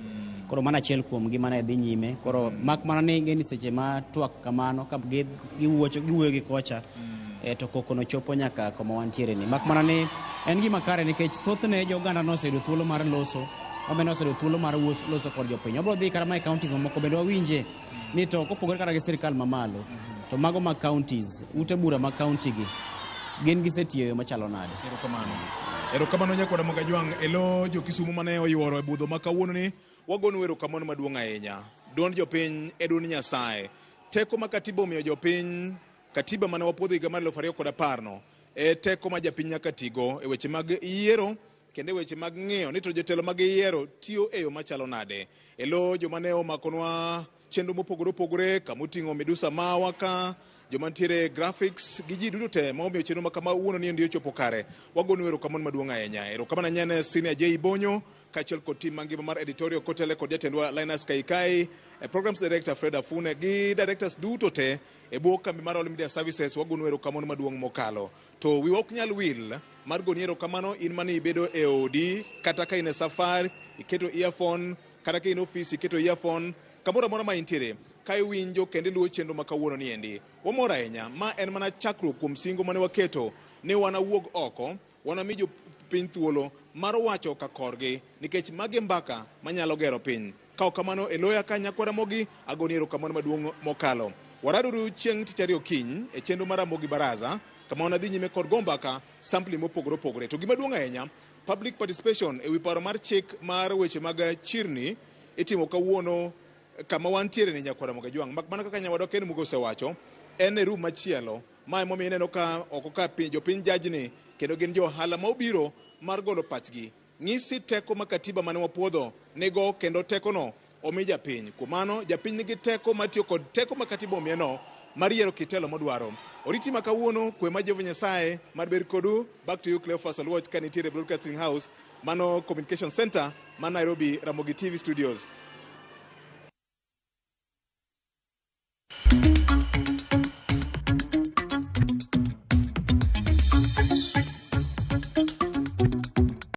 Koro mana achiel kuom gi mana dhi nyime. Koro mak mana ni ingeni seche ma twak kamano ka giwuoyo gi kocha to koko no chopo nyaka kama wantiere ni. Mak mana ni en gima kare nikech thothne jo oganda no oseyudo thuolo mar loso omeno oseyudo thuolo mar loso kod jopiny. Obro dhi kata mae counties mamoko bende wawinje ni to kopogore kata gi sirikal mamalo to mago mag counties ute bura mag county gi gin gisetiyo machalo nade. Erokamano nyakwa Moga Jwang elo jo Kisumu mane oyuoro e budho ma kawuono ni wagonu erokamano maduong' ahinya. Duond jopiny e duond Nyasaye. Teko ma katiba omiyo jopiny, katiba mane wapuodho higa mar 2010 no e teko ma japiny nyaka tigo e weche mag yiero kendo e weche mag ng'iyo ni to jotelo mag yiero tiyo e yo machalo nade. Elo joma ne omakonwa chenro mopogore opogore kamoting'o Medusa Mawa ka joma ntiere graphics gi ji duto te ma omiyo chenro ma kama wuono ni ndio chopo kare. Wagonu erokamano maduong' ahinya. Erokamano nyane Senior J Bonyo kaachiel kod tim mangima mar editorial kotele kod jatendwa Linus Kaikai, programs director Fred Afune gi directors duto te e bwo kambi mar All Media Services. Wagonu erokamano maduong' mokalo. To wiwa ok nyal wil mar goni erokamano in mane ibedo e odi kata ka in e safar iketo earphone kata ka in office iketo earphone kamoro amora ma intiere ka iwinjo kendo luwo chenro ma kawuono ni endi. Wamor ahinya. Ma en mana chakruok kuom singo mane waketo ni wanawuog oko wanami jopiny thuolo mar wacho ka korgi nikech magi mbaka manyalo gero piny. Ka ok kamano e loya ka nyakwa Ramogi agoni erokamano maduong' mokalo. Waraduru chieng' tich ariyo kiny e chenro mar Ramogi Baraza kama wanadhi nyime kod gombaka sampling mopogore opogore. To gima duong' ahinya public participation e wi paro mar chik mar weche mag chirni itimo kawuono kama wantiere ni nyakwa Moga Jwang. Mak mana kaka nyawadwa Ken Mugo osewacho en e room machielo ma momiyo ineno ka oko ka jopiny jajni kendo gin jo ohala ma obiro mar golo pachgi. Ng'isi teko ma katiba mane wapuodho nego kendo teko no omi japiny. Kuom mano japiny nigi teko matiyo kod teko ma katiba omiyeno mar yiero kitelo modwaro. Oriti ma kawuono kwe ma Jehova Nyasaye mar ber kodu. Back to you Cleophas Oluoch ka nitiere Broadcasting House mano Communication Center ma Nairobi Ramogi TV Studios.